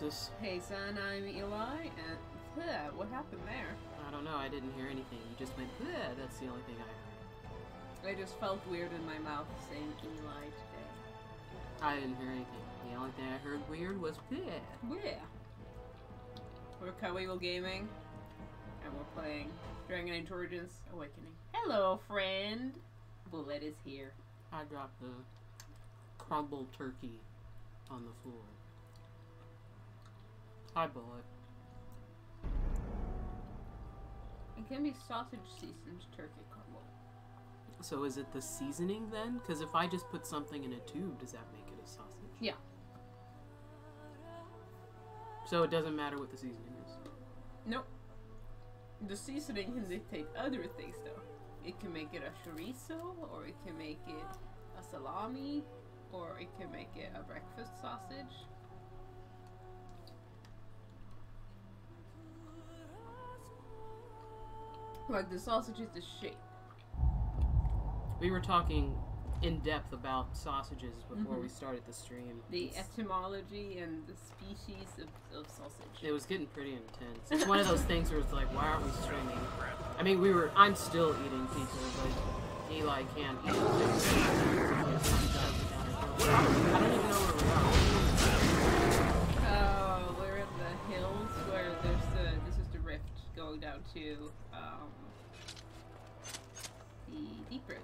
Alexis. Hey son, I'm Eli, and what happened there? I don't know, I didn't hear anything. You just went, bleh. That's the only thing I heard. I just felt weird in my mouth saying Eli today. I didn't hear anything. The only thing I heard weird was, bleh. Yeah. We're Kawigo Gaming, and we're playing Dragon Age Origins Awakening. Hello, friend! Bullet is here. I dropped the crumbled turkey on the floor. Hi, Bullet. It can be sausage seasoned turkey crumble. So is it the seasoning then? Because if I just put something in a tube, does that make it a sausage? Yeah. So it doesn't matter what the seasoning is? Nope. The seasoning can dictate other things though. It can make it a chorizo, or it can make it a salami, or it can make it a breakfast sausage. Like the sausage is the shape. We were talking in depth about sausages before we started the stream. The etymology and the species of sausage. It was getting pretty intense. It's one of those things where it's like, why aren't we streaming? I mean, I'm still eating pizza, but Eli can't eat it. I don't even know where we are. We're in the hills where this is the rift going down to, the Deep Roots.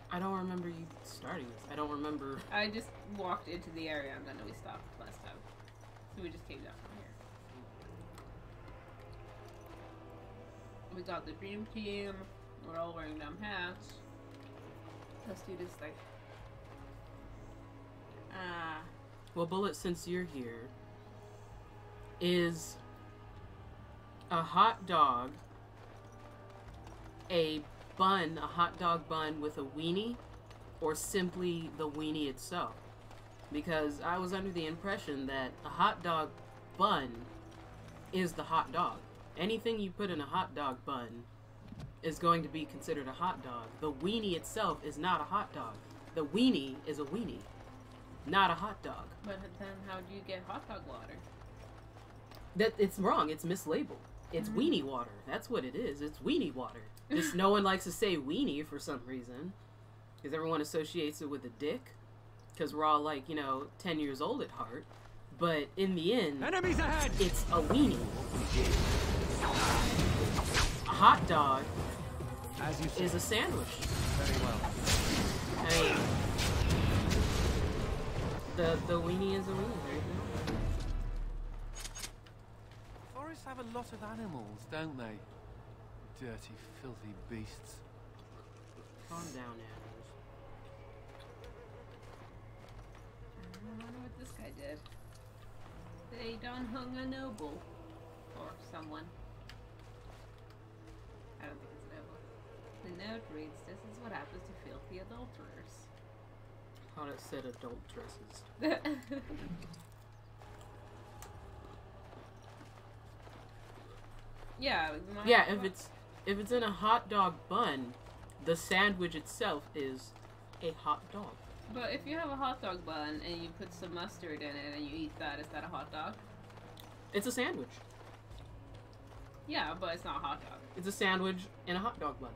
I don't remember you starting this. I don't remember. I just walked into the area and then we stopped last time. So we just came down from here. We got the dream team. We're all wearing dumb hats. Let's do this thing. Well, Bullet, since you're here, is a hot dog a hot dog bun with a weenie, or simply the weenie itself? Because I was under the impression that a hot dog bun is the hot dog. Anything you put in a hot dog bun is going to be considered a hot dog. The weenie itself is not a hot dog. The weenie is a weenie, not a hot dog. But then how do you get hot dog water? It's wrong. It's mislabeled. It's weenie water. That's what it is. It's weenie water. Just no one likes to say weenie for some reason, because everyone associates it with a dick, because we're all like, 10 years old at heart. But in the end, enemies ahead! It's a weenie. A hot dog As you is a sandwich. Very well. I mean, the weenie is a weenie, right? Forests have a lot of animals, don't they? Dirty, filthy beasts. Calm down, animals. I wonder what this guy did. They done hung a noble. Or someone. I don't think it's a noble. The note reads, "This is what happens to filthy adulterers." I thought it said adult dresses. Yeah, Yeah, if it's in a hot dog bun, the sandwich itself is a hot dog. But if you have a hot dog bun and you put some mustard in it and you eat that, is that a hot dog? It's a sandwich. Yeah, but it's not a hot dog. It's a sandwich in a hot dog bun.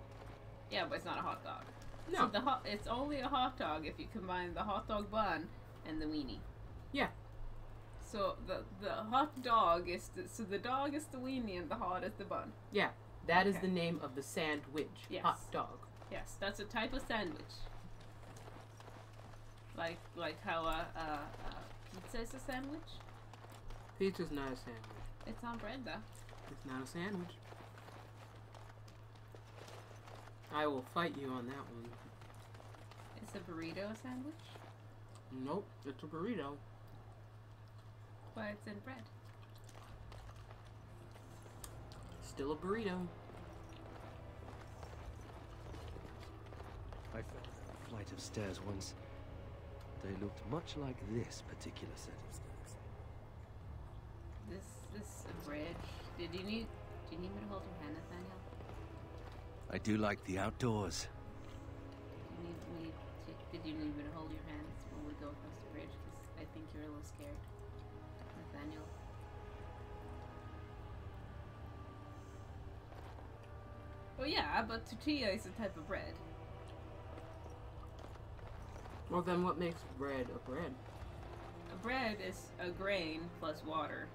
Yeah, but it's not a hot dog. No. So it's only a hot dog if you combine the hot dog bun and the weenie. Yeah. So the hot dog is the dog is the weenie and the hot is the bun. Yeah. That is Okay. the name of the sandwich. Yes. Hot dog. Yes, that's a type of sandwich. Like how a pizza is a sandwich. Pizza's not a sandwich. It's on bread though. It's not a sandwich. I will fight you on that one. Is a burrito a sandwich? Nope, it's a burrito. But it's in bread. Still a burrito. I fell down a flight of stairs once. They looked much like this particular set of stairs. This a bridge. Do you need me to hold your hand, Nathaniel? I do like the outdoors. Did you need me to hold your hands when we go across the bridge? Because I think you're a little scared. Nathaniel. Well, yeah, but tortilla is a type of bread. Well, then what makes bread a bread? A bread is a grain plus water.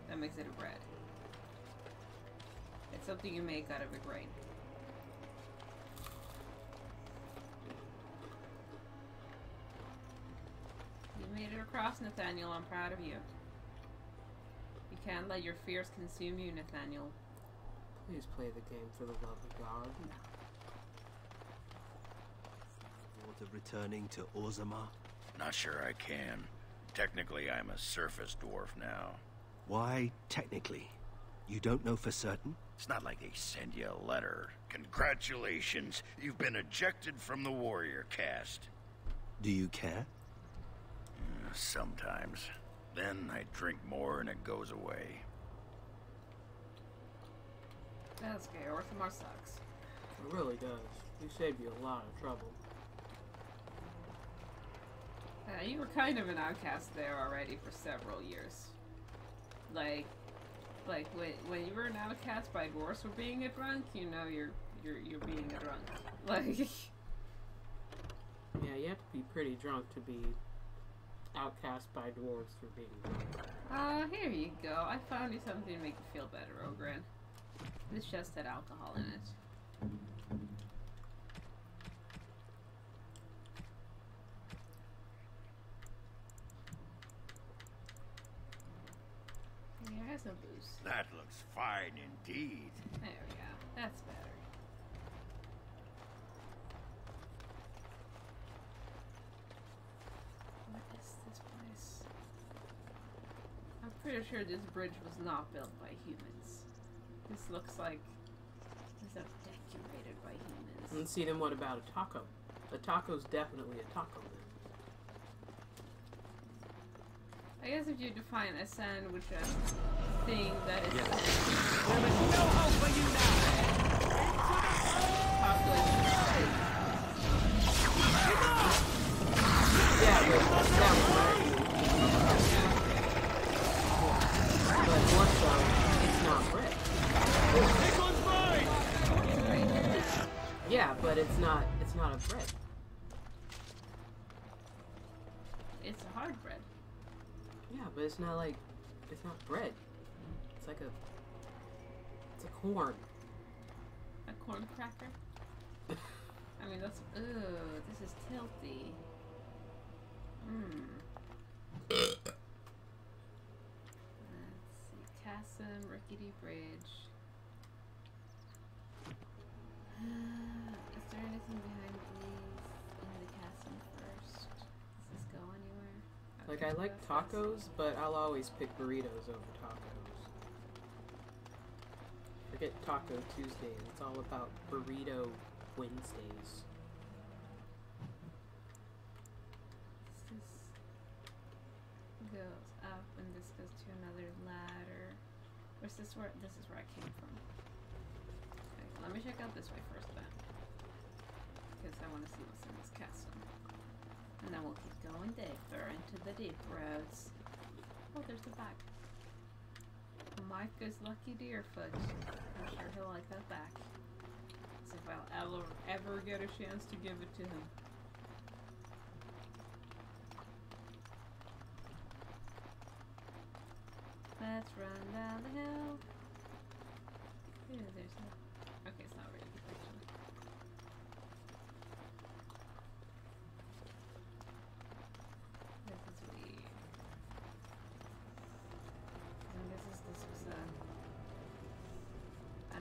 That makes it a bread. It's something you make out of a grain. You made it across, Nathaniel. I'm proud of you. You can't let your fears consume you, Nathaniel. Please play the game for the love of God. Thought of returning to Orzammar? Not sure I can. Technically, I'm a surface dwarf now. Why, technically? You don't know for certain? It's not like they send you a letter. Congratulations, you've been ejected from the warrior caste. Do you care? Sometimes. Then I drink more and it goes away. That's okay. Orzammar sucks. It really does. We saved you a lot of trouble. You were kind of an outcast there already for several years. Like when you were an outcast by dwarves for being a drunk, you know you're being a drunk. Like Yeah, you have to be pretty drunk to be outcast by dwarves for being drunk. Here you go. I found you something to make you feel better, Ogren. This just had alcohol in it. Here, have some booze. That looks fine indeed. There we go. That's better. What is this place? I'm pretty sure this bridge was not built by humans. This looks like it's not decorated by humans. And see, then what about a taco? A taco's definitely a taco then. I guess if you define a sandwich as a thing that is There is no hope for you now! Yeah, but that was right. But more so, it's not bread. This one's mine! Yeah, but it's not a bread. It's a hard bread. Yeah, but it's not bread. It's like it's a corn. A corn cracker? I mean, that's... Ooh, this is tilty. Let's see. Chasm, rickety bridge. Is there anything behind these in the chasm first? Does this go anywhere? Like, Okay, I like that's tacos, but I'll always pick burritos over tacos. Forget Taco Tuesday. It's all about Burrito Wednesdays. This goes up, and this goes to another ladder. Where's this? This is where I came from. Okay, let me check out this way first, then, because I want to see what's in this castle. And then we'll keep going deeper into the deep roads. Oh, there's the back. Micah's lucky deerfoot. I'm sure he'll like that back. So if I'll ever get a chance to give it to him. Let's run down the hill. Ooh, there's no... Okay, it's not really deep, actually. This is weird. And this was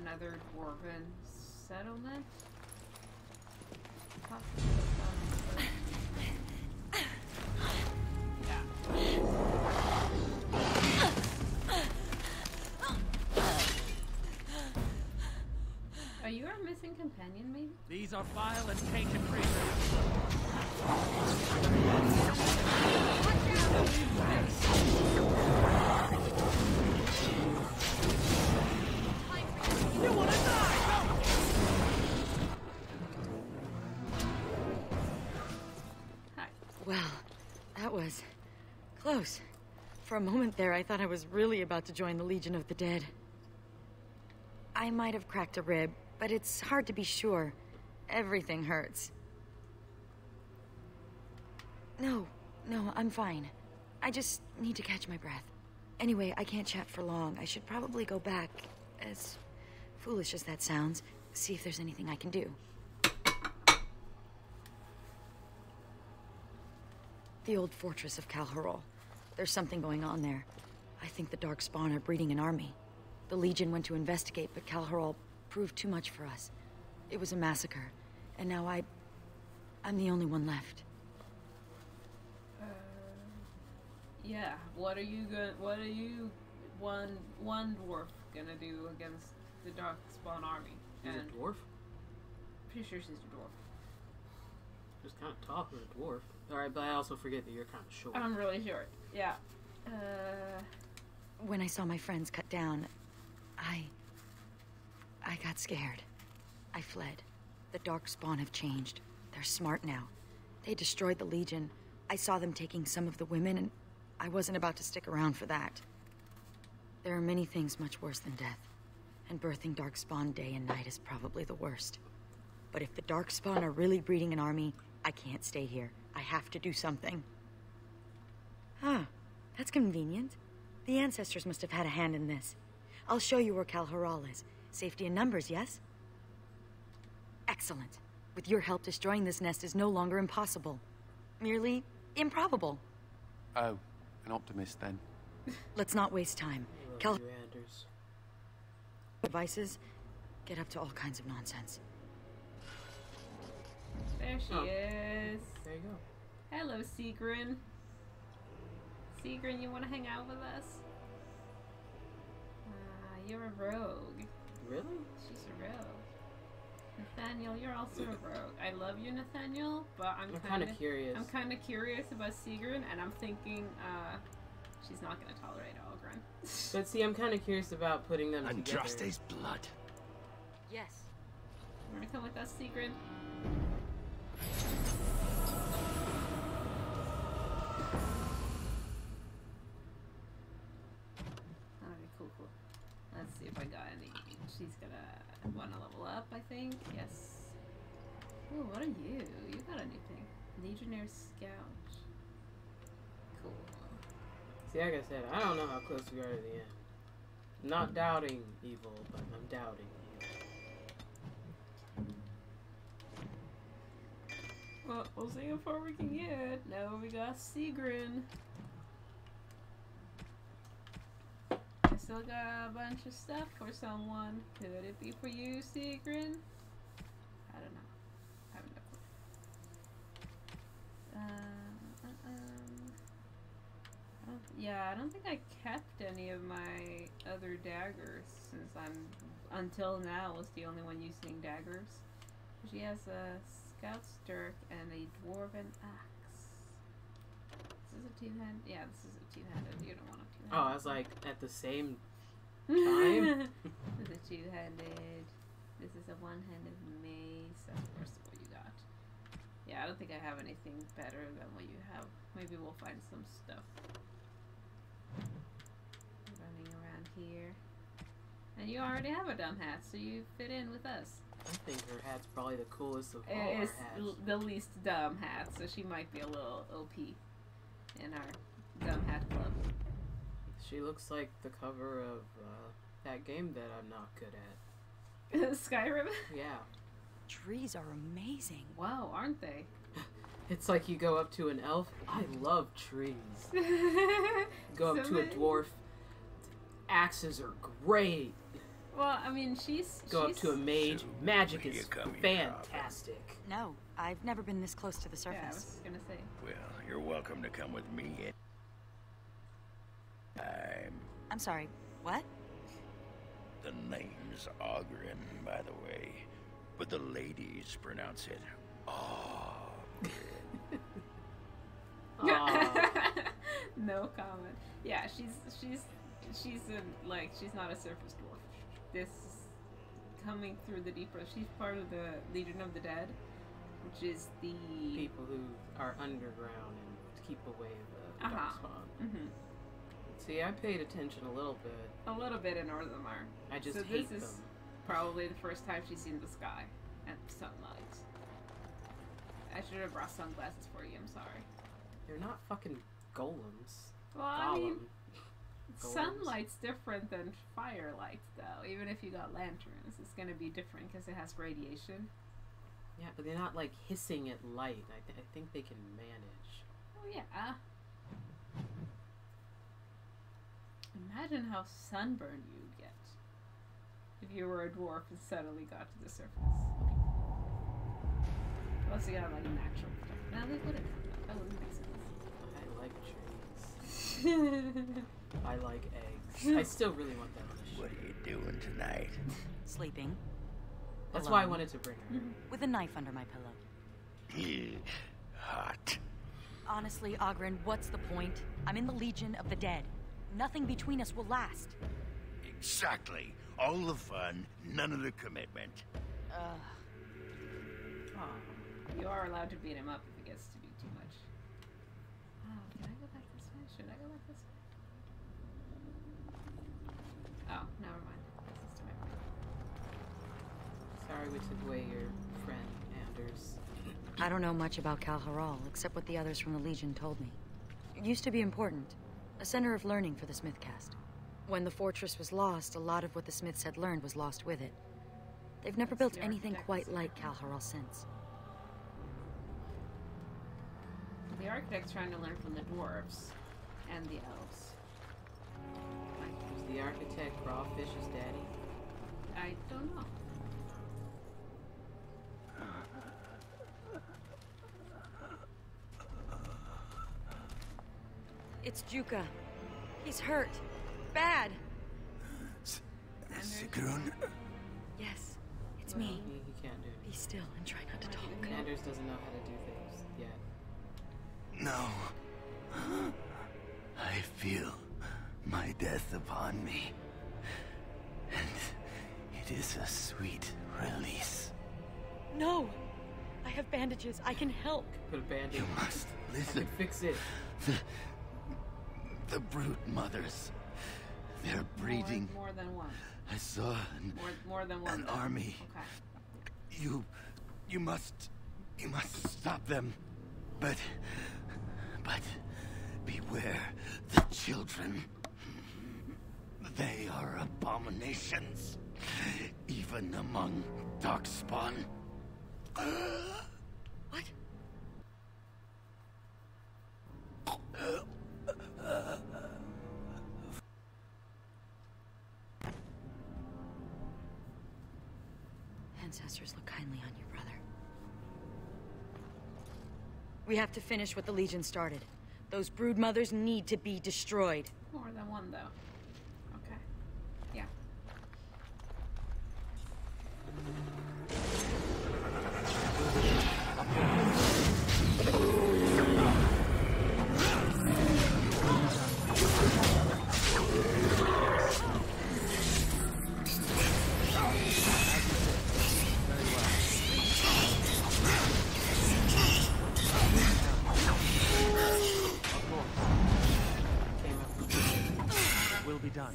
another dwarven settlement? Possibly some... Yeah. Are you our missing companion, maybe? These are vile and tainted creatures. You wanna die? Hi. Well, that was close. For a moment there, I thought I was really about to join the Legion of the Dead. I might have cracked a rib, but it's hard to be sure. Everything hurts. No, I'm fine. I just need to catch my breath. Anyway, I can't chat for long. I should probably go back, as foolish as that sounds, see if there's anything I can do. The old fortress of Calharol. There's something going on there. I think the Darkspawn are breeding an army. The Legion went to investigate, but Calharol proved too much for us. It was a massacre, and now I'm the only one left. Yeah. What are you one dwarf gonna do against the Darkspawn army? She's a dwarf? Pretty sure she's a dwarf. Just kind of tall for a dwarf. Alright, but I also forget that you're kind of short. I'm really short. Yeah. When I saw my friends cut down, I got scared. I fled. The Darkspawn have changed. They're smart now. They destroyed the Legion. I saw them taking some of the women, and I wasn't about to stick around for that. There are many things much worse than death, and birthing Darkspawn day and night is probably the worst. But if the Darkspawn are really breeding an army, I can't stay here. I have to do something. Ah, that's convenient. The ancestors must have had a hand in this. I'll show you where Calharol is. Safety in numbers, yes? Excellent. With your help, destroying this nest is no longer impossible. Merely improbable. Oh, an optimist then. Let's not waste time. I love you, Anders. Devices get up to all kinds of nonsense. There she is. There you go. Hello, Sigrun. Sigrun, you want to hang out with us? You're a rogue. Really? She's a rogue. Nathaniel, you're also a rogue. I love you, Nathaniel, but I'm kind of curious. I'm kind of curious about Sigrun, and I'm thinking, she's not going to tolerate Algren. But see, I'm kind of curious about putting them together. Andraste's blood. Yes. You want to come with us, Sigrun? Alright, cool. Let's see if I got any. She's gonna want to level up, I think. Yes. Ooh, what are you? You got a new thing. Legionnaire Scout. Cool. See, like I said, I don't know how close we are to the end. I'm not doubting evil, but I'm doubting evil. Well, we'll see how far we can get. Now we got Sigrun. I still got a bunch of stuff for someone. Could it be for you, Sigrun? I don't know. I haven't no clue. Yeah, I don't think I kept any of my other daggers since until now was the only one using daggers. She has a Scout's dirk and a dwarven axe. This is a two-handed. Yeah, this is a two-handed. You don't want a two-handed. Oh, I was like, at the same time? This is a two-handed. This is a one-handed mace. That's the worst of what you got. Yeah, I don't think I have anything better than what you have. Maybe we'll find some stuff. Running around here. And you already have a dumb hat, so you fit in with us. I think her hat's probably the coolest of all our It's hats. the least dumb hat, so she might be a little OP in our dumb hat club. She looks like the cover of that game that I'm not good at. Skyrim? Yeah. Trees are amazing. Wow, aren't they? It's like you go up to an elf. I love trees. Go up to a dwarf. Axes are great. Well, I mean, she's Go up to a mage. So, Magic where you is coming from? fantastic. No, I've never been this close to the Yeah, I was surface. just gonna say. Well, you're welcome to come with me. I'm sorry, what? The name's Ogren, by the way, but the ladies pronounce it Ogren. Aw. No comment. Yeah, she's not a surface dwarf. This is coming through the deep earth. She's part of the Legion of the Dead, which is the People who are underground and keep away the Uh-huh. Darkspawn. Mm-hmm. See, I paid attention a little bit. A little bit in Orzammar. I just So hate this is them. probably the first time she's seen the sky and sunlight. I should have brought sunglasses for you, I'm sorry. They're not fucking golems. Well, I mean, Golems. sunlight's different than firelight, though. Even if you got lanterns, it's gonna be different because it has radiation. Yeah, but they're not like hissing at light. I think they can manage. Oh, yeah. Imagine how sunburned you'd get if you were a dwarf and suddenly got to the surface. Unless you got like natural stuff. Now they wouldn't. That wouldn't make sense. I like trees. I like eggs. I still really want that on the What ship. are you doing tonight? Sleeping. That's why I Alone. wanted to bring her. With a knife under my pillow. Hot. Honestly, Ogren, what's the point? I'm in the Legion of the Dead. Nothing between us will last. Exactly. All the fun, none of the commitment. Aw. You are allowed to beat him up if it gets to be too much. Oh, can I go back this way? Should I go back this way? Oh, never mind. This is to my right. Sorry we took away your friend, Anders. I don't know much about Kal Haral, except what the others from the Legion told me. It used to be important. A center of learning for the Smithcast. When the fortress was lost, a lot of what the Smiths had learned was lost with it. They've never built the anything architects. quite like Kal Haral since. The architect's trying to learn from the dwarves and the elves. Was the architect Crawfish's daddy? I don't know. It's Juka. He's hurt. Bad. Sigrun? Yes, it's me. He can't do Be still and try not to talk. it. Anders doesn't know how to do things yet. No. I feel my death upon me. And it is a sweet release. No! I have bandages. I can help. Put a bandage. You must listen. Fix it. The brute mothers. They're breeding. More than one. I saw More than one. an army. Okay. You must stop them. But beware the children. They are abominations, even among Darkspawn. What? Ancestors look kindly on you, brother. We have to finish what the Legion started. Those brood mothers need to be destroyed. More than one, though. Okay. Yeah. Came up with Will be done.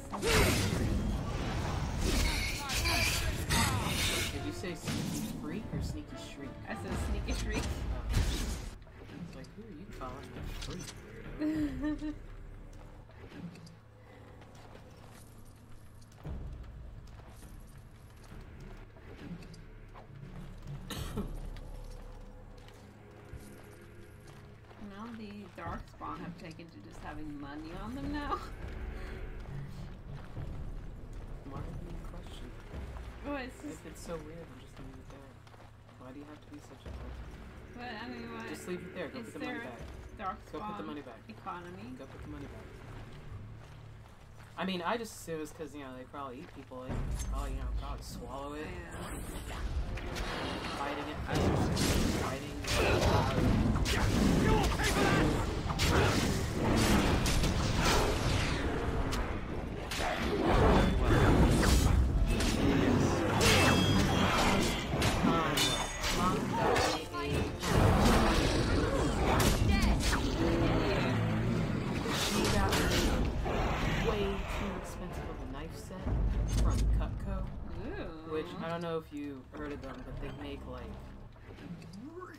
Did you say sneaky freak or sneaky shriek? I said sneaky shriek. It's like, who are you calling a freak? No, the Darkspawn have taken to just having money on them now. Why are you question? Oh, it's just. If it's so weird, I'm just leave it there. Why do you have to be such a person? But I mean, what? Just leave it there. Go Is put the money there back. Darkspawn Go put the money back. economy? Go put the money back. I mean, I just assume it's because, you know, they probably eat people. They probably, you know, probably swallow it. Yeah. Fighting it. Fighting. She got set from Cutco, Ooh. which I don't know if you heard of them, but they make like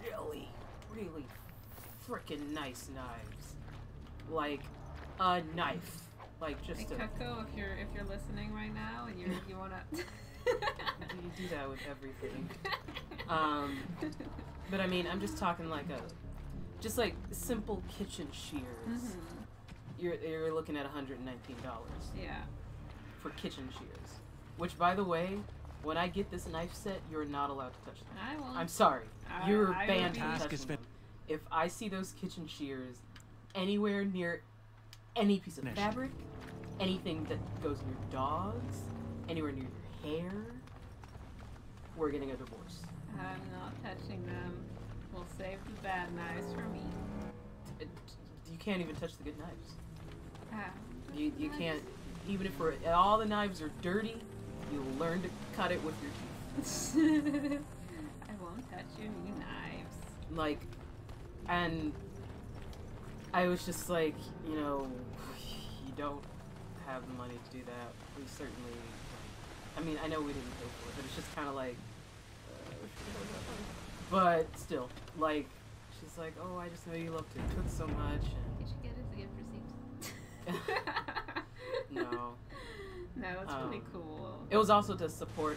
really, really freaking nice knives. Like a knife, like just Hey, a. Cutco, if you're listening right now and you wanna. You do that with everything. But I mean, I'm just talking like just like simple kitchen shears. You're looking at $119 Yeah. for kitchen shears. Which, by the way, when I get this knife set, you're not allowed to touch them. I won't. I'm sorry, you're I banned will from be- touching them. If I see those kitchen shears anywhere near any piece of fabric, anything that goes near dogs, anywhere near your hair, we're getting a divorce. I'm not touching them. We'll save the bad knives for me. You can't even touch the good knives. Ah. You can't, even if all the knives are dirty, you'll learn to cut it with your teeth. I won't touch your new knives. Like, and I was just like, you know, you don't have the money to do that. We certainly, I mean, I know we didn't pay for it, but it's just kind of like, but still, like, she's like, oh, I just know you love to cook so much. And You should get us a gift receipt. no. No, it's really cool. It was also to support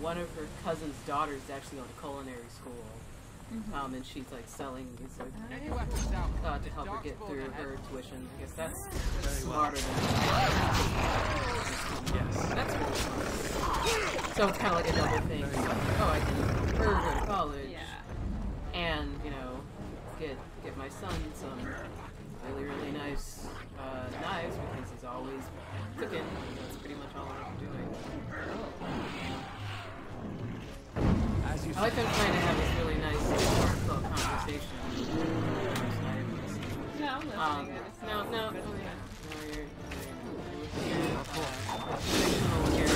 one of her cousin's daughters is actually going to culinary school. And she's like selling these like to help her get through her tuition. I guess that's smarter than that's really smart. So it's kind of like a double thing. It's like, oh, I can help her go to college, and you know, get my son some really nice knives because he's always cooking. That's pretty much all I'm doing. I like them trying to have this really nice heartfelt conversation. No, I'm listening. I just No, thought it was you're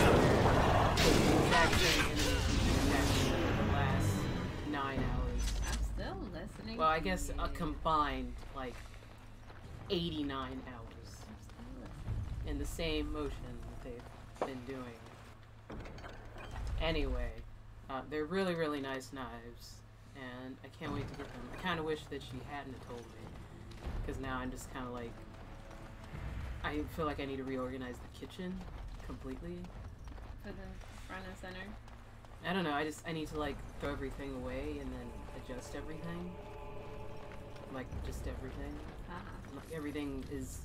the last 9 hours. I'm still listening. Well, I guess a combined like 89 hours I'm still listening. in the same motion that they've been doing. Anyway, they're really, really nice knives, and I can't wait to get them. I kind of wish that she hadn't told me, because now I'm just kind of like, I feel like I need to reorganize the kitchen completely. For the front and center. I don't know, I need to like throw everything away and then adjust everything. Like, just everything. Like, everything is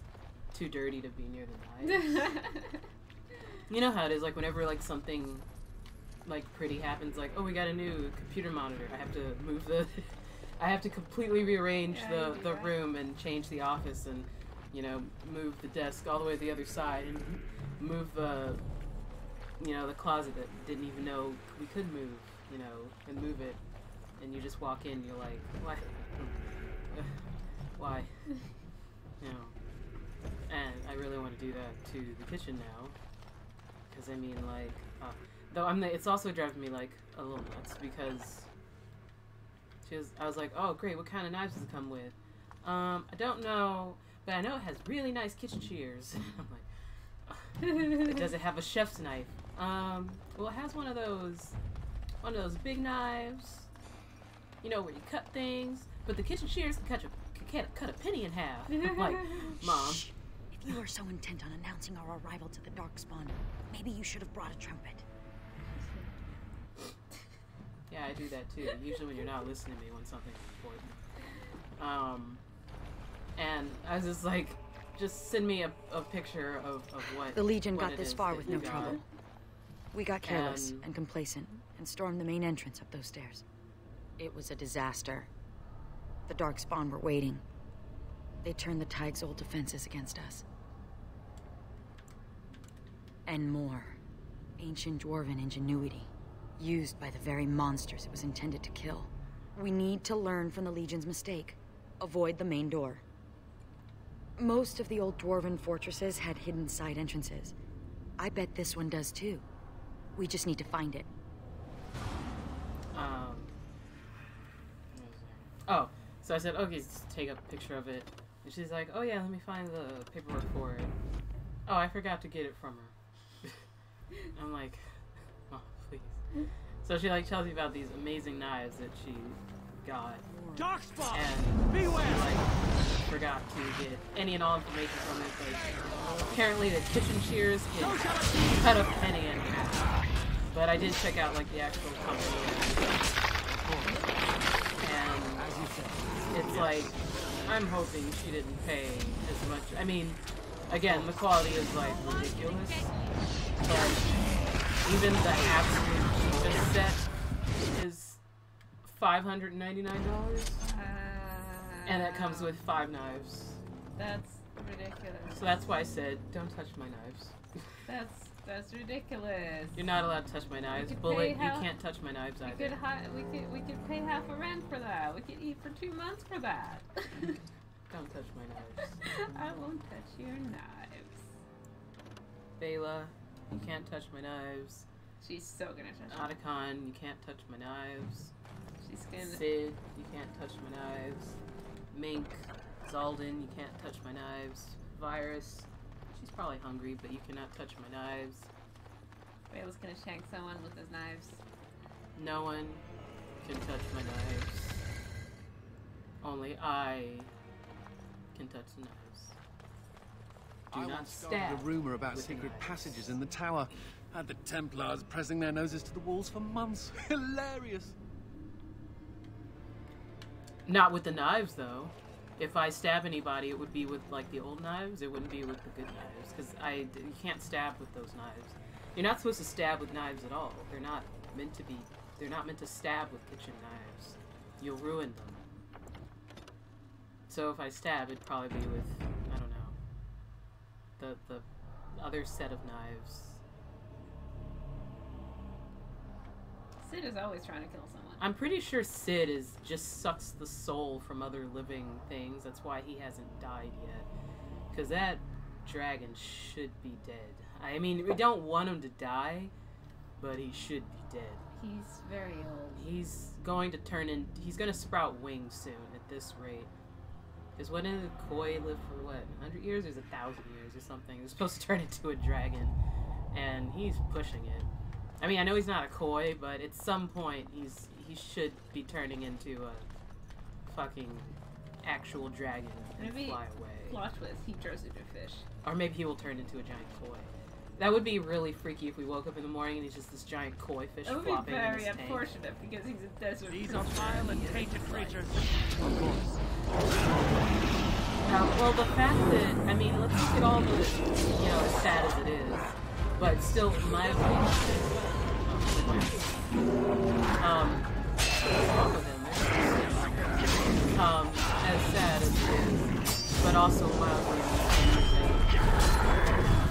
too dirty to be near the knives. You know how it is, like, whenever, like, something, like, pretty happens, like, oh, we got a new computer monitor. I have to move I have to completely rearrange the room and change the office and, you know, move the desk all the way to the other side and move the, you know, the closet that didn't even know we could move, you know, and move it. And you just walk in, you're like, why? Why? You know. And I really want to do that to the kitchen now. Because, I mean, like, though it's also driving me, like, a little nuts because I was like, oh, great, what kind of knives does it come with? I don't know, but I know it has really nice kitchen shears. I'm like, does it have a chef's knife? Well, it has one of those big knives, you know, where you cut things, but the kitchen shears can cut a penny in half. I'm like, Mom. Shh. If you are so intent on announcing our arrival to the Darkspawn, maybe you should have brought a trumpet. Yeah, I do that too. Usually when you're not listening to me when something's important. And I was just like, just send me a picture of what The Legion what got it this is far that with you no got. trouble. We got careless And- and complacent and stormed the main entrance up those stairs. It was a disaster. The Darkspawn were waiting. They turned the Tig's old defenses against us. And more. Ancient dwarven ingenuity, used by the very monsters it was intended to kill. We need to learn from the Legion's mistake. Avoid the main door. Most of the old dwarven fortresses had hidden side entrances. I bet this one does too. We just need to find it. Oh, so I said, okay, just take a picture of it. And she's like, oh yeah, let me find the paperwork for it. Oh, I forgot to get it from her. I'm like, oh, please. So she like tells me about these amazing knives that she got. Darkspawn! And Beware! she like forgot to get any and all information from it. Like apparently the kitchen shears can cut a penny in half. But I did check out like the actual company and it's like I'm hoping she didn't pay as much. I mean, again, the quality is like ridiculous. But even the absolute cheapest set is $599. And that comes with 5 knives. That's ridiculous. So that's why I said, don't touch my knives. That's ridiculous. You're not allowed to touch my knives. Bullet, you can't touch my knives either. We could pay half a rent for that. We could eat for 2 months for that. Don't touch my knives. I won't touch your knives. Bela, you can't touch my knives. She's so gonna touch them. Otacon, you can't touch my knives. She's gonna. Sid, you can't touch my knives. Mink, Zaldin, you can't touch my knives. Virus, she's probably hungry, but you cannot touch my knives. Bela's gonna shank someone with his knives. No one can touch my knives. Only I can touch the knives. Do I not once started stab a rumor about with the secret knives. passages in the tower. Had the Templars pressing their noses to the walls for months. Hilarious. Not with the knives, though. If I stab anybody, it would be with, like, the old knives. It wouldn't be with the good knives. Because you can't stab with those knives. You're not supposed to stab with knives at all. They're not meant to be... They're not meant to stab with kitchen knives. You'll ruin them. So if I stab, it'd probably be with, I don't know, the other set of knives. Sid is always trying to kill someone. I'm pretty sure Sid just sucks the soul from other living things. That's why he hasn't died yet. Because that dragon should be dead. I mean, we don't want him to die, but he should be dead. He's very old. He's going to he's going to sprout wings soon at this rate. Because when did Koi live for, what, 100 years? Or 1,000 years or something? He's supposed to turn into a dragon. And he's pushing it. I mean, I know he's not a Koi, but at some point, he should be turning into a fucking actual dragon and Maybe fly away. Plot twist, he turns into a fish. Or maybe he will turn into a giant Koi. That would be really freaky if we woke up in the morning and he's just this giant Koi fish It would flopping be in very his tank. unfortunate because he's a desert These creature. are vile and tainted creatures. Of course. Well, the fact that, I mean, let's look at all the, as sad as it is, but still, in my opinion, what's wrong with him? As sad as it is, but also wildly amusing.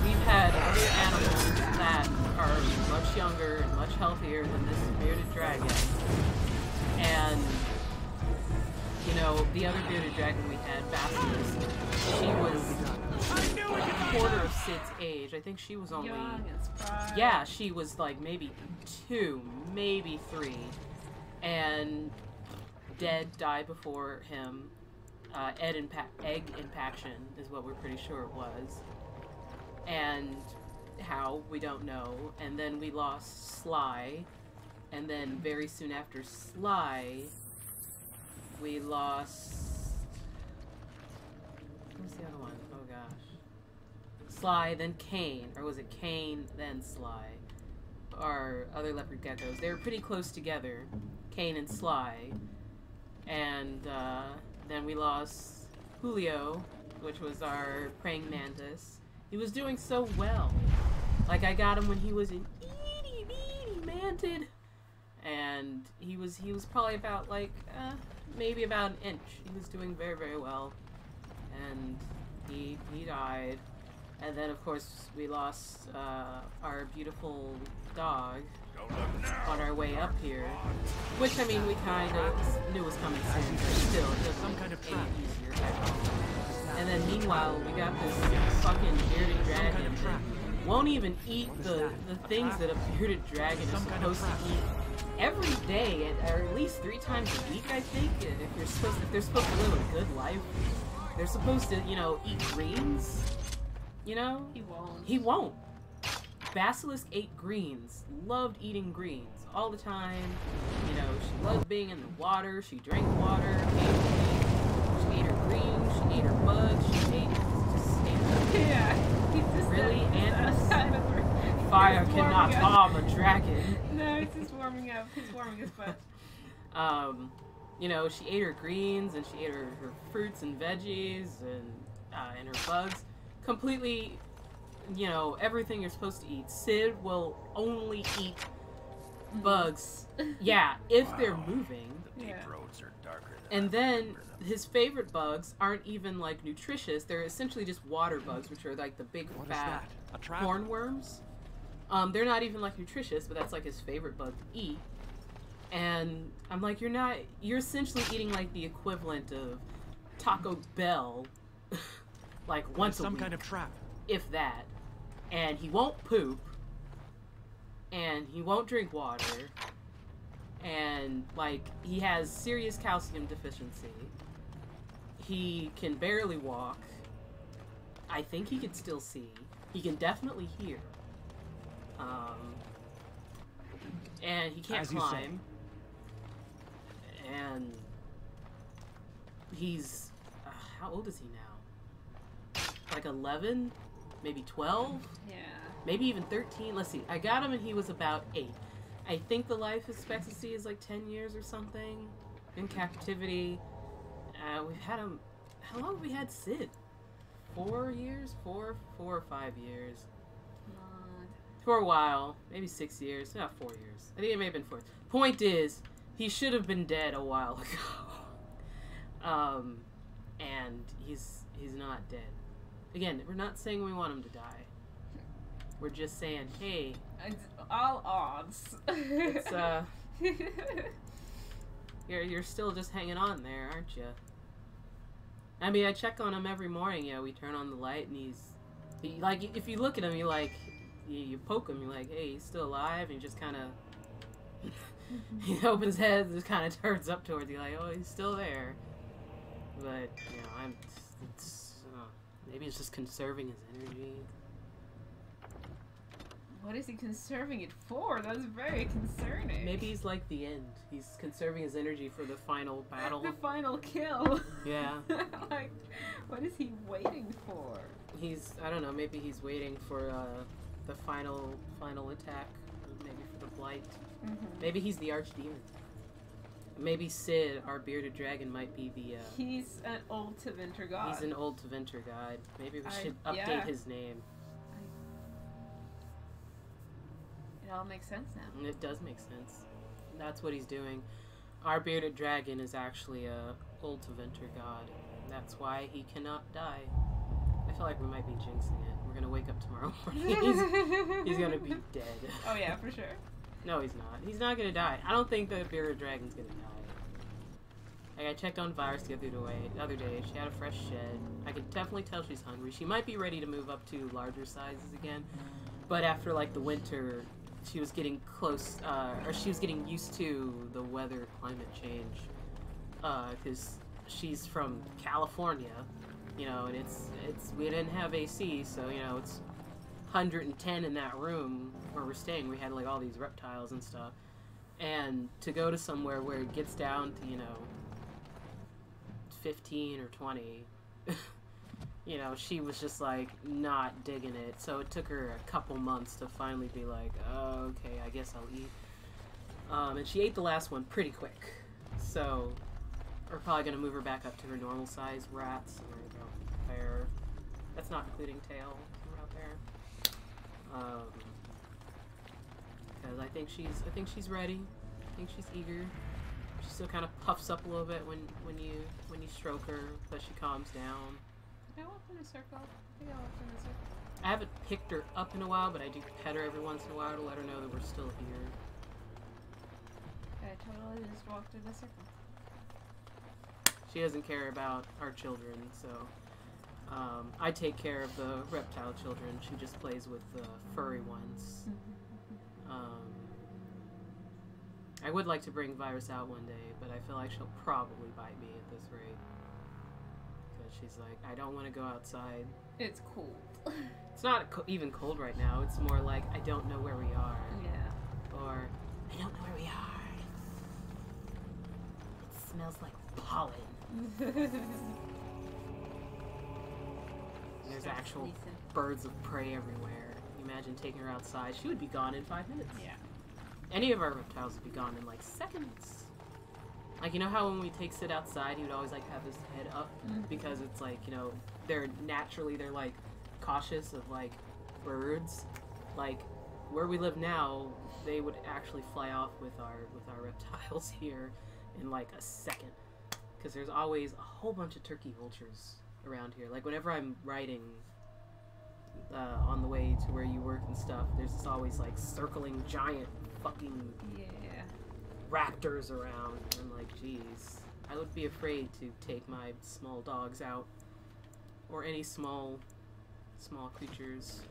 We've had other animals that are much younger and much healthier than this bearded dragon, and the other bearded dragon we had, Basilisk, she was a quarter of Sid's age. I think she was only... Young and spry. Yeah, she was like maybe 2, maybe 3. And died before him. Egg impaction is what we're pretty sure it was. And how, we don't know. And then we lost Sly. And then very soon after Sly... we lost... Who's the other one? Oh gosh. Sly, then Kane. Or was it Kane, then Sly? Our other leopard geckos. They were pretty close together. Kane and Sly. And then we lost Julio, which was our praying mantis. He was doing so well. Like, I got him when he was an itty manted. And he was probably about like maybe about an inch. He was doing very, very well, and he died. And then of course we lost our beautiful dog on our way up here, which I mean we kind of knew was coming soon, but still it doesn't make it any easier at all. And then meanwhile we got this fucking bearded dragon that won't even eat the things that a bearded dragon is supposed to eat every day, or at least 3 times a week, I think. If they're supposed to live a good life, they're supposed to, eat greens. You know? He won't. He won't. Basilisk ate greens, loved eating greens all the time. You know, she loved being in the water. She drank water occasionally. She ate her greens. She ate her bugs. She ate just Yeah. He's just really outside of her. fire He's cannot warming up. harm a dragon. No, he's just warming up. He's warming his butt. You know, she ate her greens and she ate her fruits and veggies and her bugs. Completely, you know, everything you're supposed to eat. Sid will only eat bugs. Yeah, if they're Wow. moving. The deep Yeah. roads are darker than And I then remember them. his favorite bugs aren't even like nutritious. They're essentially just water bugs, which are like the big What is fat that? A trap? hornworms. They're not even like nutritious, but that's like his favorite bug to eat. And I'm like, you're essentially eating like the equivalent of Taco Bell, like once a Some week, kind of trap. if that. And he won't poop, and he won't drink water, and like he has serious calcium deficiency. He can barely walk. I think he can still see. He can definitely hear. And he can't As you say. climb. And he's how old is he now? Like 11, maybe 12, Yeah. maybe even 13. Let's see. I got him and he was about 8. I think the life expectancy is like 10 years or something in captivity. We've had him. How long have we had Sid? 4 years? 4 or 5 years. For a while, maybe 6 years, not 4 years. I think it may have been 4. Point is, he should have been dead a while ago. And he's not dead. Again, we're not saying we want him to die. We're just saying, hey, It's all odds. it's you're still just hanging on there, aren't you? I mean, I check on him every morning. Yeah, we turn on the light, and he like if you look at him, you like. You poke him, you're like, hey, he's still alive, and he just kind of, he opens his head and just kind of turns up towards you, like, oh, he's still there. But, you know, maybe it's just conserving his energy. What is he conserving it for? That's very concerning. Maybe he's like the end. He's conserving his energy for the final battle. The final kill. Yeah. Like, what is he waiting for? I don't know, maybe he's waiting for, the final attack, maybe for the blight. Mm-hmm. Maybe he's the archdemon. Maybe Sid, our bearded dragon, might be the. He's an old Tevinter god. He's an old Tevinter god. Maybe we should update yeah. his name. It all makes sense now. And it does make sense. That's what he's doing. Our bearded dragon is actually a old Tevinter god. That's why he cannot die. I feel like we might be jinxing it. We're gonna wake up tomorrow morning. He's gonna be dead. Oh yeah, for sure. No, he's not. He's not gonna die. I don't think the bearded dragon's gonna die. Like, I checked on Virus the other day. She had a fresh shed. I could definitely tell she's hungry. She might be ready to move up to larger sizes again. But after, like, the winter, she was getting close, or she was getting used to the weather, climate change. Because she's from California, you know, and it's we didn't have AC, so, you know, it's 110 in that room where we're staying. We had, like, all these reptiles and stuff. And to go to somewhere where it gets down to, you know, 15 or 20, you know, she was just like not digging it. So it took her a couple months to finally be like, oh, okay, I guess I'll eat. And she ate the last one pretty quick. So we're probably gonna move her back up to her normal size rats. And we're gonna go there. That's not including tail out there. Because I think she's ready. I think she's eager. She still kind of puffs up a little bit when you stroke her, but she calms down. Did I walk in a circle? I think I walked in a circle. I haven't picked her up in a while, but I do pet her every once in a while to let her know that we're still here. I totally just walked in a circle. She doesn't care about our children, so I take care of the reptile children. She just plays with the furry ones. I would like to bring Virus out one day, but I feel like she'll probably bite me at this rate. Because she's like, I don't want to go outside. It's cold. It's not even cold right now. It's more like, I don't know where we are. Yeah. Or, I don't know where we are. It smells like pollen. There's actual birds of prey everywhere. Imagine taking her outside. She would be gone in 5 minutes. Yeah. Any of our reptiles would be gone in like seconds. Like, you know how when we take Sid outside, he would always like have his head up because it's like, you know, they're like cautious of like birds. Like where we live now, they would actually fly off with our reptiles here in like a second because there's always a whole bunch of turkey vultures around here. Like whenever I'm riding on the way to where you work and stuff, there's this always like circling giant fucking raptors around. I'm like, geez, I would be afraid to take my small dogs out or any small creatures.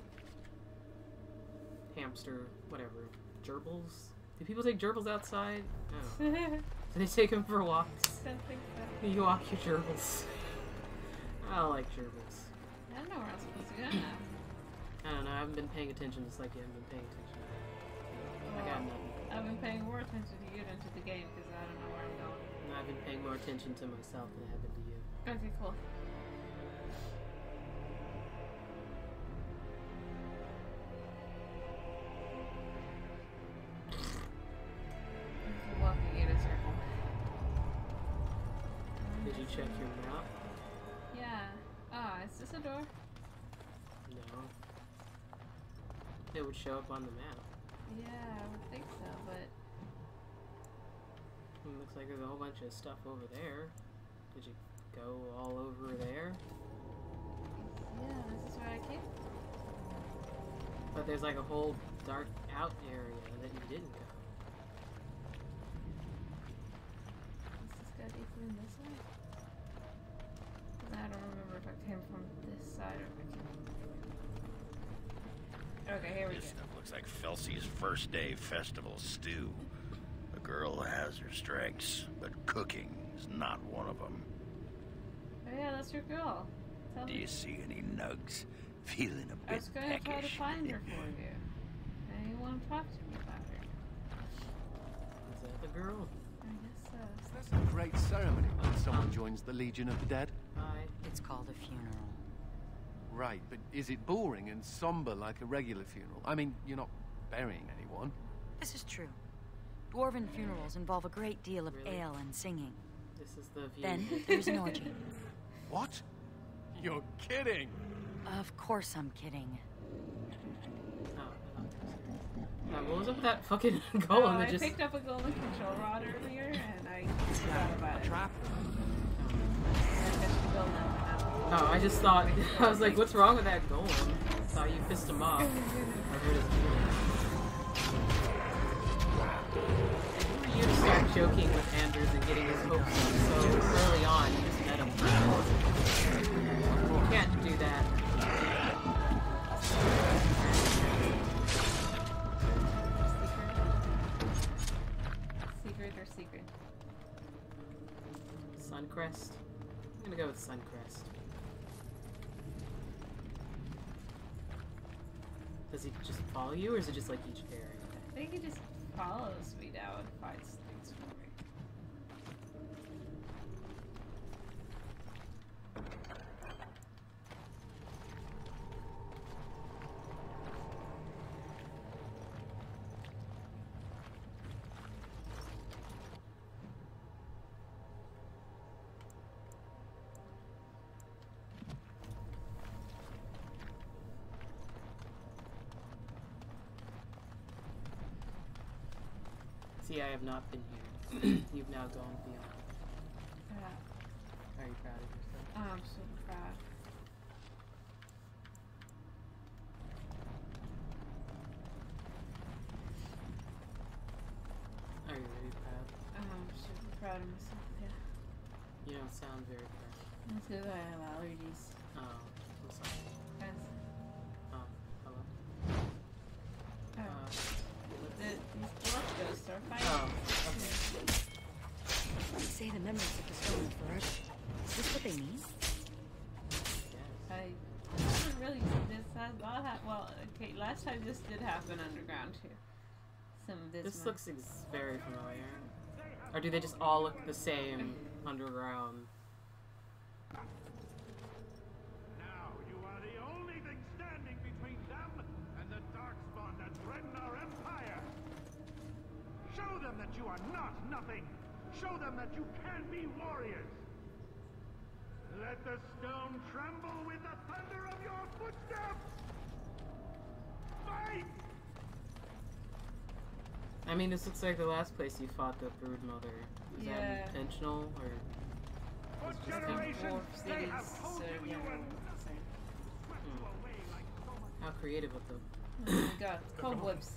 Hamster, whatever. Gerbils? Do people take gerbils outside? No. Do they take them for walks? I think so. You walk your gerbils. I don't like gerbils. I don't know where I'm supposed to go now. I don't know, I haven't been paying attention just like you haven't been paying attention. I got nothing. I've been paying more attention to you than to the game because I don't know where I'm going. And I've been paying more attention to myself than I have been to you. Okay, cool. I'm walking in a circle. Did you check your map? Yeah. Ah, is this a door? No. It would show up on the map. Yeah, I would think so, but... It looks like there's a whole bunch of stuff over there. Did you go all over there? Yeah, this is where I came. But there's like a whole dark out area that you didn't go. Does this go deeper in this way? I don't remember if I came from this side or if I came from... Okay, here we go. This stuff looks like Felsy's first day festival stew. The girl has her strengths, but cooking is not one of them. Oh yeah, that's your girl. Tell Do me. you see any nugs? Feeling a I bit was going to try to peckish. find her for you. And you want to talk to me about her. Is that the girl? I guess so. That's a great ceremony when someone joins the Legion of the Dead. Hi. It's called a funeral. Right, but is it boring and somber like a regular funeral? I mean, you're not burying anyone. This is true. Dwarven funerals involve a great deal of Really? ale and singing. This is the view. Then there's an orgy. What? You're kidding! Of course I'm kidding. What was up with that fucking Oh, golem I that just... picked up a golden control rod earlier and I forgot about it. Trap? I guess the golem now. Oh, I just thought... I was like, what's wrong with that golem? I thought you pissed him off. I heard his Who are you to start joking with Anders and getting his hopes up so early on? You just met him. You can't do that. Secret or secret? Suncrest? I'm gonna go with Suncrest. Does he just follow you, or is it just like each area? I think he just follows me now and finds things for me. See, I have not been here. You've now gone beyond. Are you proud of yourself? I'm super proud. Are you really proud? I'm super proud of myself, yeah. You don't sound very proud. That's because I have allergies. Oh, I'm sorry. That's, Hello? these blood ghosts are fighting. Oh, They say the memories of the stolen forever. Is this what they mean? yes. I haven't really seen this last time this did happen underground too. Some of This looks very familiar. Or do they just all look the same underground? Now you are the only thing standing between them and the Darkspawn that threaten our empire. Show them that you are not nothing. Show them that you can be warriors. Let the stone tremble with the thunder of your footsteps. Fight! I mean, this looks like the last place you fought the Brood Mother. Is that intentional, or? For is this kind of- generations, they cities, have so holding you and swept you away like so much. How creative of them. Oh my god, cobwebs.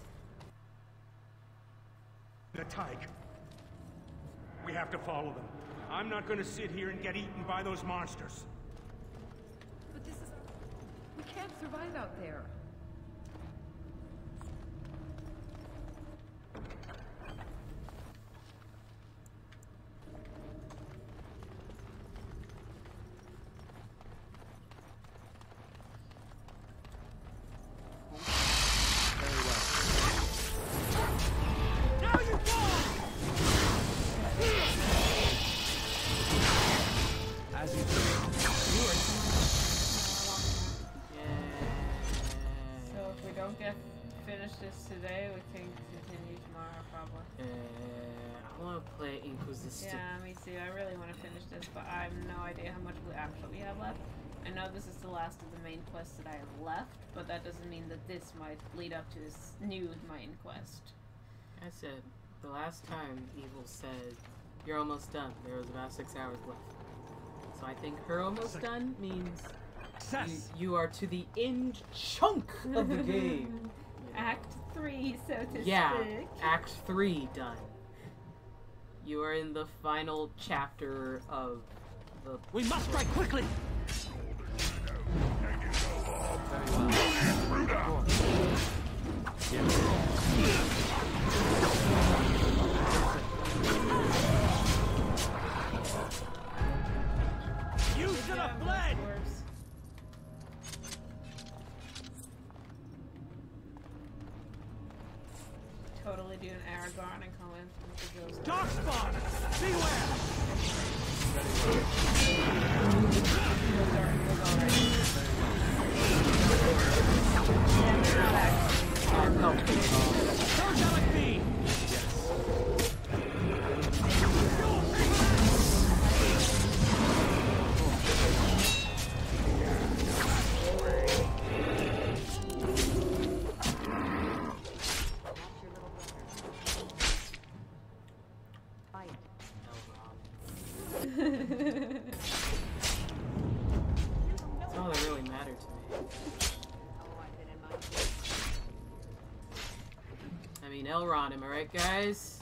The Tyke. We have to follow them. I'm not gonna sit here and get eaten by those monsters. But this is... We can't survive out there. Very well. Now you fall! As you say. So if we don't finish this today, we can continue tomorrow probably. I want to play Inquisition. Yeah, me too. I really want to finish this, but I have no idea how much we actually have left. I know this is the last of the main quests that I have left, but that doesn't mean that this might lead up to this new main quest. I said, the last time Evil said, you're almost done. There was about 6 hours left. So I think her almost done means you are to the end chunk of the game. Act 3, so to Yeah, speak. Act 3 done. You are in the final chapter of the... We must strike quickly! Very well. Go on. You should have fled! Totally do an Aragorn and come in with the ghost. Darkspawn! Beware! Angelic Beam! That's all that really mattered to me. I mean, Elrond, am I right, guys?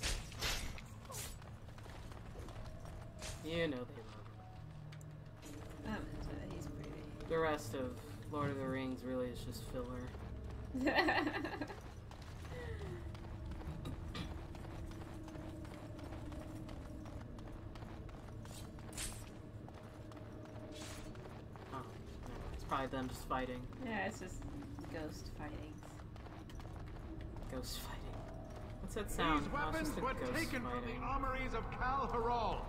You know they love him. He's pretty. The rest of Lord of the Rings really is just filler. Oh, no, it's probably them just fighting. Yeah, it's just ghost fighting. Ghost fighting. What's that sound? These Oh, it's weapons just a were ghost taken from fighting. the armories of Kal Harol.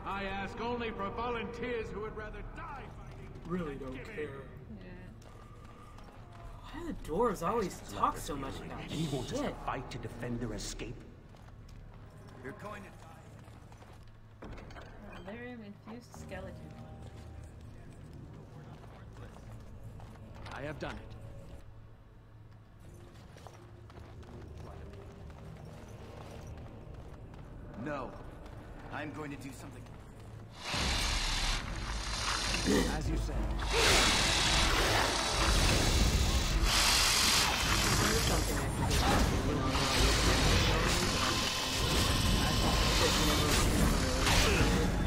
I ask only for volunteers who would rather die fighting. Really than don't give in. care. Yeah. Why do the dwarves always talk so much about He wants us to shit? fight to defend their escape. You're going to Delirium infused skeleton. I have done it. No. I'm going to do something. As you say. There's something I can do, you know,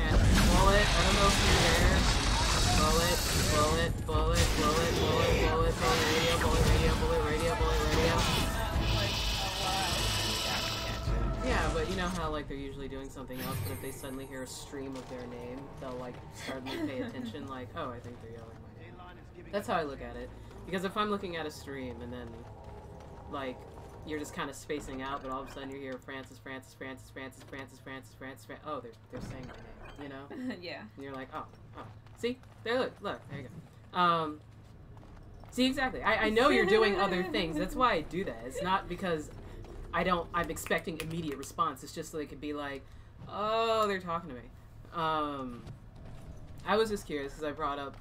and bullet, I don't know if you're there. Bullet, bullet, bullet, bullet, bullet, bullet, bullet, radio, bullet, radio, bullet, radio, bullet, radio. Yeah, but you know how like they're usually doing something else, but if they suddenly hear a stream of their name, they'll like suddenly pay attention, like, oh, I think they're yelling my name. That's how I look at it. Because if I'm looking at a stream and then like you're just kind of spacing out, but all of a sudden you hear Francis. Oh, they're saying my name, you know? Yeah. And you're like, oh. See? There, look, there you go. See, exactly. I know you're doing other things. That's why I do that. It's not because I'm expecting immediate response. It's just so they could be like, oh, they're talking to me. I was just curious because I brought up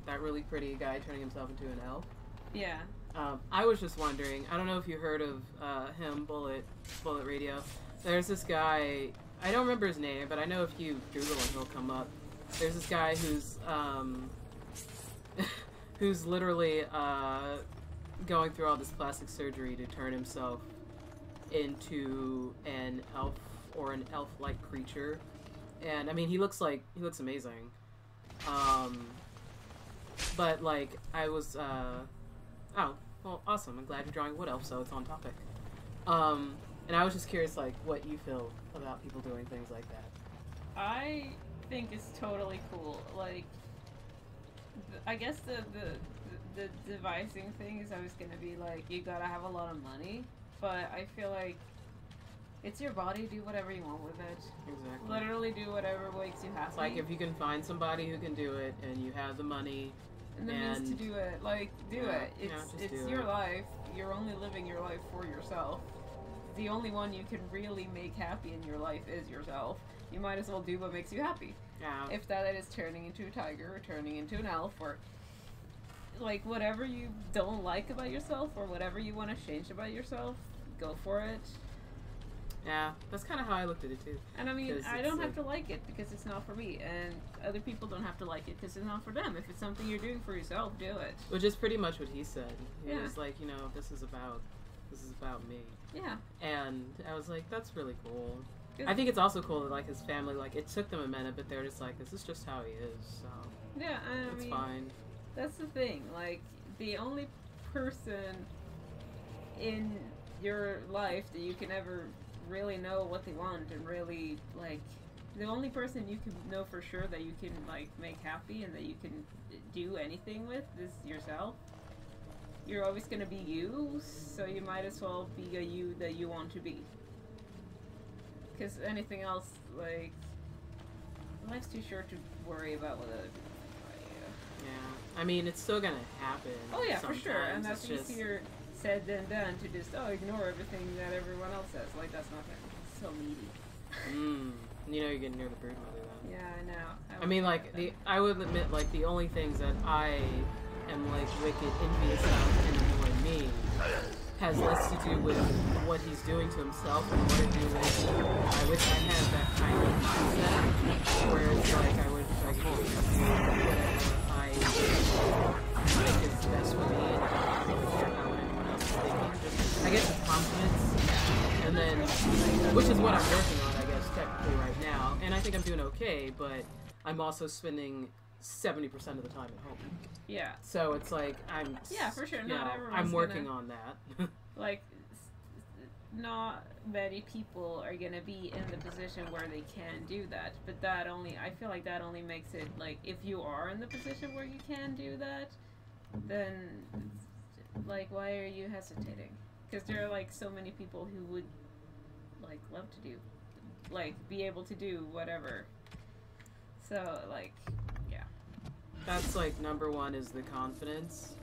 that really pretty guy turning himself into an elf. Yeah. I was just wondering, I don't know if you heard of him, Bullet Radio. There's this guy, I don't remember his name, but I know if you Google him, he'll come up. There's this guy who's who's literally going through all this plastic surgery to turn himself into an elf or an elf-like creature. And I mean, he looks amazing. But like, I was, oh, well, awesome. I'm glad you're drawing wood elf, so it's on topic. And I was just curious, like, what you feel about people doing things like that. I think it's totally cool. Like, I guess the devising thing is always gonna be like, you gotta have a lot of money, but I feel like it's your body, do whatever you want with it. Exactly. Literally do whatever makes you happy. Like, if you can find somebody who can do it, and you have the money, and the means to do it, like, do it. It's your life. You're only living your life for yourself. The only one you can really make happy in your life is yourself. You might as well do what makes you happy. Yeah. If that is turning into a tiger, or turning into an elf, or like whatever you don't like about yourself, or whatever you want to change about yourself, go for it. Yeah, that's kind of how I looked at it too. And I mean, I don't have to like it because it's not for me, and other people don't have to like it because it's not for them. If it's something you're doing for yourself, do it. Which is pretty much what he said. He Yeah. was like, you know, this is about me. Yeah. And I was like, that's really cool. I think it's also cool that, like, his family, like, it took them a minute, but they're just like, this is just how he is, so Yeah, I it's mean, fine. that's the thing. Like, the only person in your life that you can ever really know what they want and really, like, the only person you can know for sure that you can, like, make happy and that you can do anything with is yourself. You're always going to be you, so you might as well be a you that you want to be. Because anything else, like, life's too short to worry about what other people think about you. Yeah. I mean, it's still gonna happen. Oh yeah, for sure. And sometimes. that's It's just, easier said than done to just, ignore everything that everyone else says. Like, that's not so needy. you know, you're getting near the brood mother then. Yeah, I know. I mean, like, I would admit, like, the only things that I am, like, wicked envious of and annoy me has less to do with what he's doing to himself and more to do with, I wish I had that kind of mindset, where it's like, I wish I could just do whatever I think is best for me and I don't really care how anyone else is thinking. Just, I guess it's confidence, and then, which is what I'm working on, I guess, technically right now, and I think I'm doing okay, but I'm also spending 70% of the time at home. Yeah. So it's like, Yeah, for sure. Not everyone's I'm working on that. Like, not many people are gonna be in the position where they can do that. But I feel like that only makes it, like, if you are in the position where you can do that, then, like, why are you hesitating? Because there are, like, so many people who would, like, love to do, like, be able to do whatever. So, like, yeah. That's like number one is the confidence,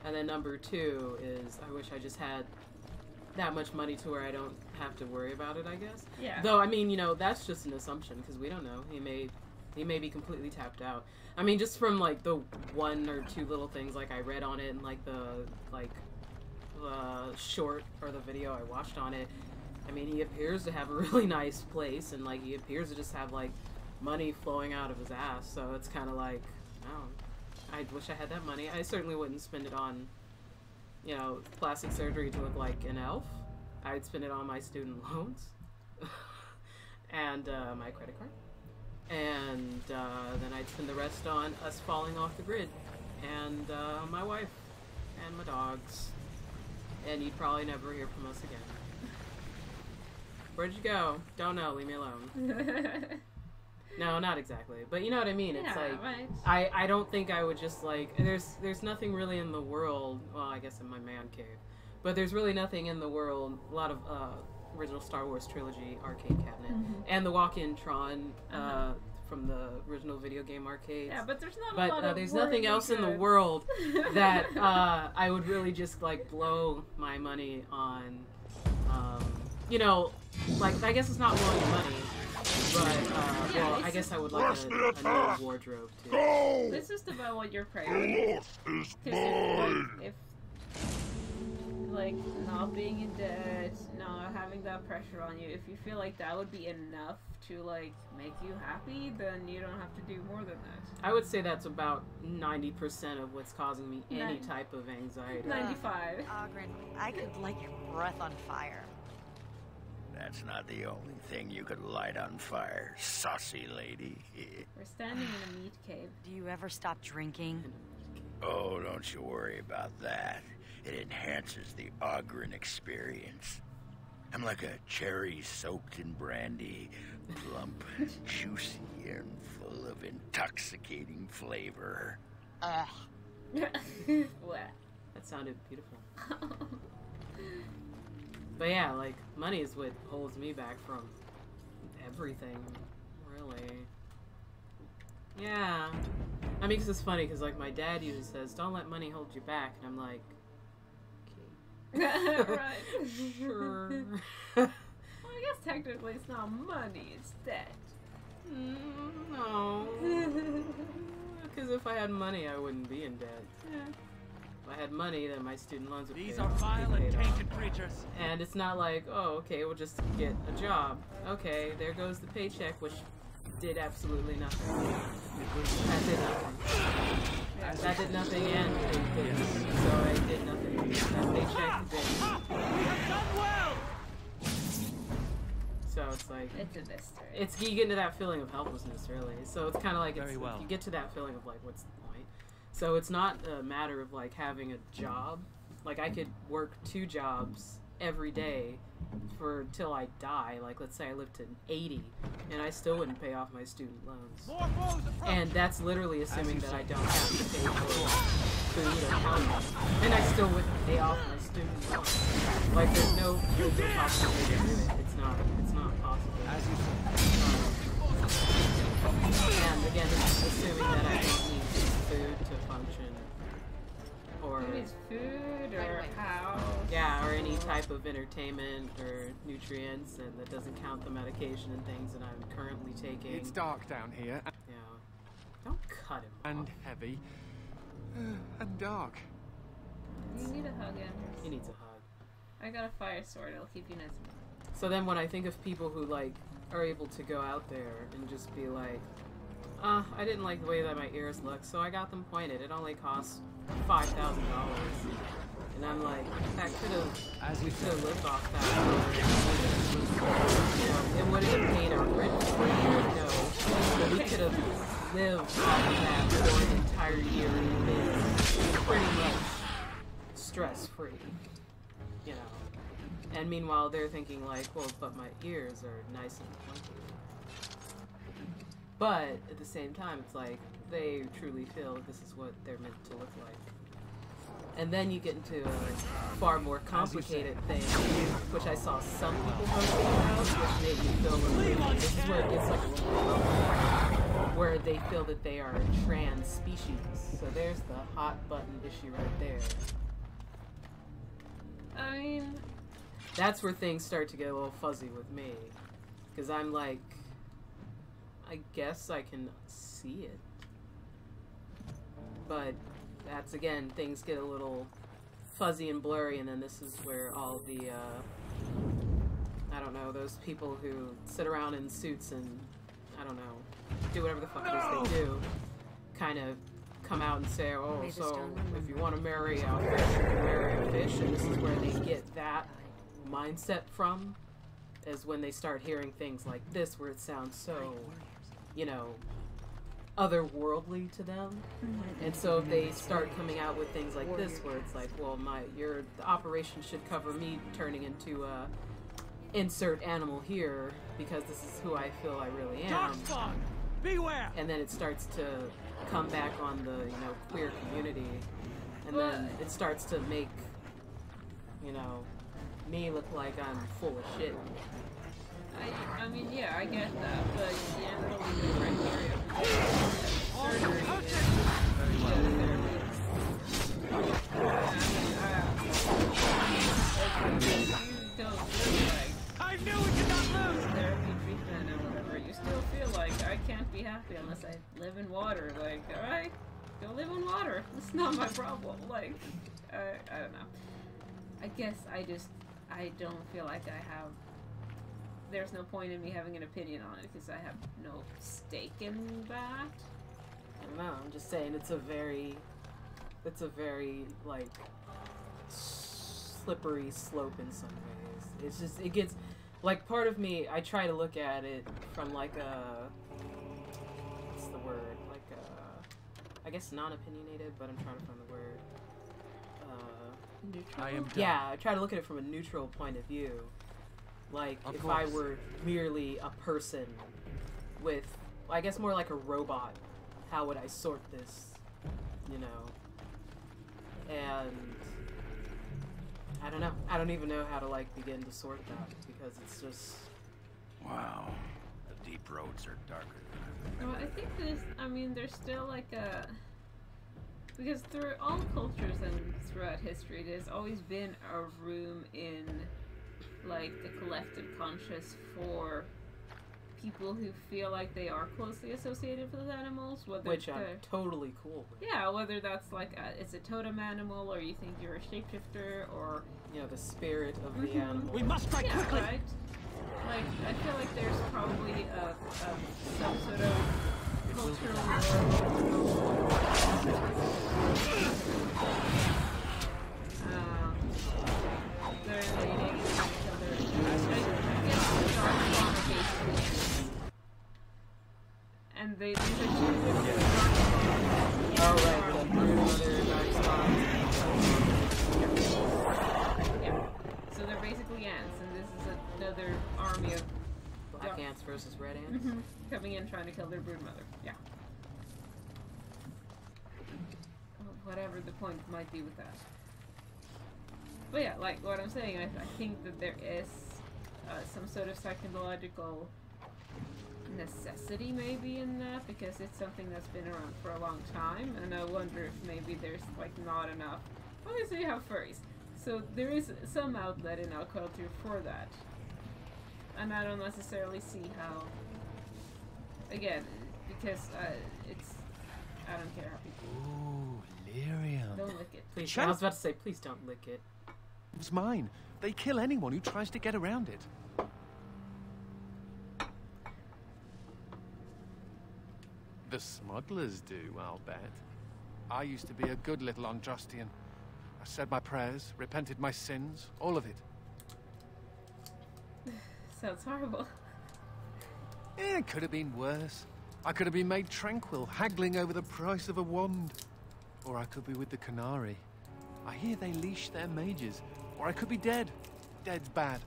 and then number two is I wish I just had that much money to where I don't have to worry about it, I guess. Yeah. Though, I mean, you know, that's just an assumption because we don't know. He may be completely tapped out. I mean, just from like the one or two little things like I read on it and like the short or the video I watched on it. I mean, he appears to have a really nice place, and like he appears to just have like money flowing out of his ass. So it's kind of like, oh, I wish I had that money. I certainly wouldn't spend it on, you know, plastic surgery to look like an elf. I'd spend it on my student loans and my credit card. And then I'd spend the rest on us falling off the grid and my wife and my dogs. And you'd probably never hear from us again. Where'd you go? Don't know. Leave me alone. No, not exactly. But you know what I mean? It's Yeah, like, right. I don't think I would just like, there's nothing really in the world, well, I guess in my man cave, But there's really nothing in the world. A lot of original Star Wars trilogy arcade cabinet, and the walk-in Tron from the original video game arcades. Yeah, but there's not a lot of there's nothing else in the world that I would really just like blow my money on. You know, like I guess it's not blowing money, but well, I guess I would like a new wardrobe too. It's just about what your priorities. Because if like not being in debt, not having that pressure on you, if you feel like that would be enough to like make you happy, then you don't have to do more than that. I would say that's about 90% of what's causing me any type of anxiety. 95. Ogren, I could light your breath on fire. That's not the only thing you could light on fire, saucy lady. We're standing in a meat cave. Do you ever stop drinking? Oh, don't you worry about that. It enhances the Ogren experience. I'm like a cherry soaked in brandy, plump, juicy, and full of intoxicating flavor. What? That sounded beautiful. But yeah, like, money is what holds me back from everything, really. Yeah. I mean, 'cause it's funny, because, like, my dad usually says, don't let money hold you back, and I'm like, Right. sure. Well, I guess technically it's not money, it's debt. No. Because if I had money, I wouldn't be in debt. If I had money, then my student loans would These pay are vile and paid off. tainted creatures. And it's not like, oh, okay, we'll just get a job. Okay, there goes the paycheck, which did absolutely nothing. That did nothing. That did nothing, and it didn't. So I did nothing. That paycheck did. So it's like, It's a mystery. it's you get into that feeling of helplessness, really. So it's kind of like Very well. you get to that feeling of like, what's the point? So it's not a matter of like having a job. Like I could work 2 jobs every day for till I die. Like let's say I live to 80, and I still wouldn't pay off my student loans. More foes approach. And that's literally assuming that I don't have to pay for food or housing, and I still wouldn't pay off my student loans. Like there's no possible way to do it. It's not possible. As you say. And again, this is assuming that I don't need food to function, or Food is food or house. yeah, or any type of entertainment or nutrients, and that doesn't count the medication and things that I'm currently taking. It's dark down here, Yeah. Don't cut him and off. heavy, and dark. You need a hug, Anders. He needs a hug. I got a fire sword, it'll keep you nice and warm. So then when I think of people who like are able to go out there and just be like, I didn't like the way that my ears look, so I got them pointed. It only cost $5,000. And I'm like, that could have lived off that. You know, it wouldn't have paid our rent for a year, no. But we could have lived off of that for an entire year and been pretty much stress-free. You know. And meanwhile, they're thinking like, well, but my ears are nice and pointy. But at the same time, it's like they truly feel that this is what they're meant to look like. And then you get into a far more complicated thing, which I saw some people posting about, which made me feel a little. This is where it gets like a little uncomfortable, where they feel that they are trans species. So there's the hot button issue right there. I mean, That's where things start to get a little fuzzy with me. Because I'm like, I guess I can see it. But that's, again, things get a little fuzzy and blurry, and then this is where all the, I don't know, those people who sit around in suits and, I don't know, do whatever the fuck it is they do, kind of come out and say, oh, May the so stone if you want to marry a fish, you can marry a fish, and this is where they get that mindset from, is when they start hearing things like this, where it sounds so, you know, otherworldly to them. And so if they start coming out with things like this, where it's like, well, the operation should cover me turning into a insert animal here, because this is who I feel I really am. Darkspawn, beware! And then it starts to come back on the, you know, queer community. And then it starts to make you know, me look like I'm full of shit. I mean, yeah, I get that, but generally the criteria for surgery I knew we could not lose! therapy, treatment, and whatever, you still feel like I can't be happy unless I live in water. Like, alright, go live in water. It's not my problem. Like, I don't know. I guess I don't feel like I have. There's no point in me having an opinion on it because I have no stake in that. I don't know, I'm just saying it's a very, like, slippery slope in some ways. It's just, it gets, like, part of me, I try to look at it from, like, what's the word? Like, I guess non-opinionated, but I'm trying to find the word. Neutral? I am done. Yeah, I try to look at it from a neutral point of view. Like, Of if I course. were merely a person with, I guess more like a robot, how would I sort this, you know? And I don't know. I don't even know how to, like, begin to sort that, because it's just... Wow. The deep roads are darker than Well, I think there's still like a... Because through all cultures and throughout history, there's always been a room in, like, the collective conscious for people who feel like they are closely associated with animals, whether Which I'm they're- totally cool with. yeah, whether that's like it's a totem animal, or you think you're a shapeshifter, or You know, the spirit of the Mhm. animal. We must strike yeah, quickly! right. Like, I feel like there's probably some sort of cultural they're invading each other. I guess the Dark Spawn are basically ants. And these are two different Dark Spawns. Oh, right, the brood mother, dark spot. Yeah. So they're basically ants, and this is another army of Black ants versus red ants. coming in trying to kill their broodmother. Yeah. Whatever the point might be with that. But yeah, like what I'm saying, I think that there is some sort of psychological necessity maybe in that, because it's something that's been around for a long time, and I wonder if maybe there's like not enough. Obviously you have furries, so there is some outlet in our culture for that. And I don't necessarily see how, again, because it's, I don't care how people, Ooh, lyrium. don't lick it. Please, Chance- I was about to say, please don't lick it. It's mine. They kill anyone who tries to get around it. The smugglers do, I'll bet. I used to be a good little Andrastian. I said my prayers, repented my sins, all of it. Sounds horrible. It could have been worse. I could have been made tranquil, haggling over the price of a wand. Or I could be with the Canary. I hear they leash their mages. Or I could be dead. Dead bad.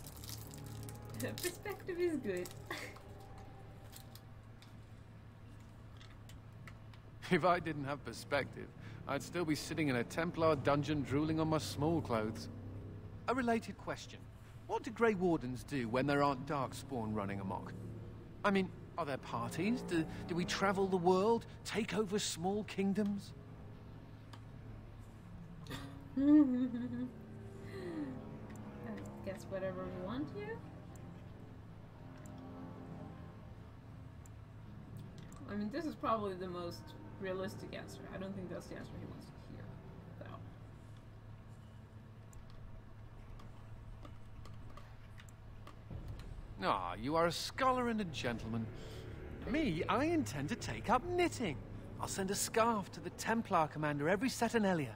Perspective is good. If I didn't have perspective, I'd still be sitting in a Templar dungeon drooling on my small clothes. A related question. What do Grey Wardens do when there aren't Darkspawn running amok? I mean, are there parties? Do we travel the world? Take over small kingdoms? I guess whatever we want to. I mean, this is probably the most realistic answer. I don't think that's the answer he wants to hear, though. Ah, you are a scholar and a gentleman. Me, I intend to take up knitting. I'll send a scarf to the Templar commander every Saturnalia.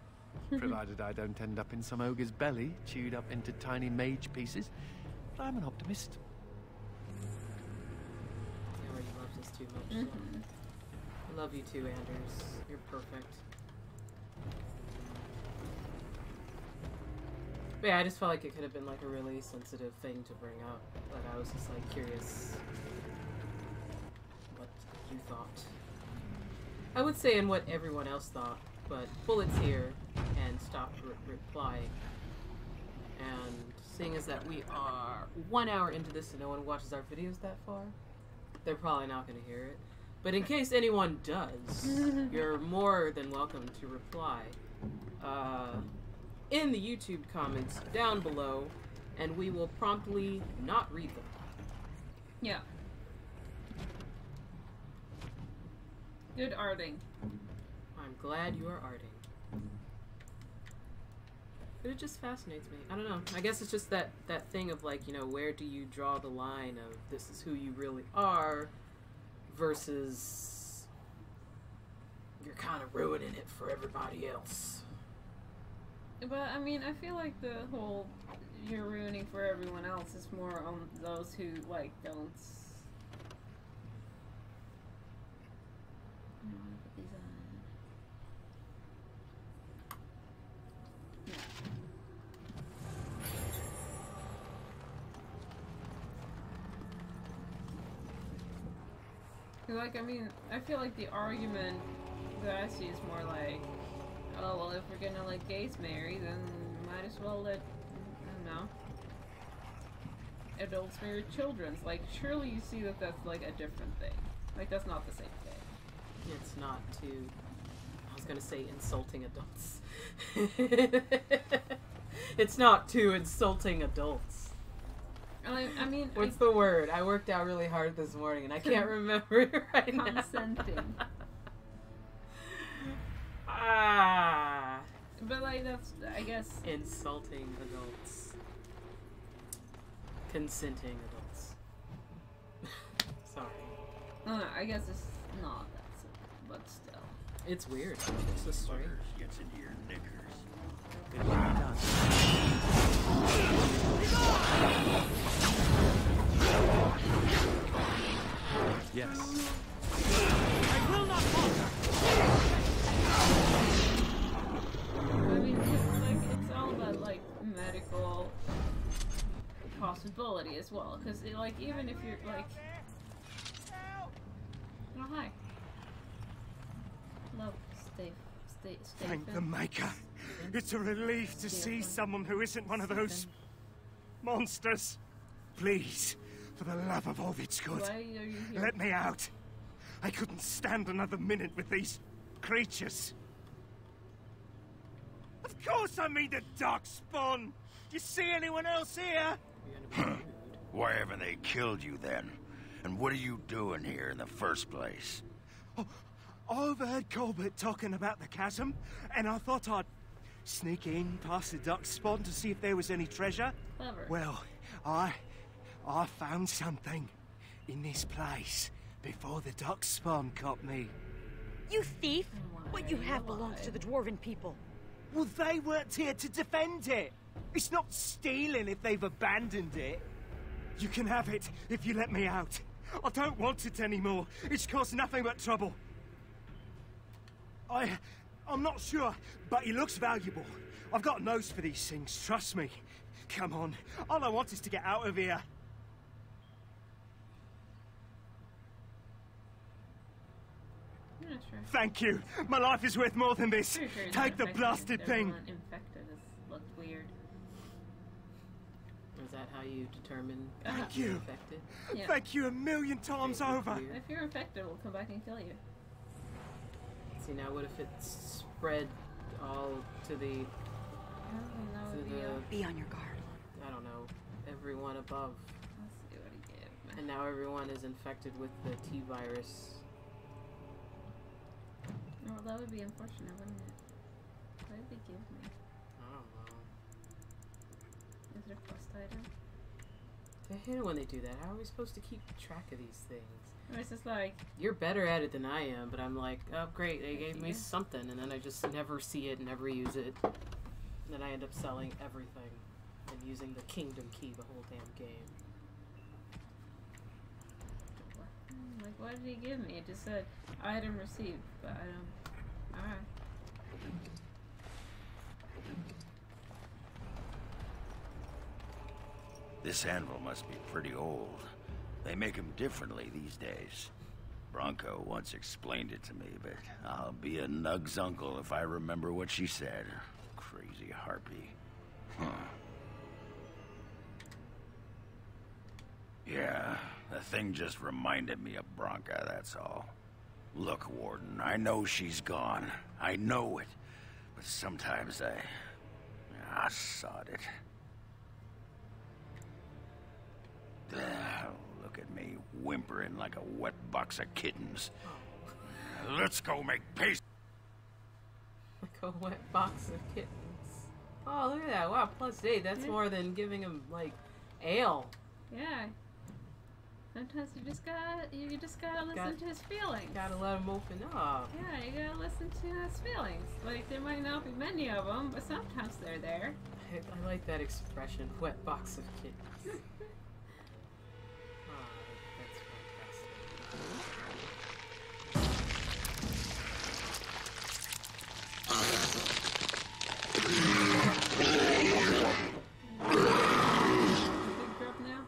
Provided I don't end up in some ogre's belly, chewed up into tiny mage pieces. But I'm an optimist. I already love this too much. So. I love you too, Anders. You're perfect. But yeah, I just felt like it could have been like a really sensitive thing to bring up. But I was just like curious what you thought. I would say and what everyone else thought, but Bullet's here and stopped replying. And seeing as that we are 1 hour into this and no one watches our videos that far, they're probably not going to hear it. But in case anyone does, you're more than welcome to reply in the YouTube comments down below, and we will promptly not read them. Yeah. Good arting. I'm glad you are arting. But it just fascinates me. I don't know. I guess it's just that thing of like, you know, where do you draw the line of this is who you really are versus you're kind of ruining it for everybody else. But I mean, I feel like the whole you're ruining for everyone else is more on those who like don't. Like, I mean, I feel like the argument that I see is more like, oh, well, if we're gonna let gays marry, then might as well let, I don't know, adults marry children. Like, surely you see that that's, like, a different thing. Like, that's not the same thing. It's not too, I was gonna say insulting adults. It's not too insulting adults. I mean, what's the word? I worked out really hard this morning and I can't remember it right now. Consenting. But like that's, I guess, insulting adults. Consenting adults. Sorry. No, I guess it's not that simple, but still. It's weird. It's just strange. Gets into your knickers. Yes. I will not falter. I mean, it's all about like medical possibility as well, because like even if you're like, oh hi, love, stay. Thank the Maker. It's a relief to see someone who isn't one of those monsters. Please, for the love of all that's good, Why are you here? let me out. I couldn't stand another minute with these creatures. Of course I mean the Darkspawn. You see anyone else here? Why haven't they killed you then? And what are you doing here in the first place? Oh, I overheard Colbert talking about the chasm, and I thought I'd sneak in past the Darkspawn to see if there was any treasure. Clever. Well, I found something in this place before the Darkspawn caught me. You thief! What you have belongs to the Dwarven people. Well, they weren't here to defend it. It's not stealing if they've abandoned it. You can have it if you let me out. I don't want it anymore. It's caused nothing but trouble. I'm not sure, but it looks valuable. I've got a nose for these things, trust me. Come on, all I want is to get out of here. I'm not sure. Thank you. My life is worth more than this. Pretty sure you're Take not the infected. blasted thing. Everyone infected looked weird. Is that how you determine Thank if you're you. infected? Yeah. Thank you a million times over. Weird. If you're infected, we'll come back and kill you. See, now what if it spread all to the, I don't know. to Yeah. the, Be on your guard. I don't know, everyone above. Let's see what he gave me. And now everyone is infected with the T-virus. Well, that would be unfortunate, wouldn't it? What did they give me? I don't know. Is it a quest item? I hate it when they do that. How are we supposed to keep track of these things? Or it's just like, You're better at it than I am, but I'm like, oh great, they gave me Yeah. something, and then I just never see it, never use it. And then I end up selling everything and using the Kingdom Key the whole damn game. what did he give me? It just said item received, but I don't. Alright. This anvil must be pretty old. They make them differently these days. Bronco once explained it to me, but I'll be a Nug's uncle if I remember what she said. Crazy harpy. Huh. Yeah, the thing just reminded me of Bronca, that's all. Look, Warden, I know she's gone. I know it. But sometimes I sod it. Look at me, whimpering like a wet box of kittens. Let's go make peace. Like a wet box of kittens. Oh, look at that. Wow, +8. That's more than giving him, like, ale. Yeah. Sometimes you just gotta listen to his feelings. Gotta let him open up. Yeah, you gotta listen to his feelings. Like, there might not be many of them, but sometimes they're there. I like that expression, wet box of kittens. That's fantastic. Big grub now?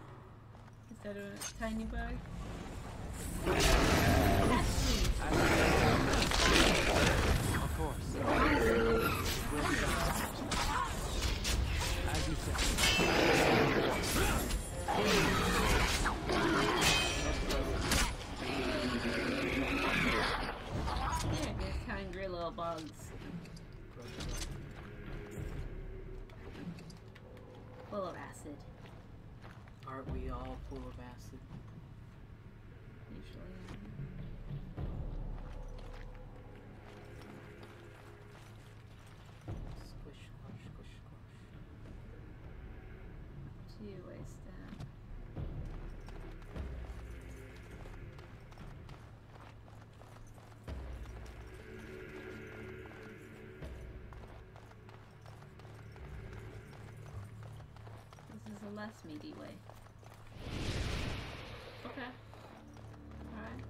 Instead of a tiny bug? Of course. As you said. Yeah, these hungry little bugs. Full of acid, Aren't we all full of acid? usually. Squish, squash, squish, squash. Do you waste that? This is a less meaty way. Okay. Alright.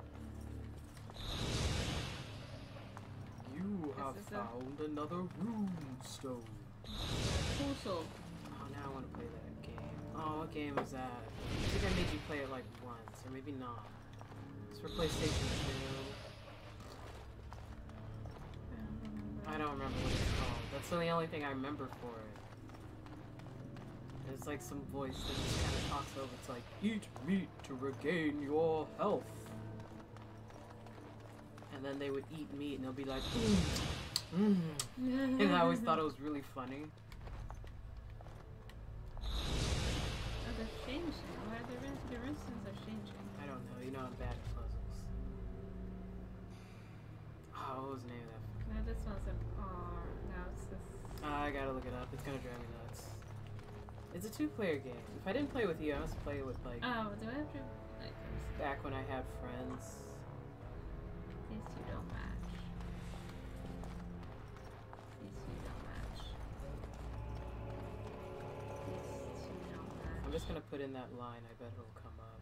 You have This is a- found another rune stone. Puzzle. Oh, now I want to play that game. Oh, what game was that? I think I made you play it like once, or maybe not. It's for PlayStation 2. I don't remember what it's called. That's the only thing I remember for it. It's like some voice that just kind of talks over. It's like, eat meat to regain your health. And then they would eat meat and they'll be like, And I always thought it was really funny. Oh, they're changing. Why are the instances are changing? I don't know. You know I'm bad at puzzles. Oh, what was the name of that? No, this one's an R. No, it's this. I gotta look it up. It's gonna drive me nuts. It's a 2-player game. If I didn't play with you, I must play with like Oh, do I have to like back when I had friends. these two don't match. These two don't match. These two don't match. I'm just gonna put in that line. I bet it'll come up.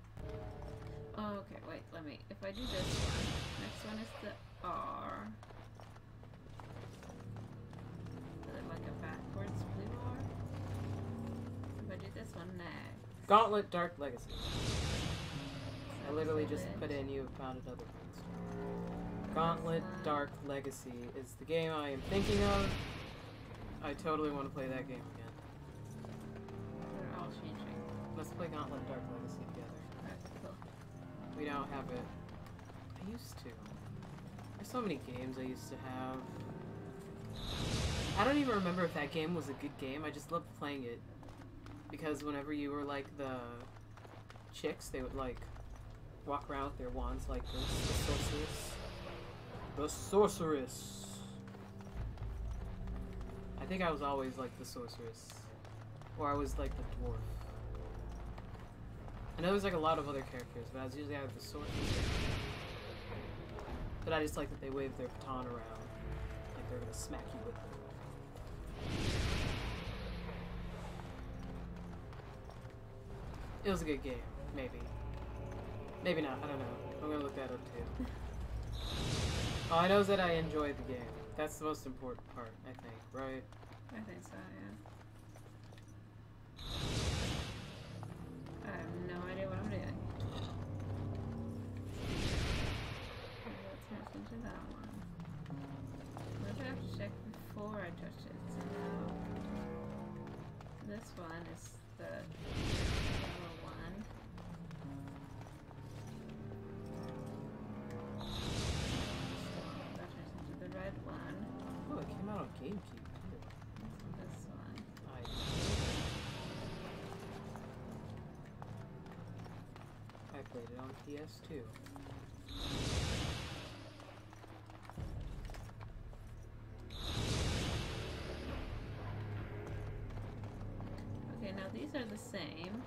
Oh, okay, wait, let me. If I do this one, next one is the R. Is it like a backwards blue R? If I do this one next. Gauntlet Dark Legacy. I literally That's just it. put in you have found another monster. Gauntlet Dark Legacy is the game I am thinking of. I totally want to play that game again. They're all changing. Let's play Gauntlet Dark Legacy together. Alright, cool. We don't have it. I used to. There's so many games I used to have. I don't even remember if that game was a good game. I just loved playing it. Because whenever you were like the chicks, they would like walk around with their wands like this. The sorceress. The sorceress. I think I was always like the sorceress. Or I was like the dwarf. I know there's like a lot of other characters, but I was usually either the sorceress. But I just like that they wave their baton around. Like they're gonna smack you with it. It was a good game, maybe. Maybe not, I don't know. I'm gonna look that up too. All I know is that I enjoyed the game. That's the most important part, I think, right? I think so, yeah. I have no idea what I'm doing. Let's touch into that one. What did I have to check before I touched it? So now, this one is the yellow one. played it on PS2. Okay, now these are the same.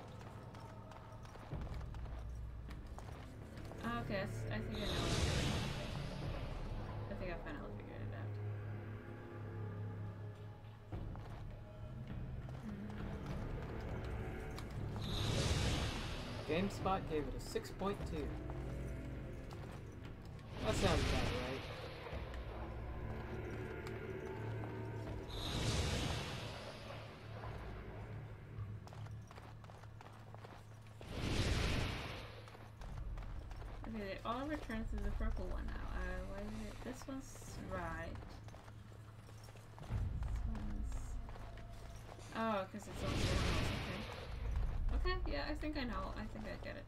Okay, I think I know what I'm doing. I think I finally figured it out. GameSpot gave it a 6.2. That sounds about right. Okay, it all returns to the purple one now. Why is it? This one's right. This one's... Oh, because it's on someone else. Okay. Okay, yeah, I think I know. I think I get it.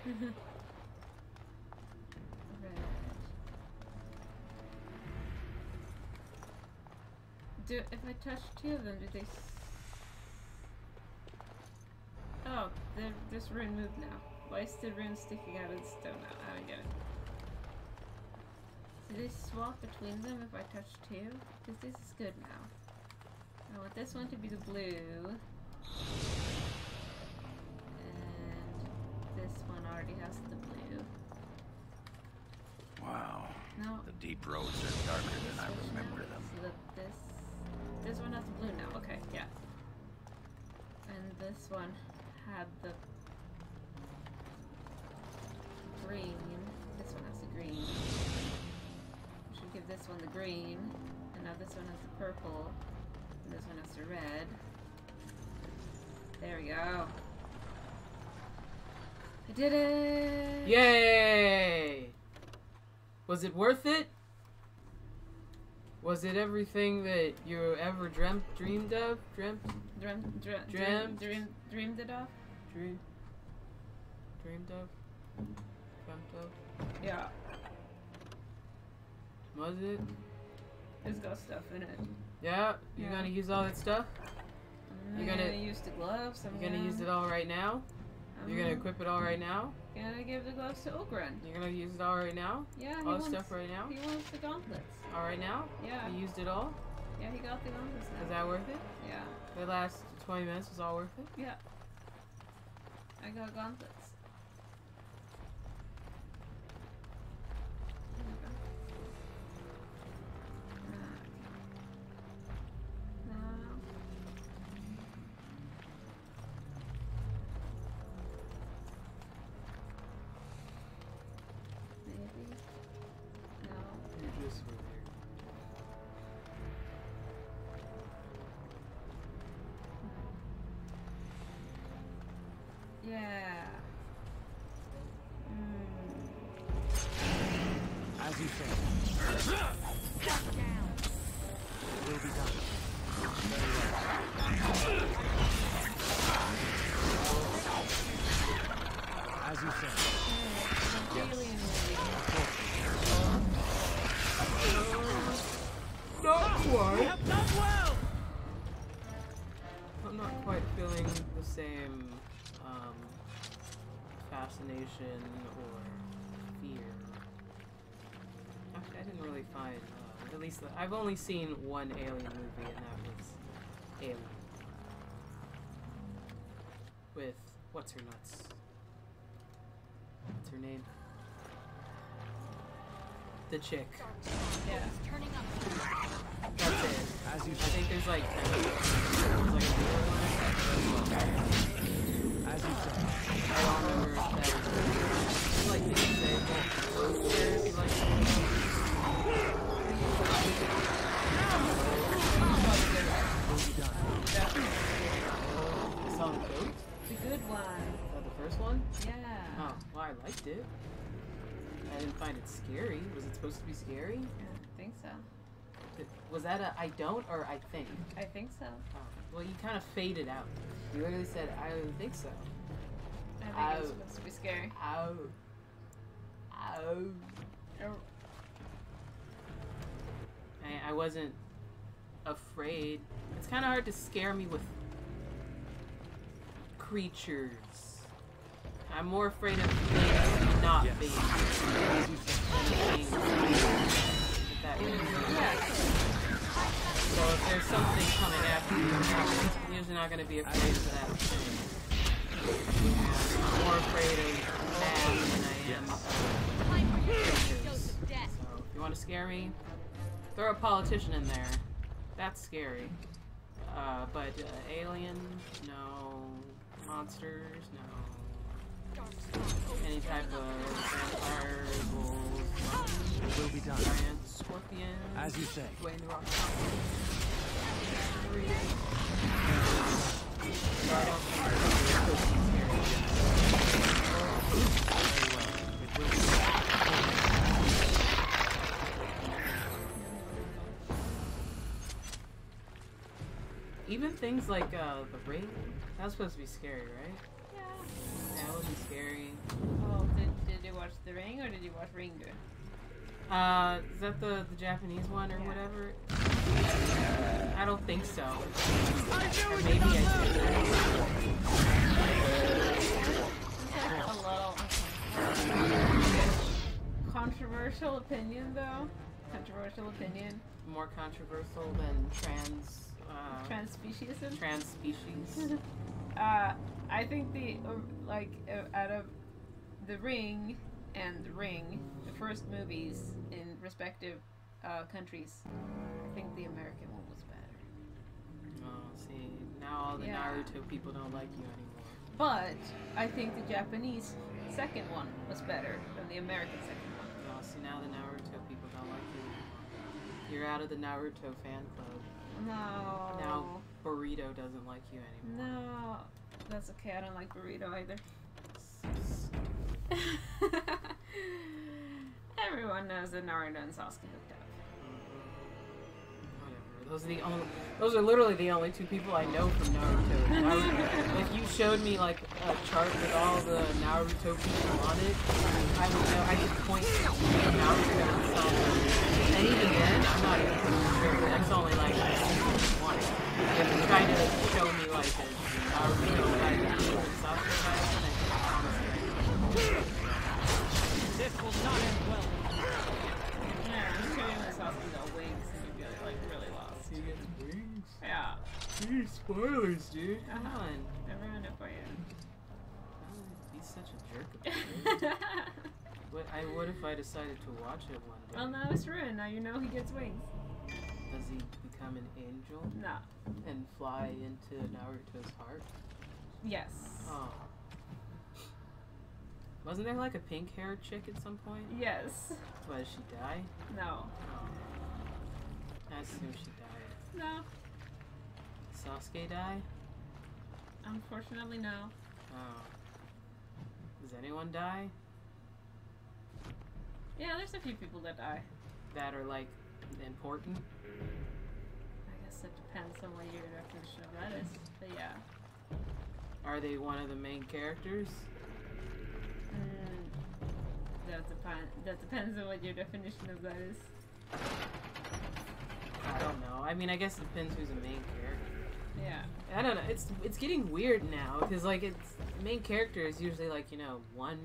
Maybe. Red. If I touch two of them, do they... Oh, this rune moved now. Why is the rune sticking out of the stone now? I don't get it. Do they swap between them if I touch two? Because this is good now. I want this one to be the blue. And this one already has the blue. Wow. No. The deep roads are darker than I remember them. So this one has the blue now. Okay, yeah. And this one had the green. This one has the green. I should give this one the green. And now this one has the purple. And this one has the red. There we go. I did it! Yay! Was it worth it? Was it everything that you ever dreamed of? Dreamed it of? Dreamed of? Dreamt of? Yeah. Was it? It's got stuff in it. Yeah? You're gonna use all that stuff? You're gonna use the gloves. You're gonna use it all right now? You're gonna equip it all right now? Gonna give the gloves to Ogren. You're gonna use it all right now? Yeah, all the stuff right now? He wants the gauntlets. All right now? Yeah. You used it all? Yeah, he got the gauntlets now. Is that worth it? Yeah. The last 20 minutes was all worth it? Yeah. I got gauntlets. Yeah. As you say. It will be done. Very well. As you say. Yes. Not quite. You have done well. I'm not quite feeling the same fascination or fear. Actually, I didn't really find, at least, I've only seen one Alien movie, and that was Alien. With, what's her nuts? What's her name? The chick. Yeah. That's it. As you I think there's like, As you say. I don't remember if that is like the example. Solid Goat? The good one. Is that the first one? Yeah. Oh, well, I liked it. I didn't find it scary. Was it supposed to be scary? Yeah, I think so. Was that a I don't or I think? I think so. Oh, well, you kind of faded out. You literally said, I don't think so. I think it was supposed to be scary. Ow. Ow. Oh. I wasn't afraid. It's kind of hard to scare me with creatures. I'm more afraid of things not being scary than being scary. If that makes sense. Yeah. So if there's something coming after you, I'm usually not going to be afraid of that thing. I'm more afraid of bad than I am of characters. So if you want to scare me, throw a politician in there. That's scary. But alien, no. Monsters, no. Any type of vampires, wolves, Will be done. giants, scorpions. As you say. Dwayne The Rock Johnson. Even things like The Ring, that was supposed to be scary, right? Yeah. That wasn't scary. Oh, did you watch The Ring or did you watch Ringu? Is that the Japanese one or whatever? I don't think so. Or maybe I did. It's like a little controversial opinion, though. Controversial opinion. More controversial than Transspeciesism. trans species. I think out of The Ring and The Ring, the first movies in respective countries, I think the American one was better. Oh, see, now all the Yeah. Naruto people don't like you anymore. But I think the Japanese second one was better than the American second one. Oh, see, now the Naruto people don't like you anymore. You're out of the Naruto fan club. No. Now Burrito doesn't like you anymore. No. That's okay, I don't like burrito either. Everyone knows that Naruto and Sasuke hooked up. Whatever. Those are literally the only two people I know from Naruto. If you showed me like a chart with all the Naruto people on it, I would know. I could point to Naruto and Sasuke. And even then, I'm not even sure. That's only like season 1. If you're trying to show me like a Naruto like and Sasuke kind of thing, I promise This will not end well. Yeah, I'm sure you and Sasuke got wings and you'd be like really lost. you. He gets wings. Yeah. Dude, spoilers, dude. Come on. I ruined it for you. He's such a jerk about it. What if I decided to watch it one day? Well, now it's ruined. Now you know he gets wings. Does he become an angel No. and fly into Naruto's heart? Yes. Oh. Wasn't there like a pink-haired chick at some point? Yes. Why, did she die? No. Oh. I assume she died. No. Sasuke die? Unfortunately, no. Oh. Does anyone die? Yeah, there's a few people that die. That are like important? I guess it depends on what your definition of that is. But yeah. Are they one of the main characters? That depends on what your definition of that is. I don't know. I mean, I guess it depends who's the main character. Yeah. I don't know. It's getting weird now because like it's the main character is usually like 1,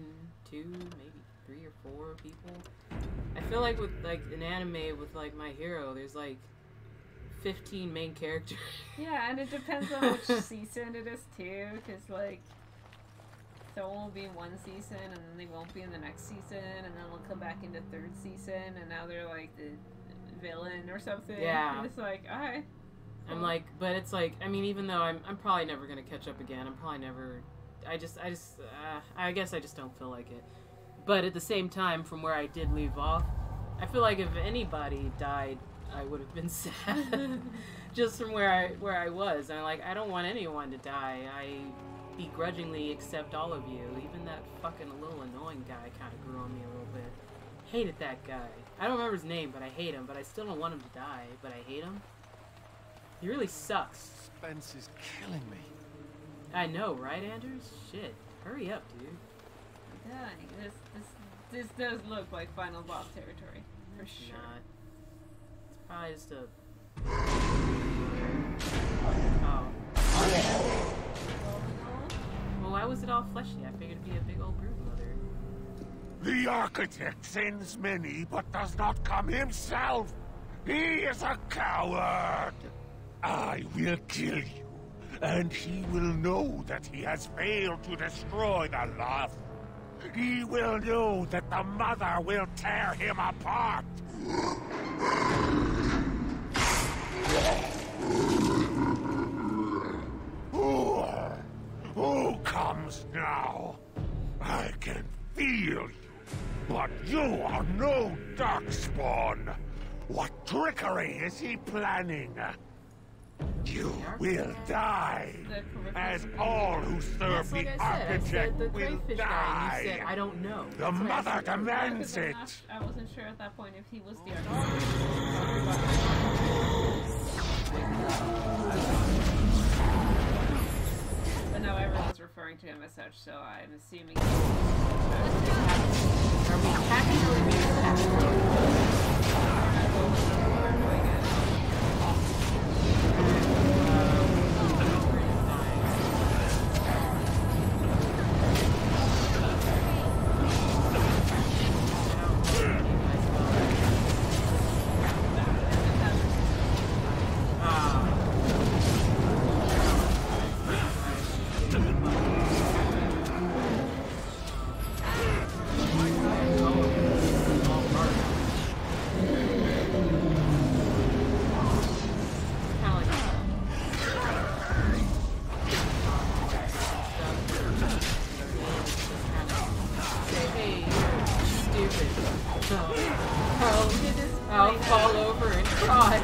2, maybe 3 or 4 people. I feel like with like an anime with like My Hero, there's like 15 main characters. Yeah, and it depends on which season it is too, because like someone will be in one season and then they won't be in the next season, and then they'll come back in the third season and now they're like the villain or something. Yeah. And it's like, alright. I'm like, but it's like, I mean, even though I'm probably never gonna catch up again. I'm probably never. I guess I just don't feel like it. But at the same time, from where I did leave off, I feel like if anybody died, I would have been sad. Just from where I was, and I don't want anyone to die. I begrudgingly accept all of you. Even that fucking little annoying guy kind of grew on me a little bit. Hated that guy. I don't remember his name, but I hate him. But I still don't want him to die. But I hate him. He really sucks. Suspense is killing me. I know, right, Anders? Shit. Hurry up, dude. Yeah, this does look like final boss territory. For It's sure. not. It's probably just a... Oh. Well, why was it all fleshy. I figured it'd be a big old brood mother. The architect sends many, but does not come himself. He is a coward. I will kill you, and he will know that he has failed to destroy the Lost. He will know that the Mother will tear him apart. Who comes now? I can feel you, but you are no Darkspawn. What trickery is he planning? You will die, as all who serve That's like the I said. I architect said the will crayfish guy. And you said, die. I don't know. The That's what I Mother said. demands it. I wasn't sure at that point if he was the but now everyone's referring to him as such, so I'm assuming. Are we attacking or are we attacking? I'll fall over and cry.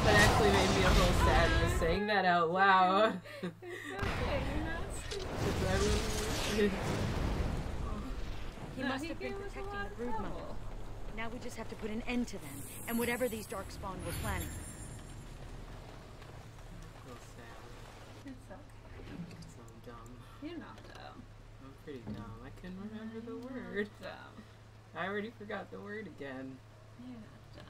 That actually made me a little sad just saying that out loud. It's okay, you're not stupid. He must have been protecting the brood mother. Now we just have to put an end to them and whatever these Darkspawn were planning. It's okay. So dumb. You're not dumb. I'm pretty dumb. I couldn't remember the word. Dumb. I already forgot the word again. You're not dumb.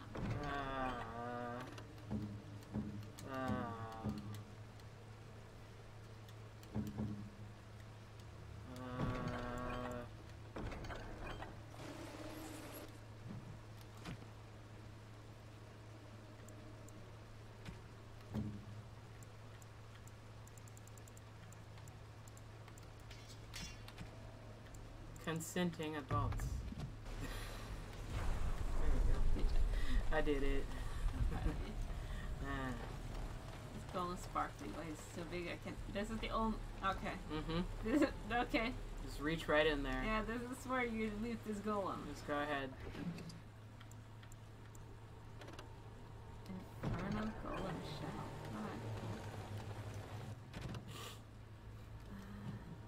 Consenting adults. There we go. I did it. It's golden sparkly. Why is it so big? I can. This is the only. Okay. Mm-hmm. This is okay. Just reach right in there. Yeah, this is where you loot this golem. Just go ahead. Infernal golem shell.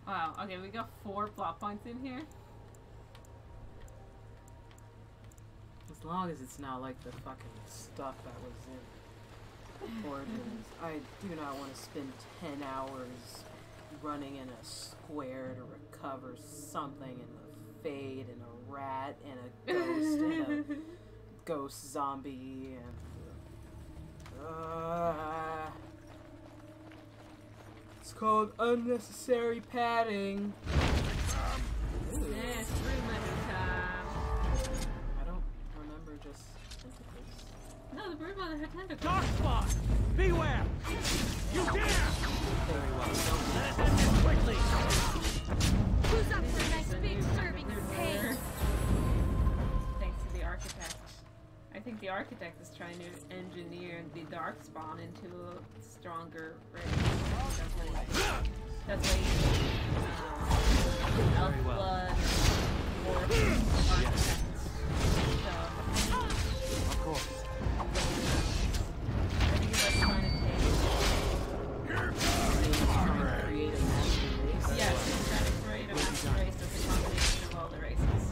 Wow. Okay, we got 4 plot points in here. As long as it's not like the fucking stuff that was in Origins. I do not want to spend 10 hours running in a square to recover something in a fade and a rat and a ghost and a ghost zombie and it's called unnecessary padding. Yes, broodmother time. I don't remember just tentacles. No, the broodmother had tentacles. Darkspawn! Beware! You dare! Very well. Let us end this quickly! Who's up for a nice big serving of pain? Thanks to the architect. I think the architect is trying to engineer the Darkspawn into a stronger race. That's why Elf Very well. Blood or architect. So, Of course. I think it's like trying to Create a master race. yes, he's trying to create a master race that's a combination of all the races.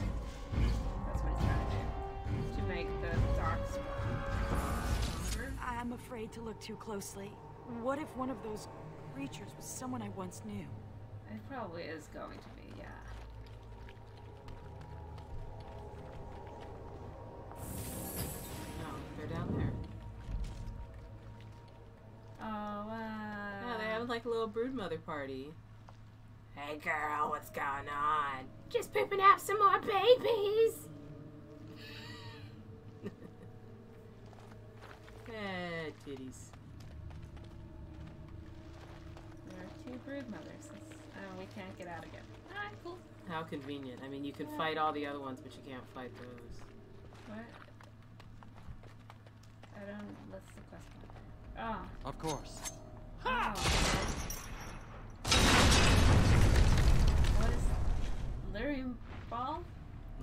That's what he's trying to do. To make the Darkspawn stronger. I'm afraid to look too closely. What if one of those creatures was someone I once knew? It probably is going to be, yeah. No, they're down there. Oh, wow. Yeah, they have Sounded like a little broodmother party. Hey girl, what's going on? Just pooping out some more babies. Titties. There are 2 brood mothers. We can't get out again. Alright, cool. How convenient. I mean, you can fight all the other ones, but you can't fight those. What? I don't. What's the question? Oh. Of course. Oh. What is lyrium ball?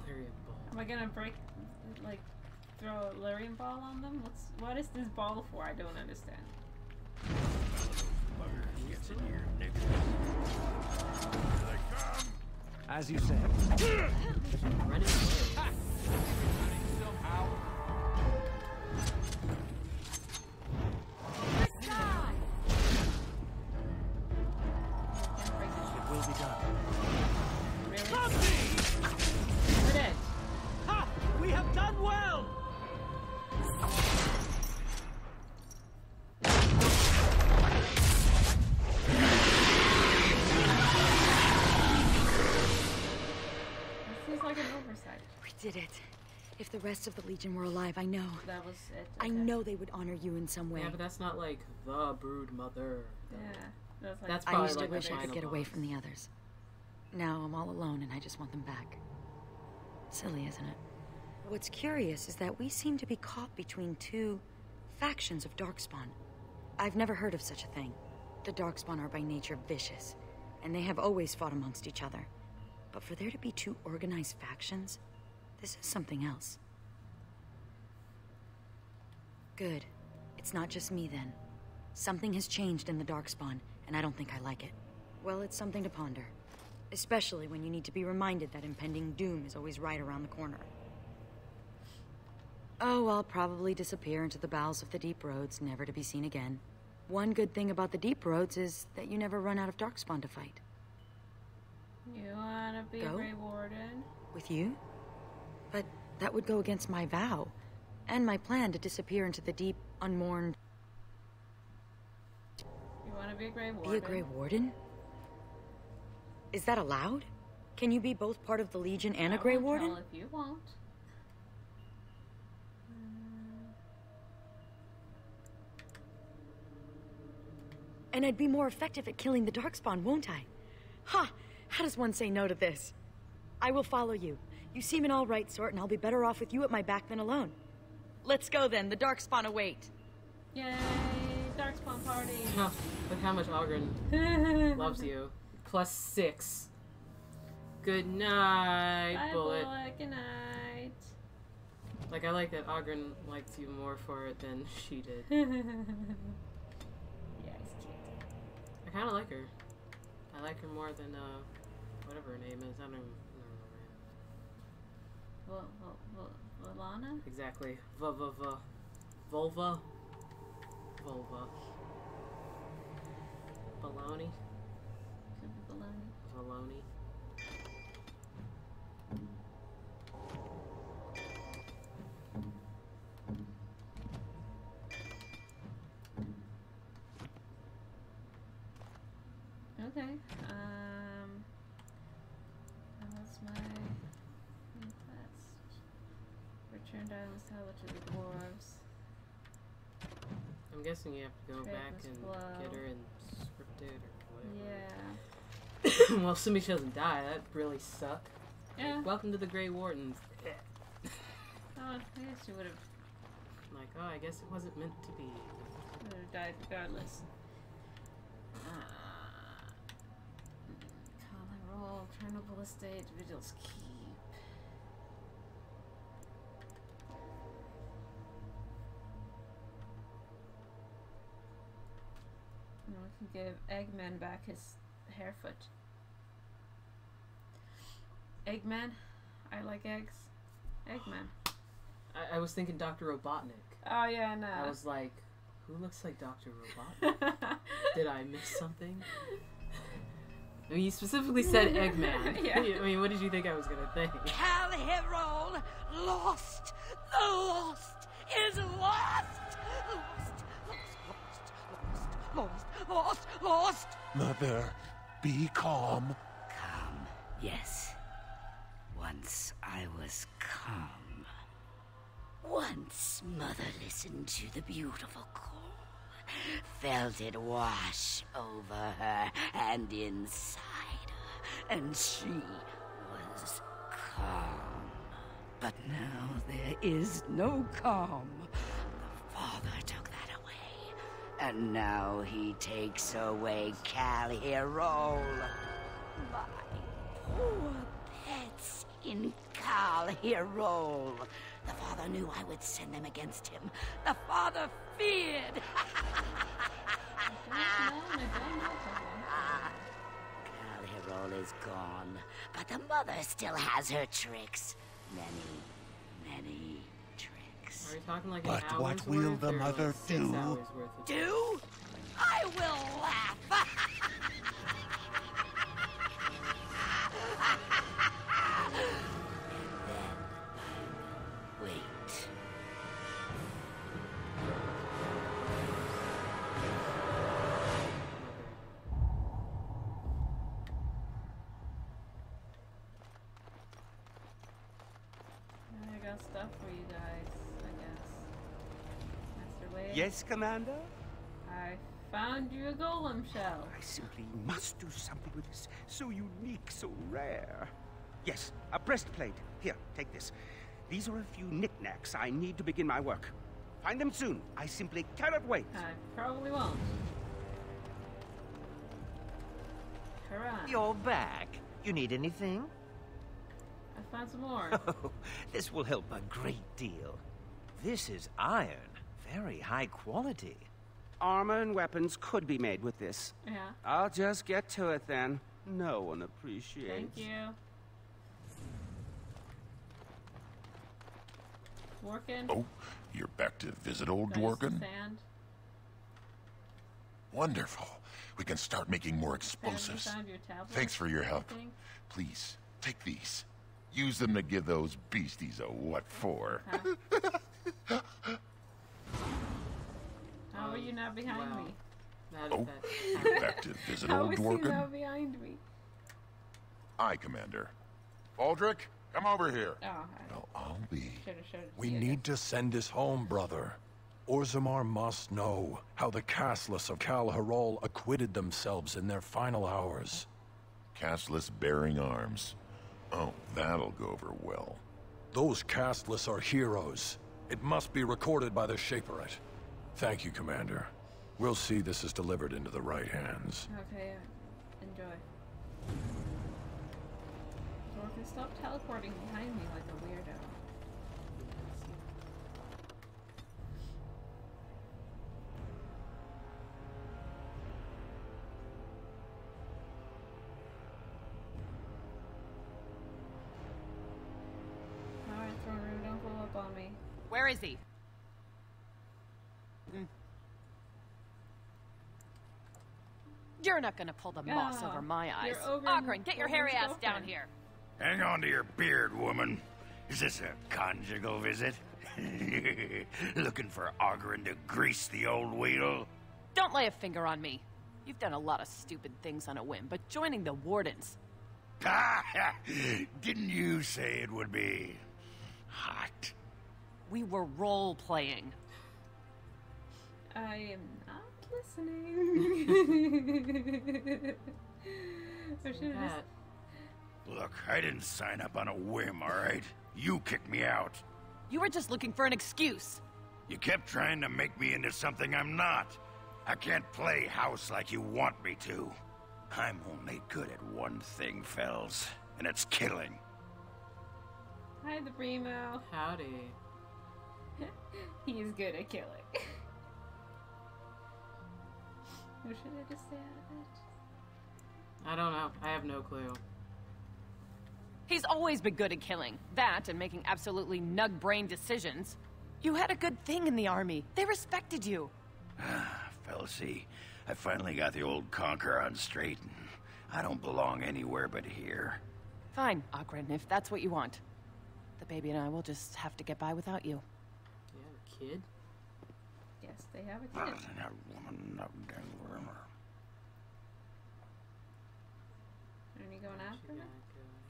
Lyrium ball. Am I gonna throw a lyrium ball on them? What is this ball for? I don't understand. Bugger gets in here, nigga. Here they come. As you say. Running away. Somehow. It will be done. Really? We're dead. Ha! We have done well! Seems like an oversight. We did it. If the rest of the Legion were alive, I know. That was it. I know they would honor you in some way. Yeah, but that's not like the brood mother. Yeah. That's like That's I probably used to like wish the I could final get away boss. from the others. Now I'm all alone and I just want them back. Silly, isn't it? What's curious is that we seem to be caught between 2 factions of Darkspawn. I've never heard of such a thing. The Darkspawn are by nature vicious, and they have always fought amongst each other. But for there to be 2 organized factions, this is something else. Good. It's not just me then. Something has changed in the Darkspawn, and I don't think I like it. Well, it's something to ponder. Especially when you need to be reminded that impending doom is always right around the corner. Oh, I'll probably disappear into the bowels of the Deep Roads, never to be seen again. One good thing about the Deep Roads is that you never run out of Darkspawn to fight. You wanna be Go? a Grey Warden? With you? But that would go against my vow, and my plan to disappear into the deep, unmourned... You wanna be a Grey Warden? Be a Grey Warden? Is that allowed? Can you be both part of the Legion and a Grey won't Warden? tell if you won't. And I'd be more effective at killing the Darkspawn, won't I? Ha! How does one say no to this? I will follow you. You seem an all-right sort, and I'll be better off with you at my back than alone. Let's go then. The Darkspawn await. Yay! Darkspawn party! Look how much Oghren loves you. +6. Good night, Bye, Bullet. Bullet. Good night. Like, I like that Oghren likes you more for it than she did. Yeah, he's cute. I kind of like her. I like her more than, whatever her name is. I don't remember. Lana? Exactly. Vulva. Vulva. Baloney. Could be baloney. Baloney. Okay. That's my quest. Return to Island Tower to the dwarves. I'm guessing you have to go Trade back must and flow. get her and script it or Yeah. whatever. Well, assuming she doesn't die, that'd really suck. Yeah. Welcome to the Grey Wardens. Oh, I guess she would have Like, oh, I guess it wasn't meant to be. died regardless. Calling roll. Chernobyl Estate. Vigil's Keep. And we can give Eggman back his hairfoot. Eggman? I like eggs. Eggman. I was thinking Dr. Robotnik. Oh yeah, no. I was like, who looks like Dr. Robotnik? Did I miss something? I mean, you specifically said Eggman. Yeah. I mean, what did you think I was gonna think? Calheron lost! The lost is lost! Lost, lost, lost, lost, Lost! Mother, be calm. Calm, yes. Once I was calm. Once Mother listened to the beautiful call, felt it wash over her and inside her, and she was calm. But now there is no calm. The Father took that away, and now he takes away Kal Hirol. My poor pets in Kal Hirol. The Father knew I would send them against him. The Father feared. Kal Hirol is gone, but the Mother still has her tricks. Many tricks. Are you talking like But an hour's what will worth the or Mother like 6 do? hours worth of Do? I will laugh. And then wait. I got stuff for you guys, I guess. Master Wade, Yes, Commander? I found you a golem shell. I simply must do something with this. So unique, so rare. Yes, a breastplate. Here, take this. These are a few knickknacks I need to begin my work. Find them soon. I simply cannot wait. I probably won't. Hurrah. You're back. You need anything? I found some more. Oh, this will help a great deal. This is iron. Very high quality. Armor and weapons could be made with this. Yeah. I'll just get to it then. No one appreciates. Thank you. Dworkin? Oh, you're back to visit old Nice Dworkin? sand. Wonderful. We can start making more Have you explosives. found your tablet? Thanks for your help. Thing? Please, take these. Use them to give those beasties a what for. How are you not behind Wow. me? that. Oh, that you're back to visit How old is he Dworkin? not behind me? Aye, Commander. Aldrich, come over here. Oh, Well, I'll be. We need to send this home, brother. Orzammar must know how the castless of Kal Hirol acquitted themselves in their final hours. Castless bearing arms. Oh, that'll go over well. Those castless are heroes. It must be recorded by the Shaperate. Thank you, Commander. We'll see this is delivered into the right hands. Okay, enjoy. Dworkin, stop teleporting behind me like a weirdo. Alright, Throne Room, don't pull up on me. Where is he? You're not gonna pull the moss Ah, over my eyes. you're over Ogren, get your hairy ass Ogren's down girlfriend. here. Hang on to your beard, woman. Is this a conjugal visit? Looking for Ogren to grease the old wheel? Don't lay a finger on me. You've done a lot of stupid things on a whim, but joining the Wardens... Didn't you say it would be hot? We were role-playing. I am not listening. I should have just... Look, I didn't sign up on a whim, all right? You kicked me out. You were just looking for an excuse. You kept trying to make me into something I'm not. I can't play house like you want me to. I'm only good at one thing, Fells, and it's killing. Hi, the primo. Howdy. He's good at killing. What should I just say out of it? I don't know. I have no clue. He's always been good at killing. That and making absolutely nug-brain decisions. You had a good thing in the army. They respected you. Felsie, I finally got the old conquer on straight, and I don't belong anywhere but here. Fine, Ogren, if that's what you want. The baby and I will just have to get by without you. You have a kid? Yes, they have a kid.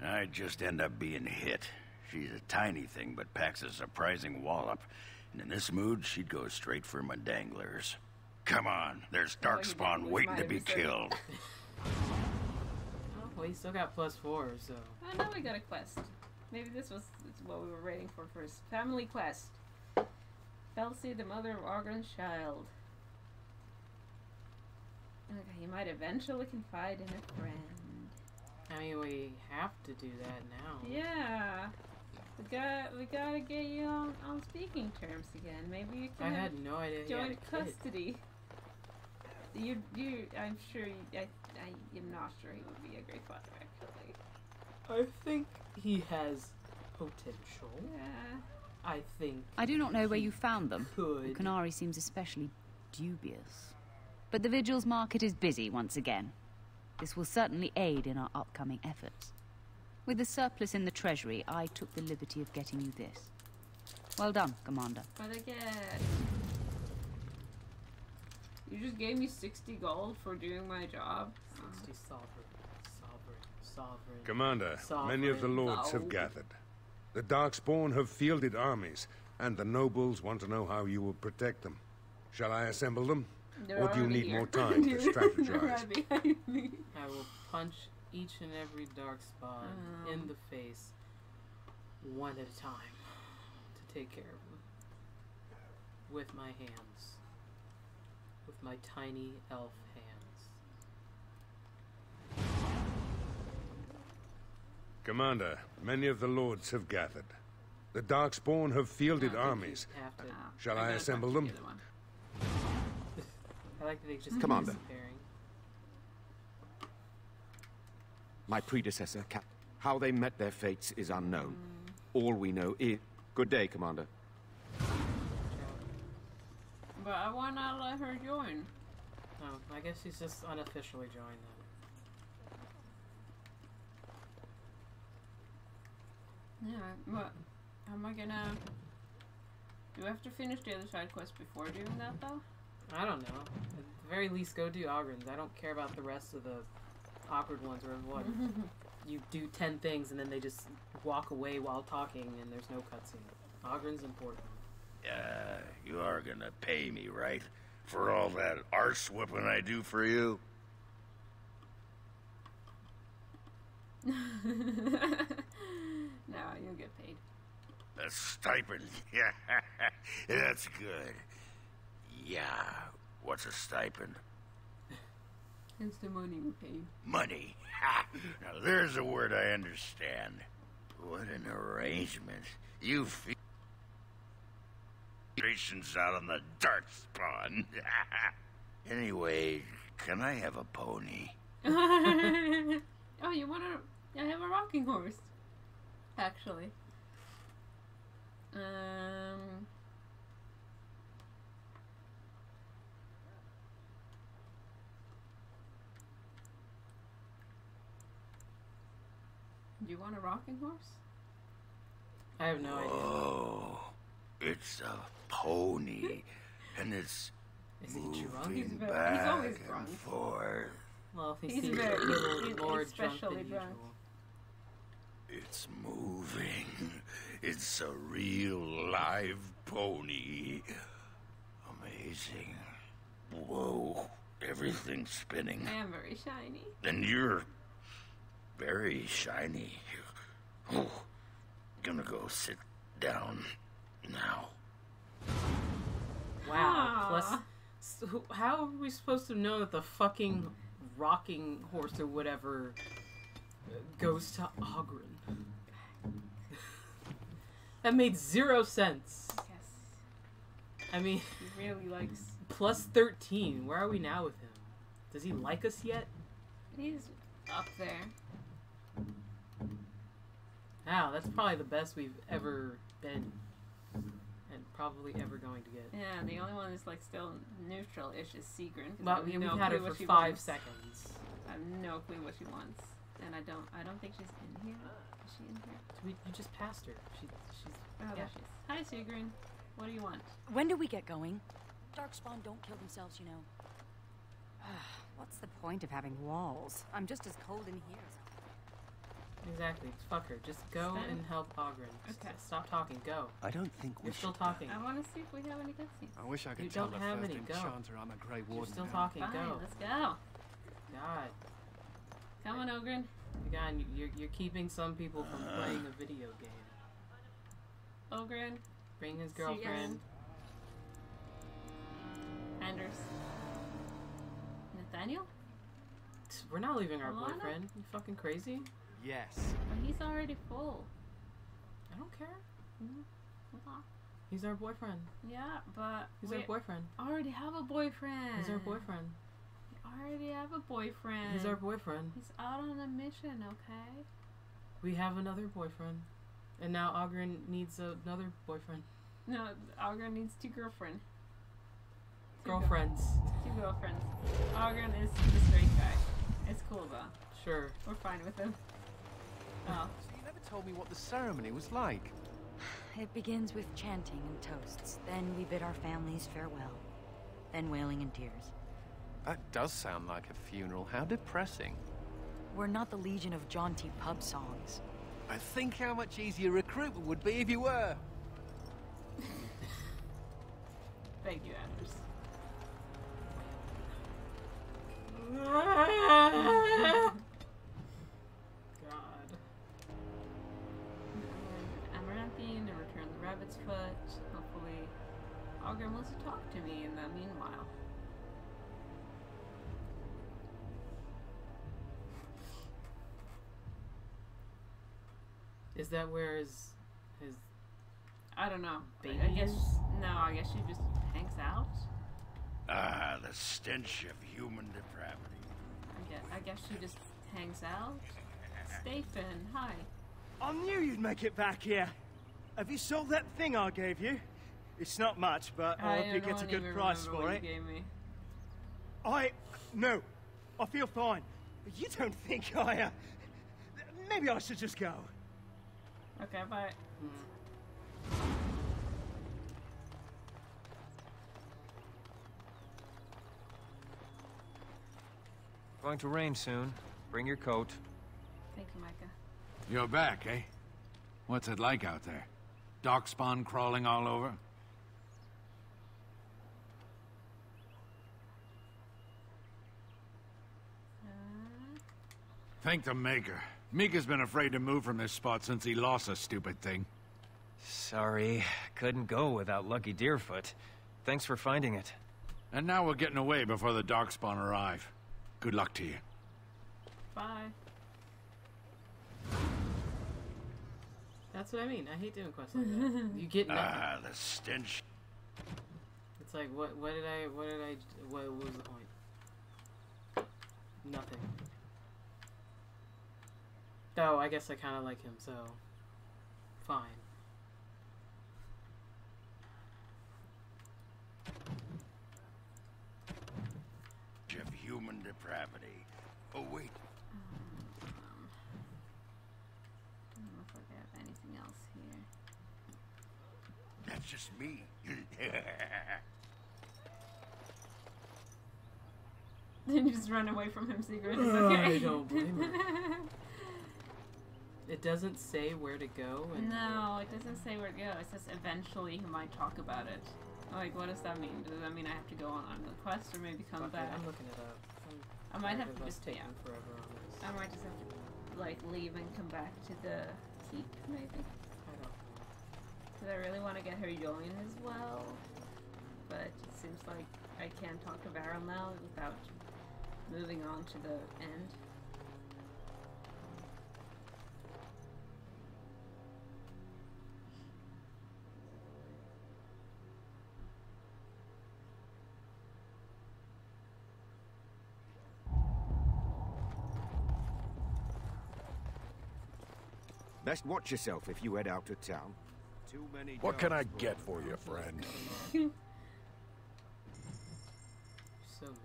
I just end up being hit. She's a tiny thing, but packs a surprising wallop. And in this mood, she'd go straight for my danglers. Come on, there's Darkspawn waiting to be killed. Oh, well, you still got +4, so... Oh, now we got a quest. Maybe this was what we were waiting for first. Family quest. Felsie, the mother of Ogren's child. Okay, you might eventually confide in a friend. I mean, we have to do that now. Yeah. We gotta get you on speaking terms again. Maybe you can I had no idea join custody. I'm sure I am not sure he would be a great father, actually. I think he has potential. Yeah. I think... I do not know where you found them. Could. Canary seems especially dubious. But the Vigil's market is busy once again. This will certainly aid in our upcoming efforts. With the surplus in the treasury, I took the liberty of getting you this. Well done, Commander. What I get? You just gave me 60 gold for doing my job? 60 sovereign. Commander, Sovereign. many of the lords have gathered. The Darkspawn have fielded armies, and the nobles want to know how you will protect them. Shall I assemble them? They're Or do you already need here. more time to They're strategize? right behind me. I will punch each and every Darkspawn in the face, one at a time, to take care of them. With my hands. With my tiny elf hands. Commander, many of the lords have gathered. The Darkspawn have fielded armies. Shall I assemble them? I like that they just Commander. keep disappearing. My predecessor, how they met their fates is unknown. All we know is... Good day, Commander. But I want to let her join. Oh, I guess she's just unofficially joined them. Yeah, but am I gonna... Do I have to finish the other side quest before doing that, though? I don't know. At the very least, go do Ogren's. I don't care about the rest of the awkward ones or what. You do 10 things and then they just walk away while talking and there's no cutscene. Ogren's important. You are gonna pay me, right? For all that arse whipping I do for you? No, you'll get paid. A stipend. Yeah, that's good. Yeah, what's a stipend? It's the money we paid. Money. Now there's a word I understand. What an arrangement. You feel out on the Darkspawn. Anyway, can I have a pony? Oh, you wanna... I have a rocking horse. Actually. Do you want a rocking horse? I have no idea. Oh, it's a pony. And it's moving back He's always and drunk. forth. Well, if He's he's very- little he's more drunk especially than drunk. usual. It's moving. It's a real live pony. Amazing. Whoa, everything's spinning. I am very shiny. And you're very shiny. Oh, gonna go sit down now. Wow. Plus, so how are we supposed to know that the fucking rocking horse or whatever goes to Ogren? That made 0 sense. Yes. I mean, He really likes... plus 13. Where are we now with him? Does he like us yet? He's up there. Wow, that's probably the best we've ever been. And probably ever going to get. Yeah, the only one that's like still neutral-ish is Sigrun. 'cause I But have we've no had clue her what for she 5 wants. seconds. I have no clue what she wants. And I don't think she's in here. Is she in here? You just passed her. She's Oh, yeah. there she is. Hi, Sigrun. What do you want? When do we get going? Darkspawn don't kill themselves, you know. What's the point of having walls? I'm just as cold in here as... Exactly. Fuck her. Just go Stand. and help Ogren. Okay. Stop talking. Go. I don't think we You're still should- talking. I want to see if we have any cutscenes. I wish I could You tell don't the have first any, go. enchanter I'm a Grey Warden. You're still now. talking. Fine, Go. let's go. God. Come on, Ogren. God, you're keeping some people from playing a video game. Ogren. Bring his See ya. girlfriend. Anders. Nathaniel? We're not leaving our Alana? boyfriend. You fucking crazy? Yes. But he's already full. I don't care. Hold on. He's our boyfriend. Yeah, but He's we our boyfriend. already have a boyfriend. He's our boyfriend. We already have a boyfriend. He's our boyfriend. He's out on a mission, okay? We have another boyfriend. And now Ogren needs another boyfriend. No, Ogren needs two girlfriends. Girlfriends. Two girlfriends. Ogren is the straight guy. It's cool though. Sure. We're fine with him. Oh. So you never told me what the ceremony was like. It begins with chanting and toasts. Then we bid our families farewell. Then wailing and tears. That does sound like a funeral. How depressing. We're not the legion of jaunty pub songs. I think how much easier recruitment would be if you were. Thank you, Anders. God. Amaranthine to return the rabbit's foot. Hopefully, Ogren wants to talk to me in the meanwhile. Is that where his I don't know. baby I guess is? no. I guess she just hangs out. Ah, the stench of human depravity. I guess she just hangs out. Stephen, hi. I knew you'd make it back here. Have you sold that thing I gave you? It's not much, but I hope you get a good price for it. Gave me. No. I feel fine. You don't think maybe I should just go. Okay, bye. Going to rain soon. Bring your coat. Thank you, Micah. You're back, eh? What's it like out there? Darkspawn crawling all over? Thank the Maker. Mika's been afraid to move from this spot since he lost a stupid thing. Sorry, couldn't go without Lucky Deerfoot. Thanks for finding it. And now we're getting away before the Darkspawn arrive. Good luck to you. Bye. That's what I mean. I hate doing quests like that. You get nothing. Ah, the stench. It's like what was the point? Nothing. Oh, I guess I kind of like him, so fine. Of human depravity. Oh, wait. I don't know if I have anything else here. That's just me. Then you just run away from him, Secret. It's I okay. don't blame her. It doesn't say where to go. And No, it doesn't say where to go. It says eventually he might talk about it. Like, what does that mean? Does that mean I have to go on the quest or maybe come Fuck it, back? I'm looking it up. I might have tired to of us just taking forever on this. I might just have to like leave and come back to the keep, maybe. I don't know. Because I really want to get her joined as well, but it seems like I can't talk to Varel now without moving on to the end. Best watch yourself if you head out of town. Too many. What can I dogs get for you, friend? So mean.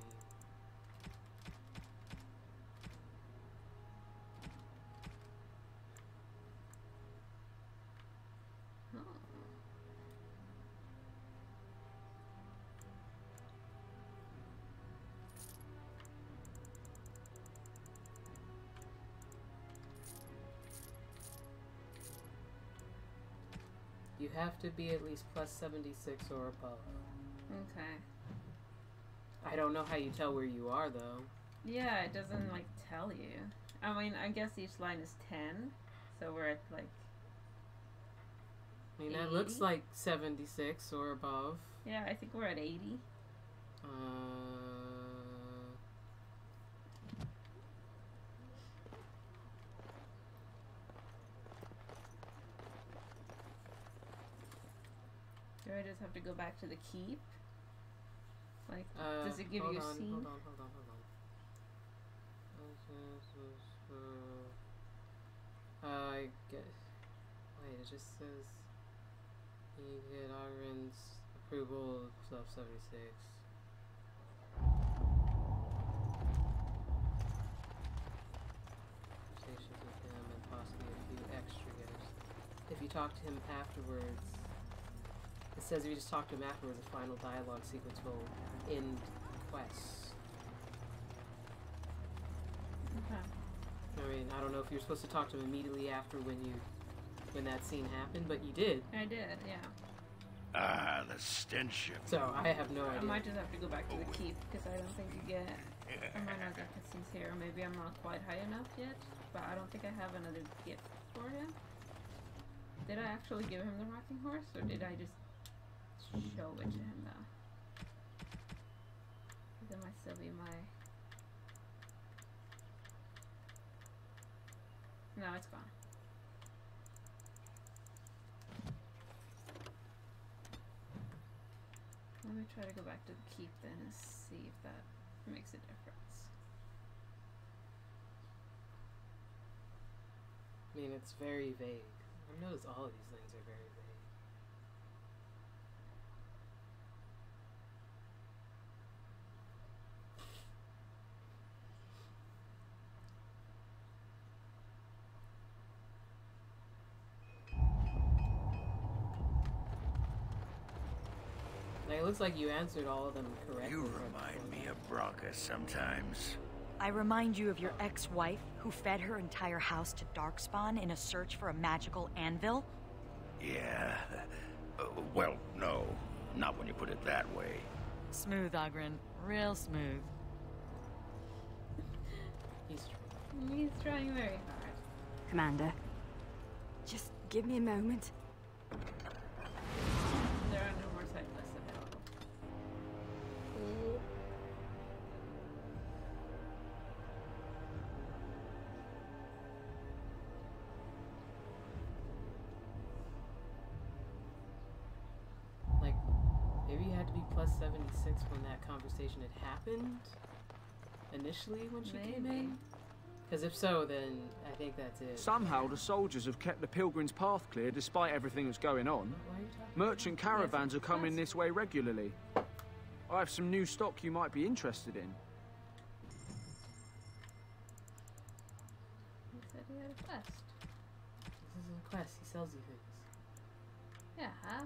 You have to be at least plus 76 or above. Okay. I don't know how you tell where you are, though. Yeah, it doesn't, like, tell you. I mean, I guess each line is 10, so we're at, like... I mean, that looks like 76 or above. Yeah, I think we're at 80. Do I just have to go back to the keep? Like, does it give you a scene? Hold on. I guess. Wait, it just says you get Iron's approval of 76. Conversations with him and possibly a few extra gifts. If you talk to him afterwards, it says if you just talk to him afterwards, the final dialogue sequence will end the quest. Okay. I mean, I don't know if you're supposed to talk to him immediately after when that scene happened, but you did. I did, yeah. Ah, the stench of... So, I have no idea. I might just have to go back to the keep, because I don't think you get... I might not get cutscenes here. Maybe I'm not quite high enough yet, but I don't think I have another gift for him. Did I actually give him the rocking horse, or did I just show it to him, though? That might still be my... No, it's gone. Let me try to go back to the keep then and see if that makes a difference. I mean, it's very vague. I've noticed all of these things are very vague. It looks like you answered all of them correctly. You remind me of Bronca sometimes. I remind you of your ex-wife who fed her entire house to Darkspawn in a search for a magical anvil? Yeah. Well, no. Not when you put it that way. Smooth, Oghren. Real smooth. He's trying very hard. Commander, just give me a moment. There are no more side quests available. Like, maybe you had to be plus 76 when that conversation had happened? Initially when she came in? Because if so, then I think that's it. Somehow the soldiers have kept the pilgrim's path clear despite everything that's going on. Merchant caravans are coming this way regularly. I have some new stock you might be interested in. He said he had a quest. This isn't a quest, he sells you things. Yeah,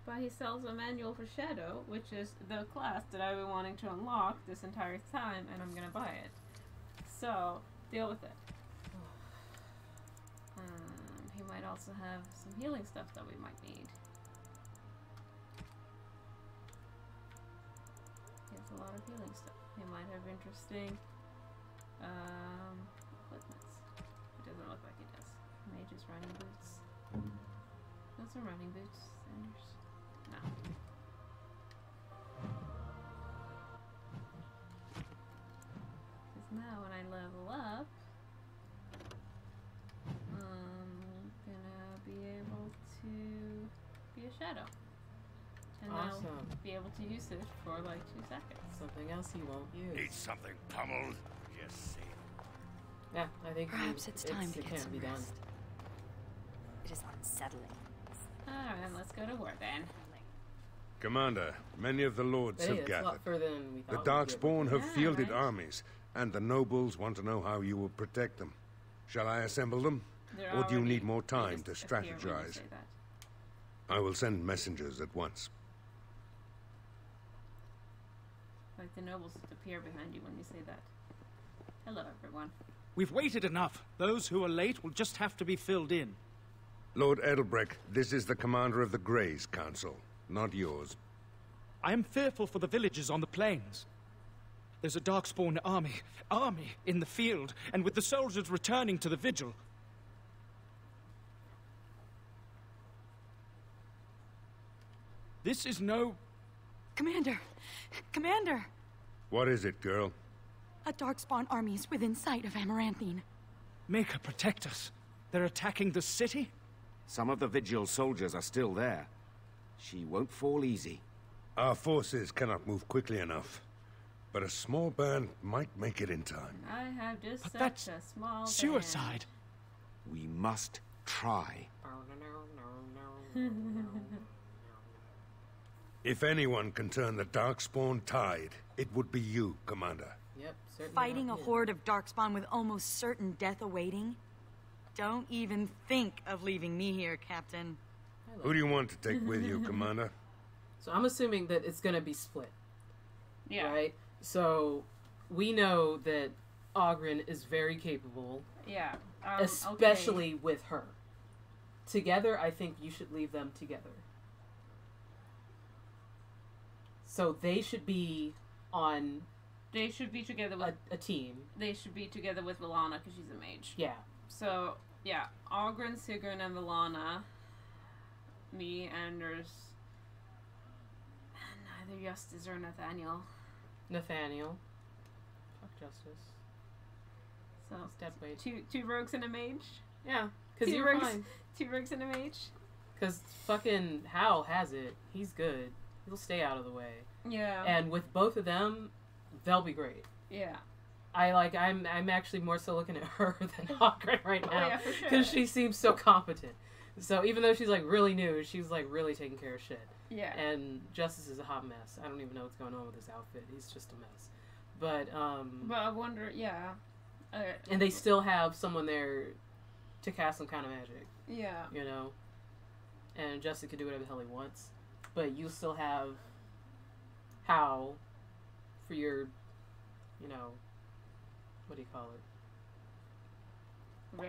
but he sells a manual for Shadow, which is the class that I've been wanting to unlock this entire time, and I'm gonna buy it. So, deal with it. He might also have some healing stuff that we might need. He has a lot of healing stuff. He might have interesting equipments. It doesn't look like he does. Mage's running boots. Those are running boots, Sanders. No. Now when I level up, I'm gonna be able to be a shadow. And awesome. I'll be able to use it for like 2 seconds. Something else you won't use. Need something pummeled? Just see. Yeah, I think perhaps it's time to get some be done. rest. It is unsettling. Alright, let's go to war then. Commander, many of the lords Hey, have it's a lot gathered. further than we The thought we'd Darkspawn get. have Yeah, fielded right? armies, and the nobles want to know how you will protect them. Shall I assemble them? They're Or do you already- need more time to they just appear when you strategize? say that. I will send messengers at once. Like the nobles appear behind you when you say that. Hello, everyone. We've waited enough. Those who are late will just have to be filled in. Lord Edelbrecht, this is the commander of the Greys Council, not yours. I am fearful for the villagers on the plains. There's a Darkspawn army in the field, and with the soldiers returning to the vigil. This is no... Commander! Commander! What is it, girl? A Darkspawn army is within sight of Amaranthine. Make her protect us. They're attacking the city? Some of the Vigil soldiers are still there. She won't fall easy. Our forces cannot move quickly enough, but a small band might make it in time. I have just But such that's a small suicide. We must try. If anyone can turn the Darkspawn tide, it would be you, Commander. Yep, certainly. Fighting a horde of Darkspawn with almost certain death awaiting? Don't even think of leaving me here, Captain. Who do you want to take with you, Commander? So I'm assuming that it's going to be split. Yeah. Right? So we know that Oghren is very capable. Yeah. Especially with her. Together, I think you should leave them together. So they should be on... They should be together with... A team. They should be together with Vallana, because she's a mage. Yeah. So, yeah. Oghren, Sigrun, and Vallana. Me, Anders... Neither Justice or Nathaniel. Nathaniel. Fuck Justice. So, it's dead weight. Two rogues and a mage? Yeah, because you're fine. Two rogues and a mage? Because fucking Hal has it. He's good. He'll stay out of the way. Yeah. And with both of them, they'll be great. Yeah. I'm actually more so looking at her than Oghren right now. Oh, yeah, for sure. Because she seems so competent. So even though she's like really new, she's like really taking care of shit. Yeah. And Justice is a hot mess. I don't even know what's going on with his outfit. He's just a mess. But I wonder, yeah. And they still have someone there to cast some kind of magic. Yeah. You know? And Justice can do whatever the hell he wants. But you still have Hal for your, you know, what do you call it?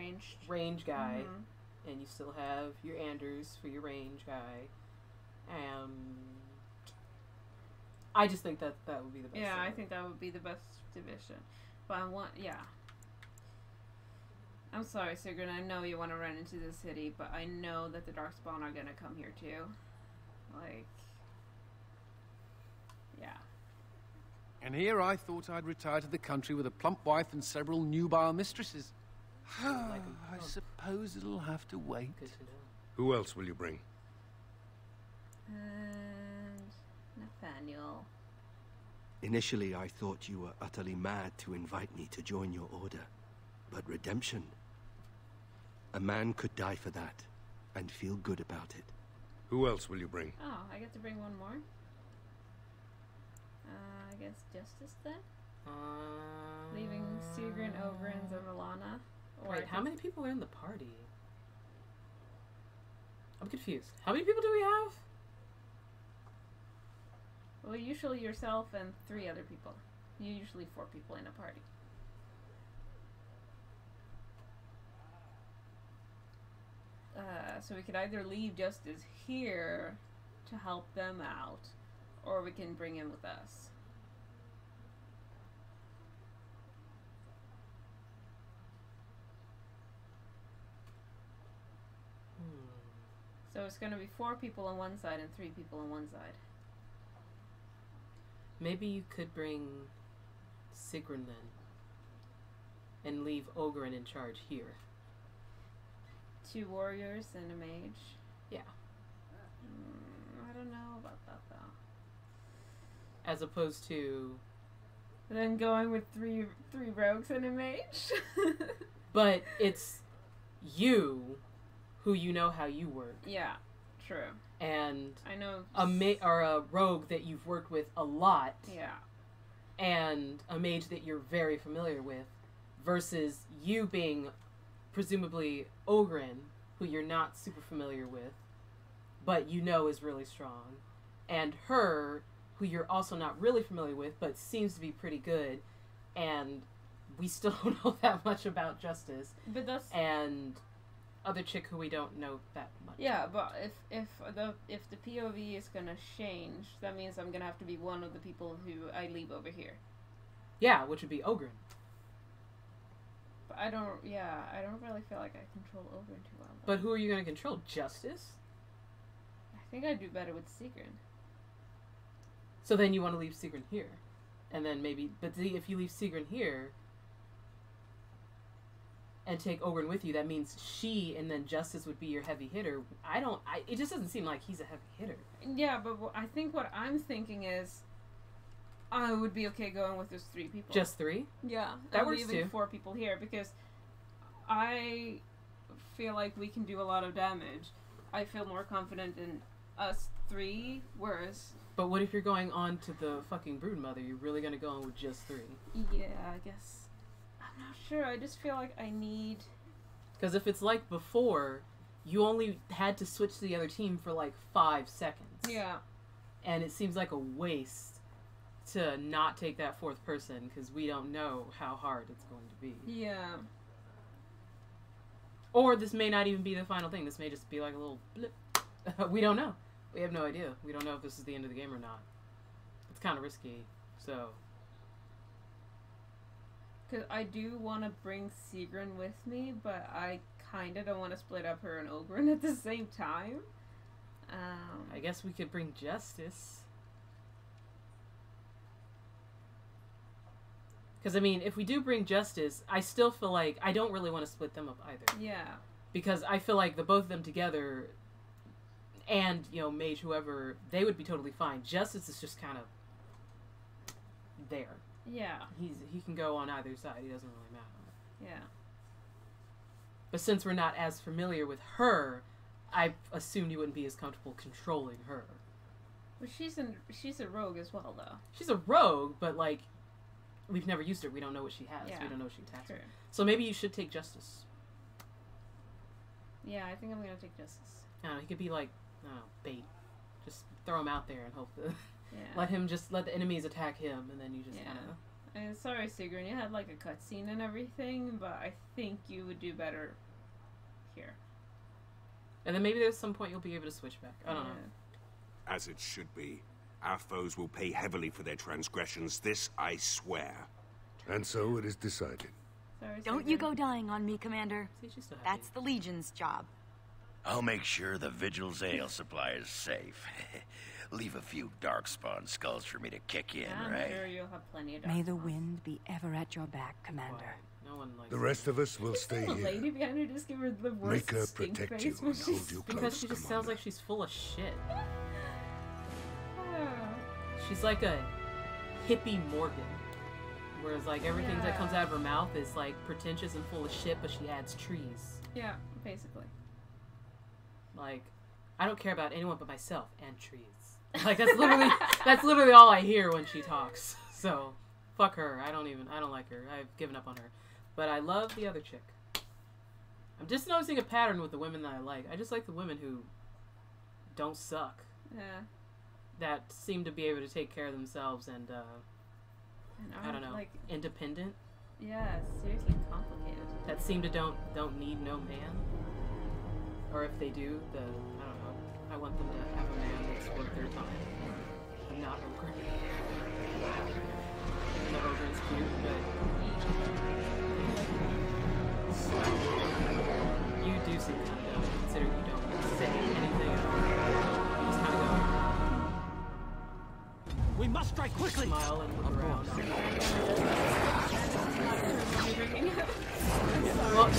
Range guy. Mm-hmm. And you still have your Anders for your range guy. And I just think that would be the best. Yeah, I think that would be the best division. But I want, yeah. I'm sorry, Sigrun. I know you want to run into the city, but I know that the Darkspawn are gonna come here too. Like, yeah. And here I thought I'd retire to the country with a plump wife and several nubile mistresses. I suppose it'll have to wait. Who else will you bring? And Nathaniel. Initially, I thought you were utterly mad to invite me to join your order. But redemption... A man could die for that, and feel good about it. Who else will you bring? Oh, I get to bring one more? I guess Justice then? Leaving Sigrun, Oghren, and Vallana. Wait, how many people are in the party? I'm confused. How many people do we have? Well, usually yourself and 3 other people. Usually 4 people in a party. So we could either leave Justice here to help them out, or we can bring him with us. So it's going to be 4 people on one side and 3 people on one side. Maybe you could bring Sigrun then, and leave Oghren in charge here. 2 warriors and a mage. Yeah. I don't know about that though. As opposed to... Then going with three rogues and a mage? But it's you who you know how you work. Yeah, true. And I know a rogue that you've worked with a lot. Yeah. And a mage that you're very familiar with, versus you being presumably Oghren, who you're not super familiar with, but you know is really strong, and her, who you're also not really familiar with, but seems to be pretty good, and we still don't know that much about Justice. But that's... And other chick who we don't know that much. Yeah, but if the POV is gonna change, that means I'm gonna have to be one of the people who I leave over here. Yeah, which would be Oghren. But I don't really feel like I control Oghren too well. But who are you gonna control? Justice? I think I'd do better with Sigrun. So then you want to leave Sigrun here. And then maybe... But see, if you leave Sigrun here and take Oghren with you, that means she and then Justice would be your heavy hitter. It just doesn't seem like he's a heavy hitter. Yeah, but I think what I'm thinking is I would be okay going with just 3 people. Just 3? Yeah. That I'm works leaving too. 4 people here because I feel like we can do a lot of damage. I feel more confident in us 3, whereas... But what if you're going on to the fucking Broodmother? You're really gonna go on with just 3? Yeah, I guess. I'm not sure. I just feel like I need... Because if it's like before, you only had to switch to the other team for like 5 seconds. Yeah. And it seems like a waste to not take that 4th person because we don't know how hard it's going to be. Yeah. Or this may not even be the final thing. This may just be like a little blip. We don't know. We have no idea. We don't know if this is the end of the game or not. It's kind of risky, so... Because I do want to bring Sigrun with me, but I kind of don't want to split up her and Oghren at the same time. I guess we could bring Justice. Because, I mean, if we do bring Justice, I still feel like I don't really want to split them up either. Yeah. Because I feel like the both of them together... And, you know, Mage, whoever, they would be totally fine. Justice is just kind of there. Yeah. He can go on either side. He doesn't really matter. Yeah. But since we're not as familiar with her, I assumed you wouldn't be as comfortable controlling her. But she's a rogue as well, though. She's a rogue, but, like, we've never used her. We don't know what she has. Yeah. We don't know what she attacks. True. So maybe you should take Justice. Yeah, I think I'm going to take Justice. I don't know, he could be, like, I don't know, bait. Just throw him out there and hope that... Yeah. let the enemies attack him, and then you just kind of... And sorry, Sigrun, you had like a cutscene and everything, but I think you would do better here. And then maybe there's some point you'll be able to switch back. I don't know. As it should be. Our foes will pay heavily for their transgressions, this I swear. And so it is decided. Sorry, Don't you go dying on me, Commander. See, That's the Legion's job. I'll make sure the Vigil's ale supply is safe. Leave a few Darkspawn skulls for me to kick in, I'm right? sure you'll have plenty of May the wind be ever at your back, Commander. No one likes The rest of us will stay The here. lady behind her just give her the worst Make her stink protect face you when and hold she's- you Because close, she just sounds like she's full of shit. She's like a hippie Morgan. Whereas, like, everything that comes out of her mouth is, like, pretentious and full of shit, but she adds trees. Yeah, basically. Like, I don't care about anyone but myself and trees. Like, that's literally all I hear when she talks. So, fuck her. I don't like her. I've given up on her. But I love the other chick. I'm just noticing a pattern with the women that I like. I just like the women who don't suck. Yeah. That seem to be able to take care of themselves and I don't know, like, independent. Yeah, it's seriously complicated. That seem to don't need no man. Or if they do, I don't know. I want them to have a man that's worth their time. And not Oghren. The Ogren's cute, but you do seem kind of dumb, considering you don't say anything at all. You just kind of go. We must strike quickly. Smile and look around. Well,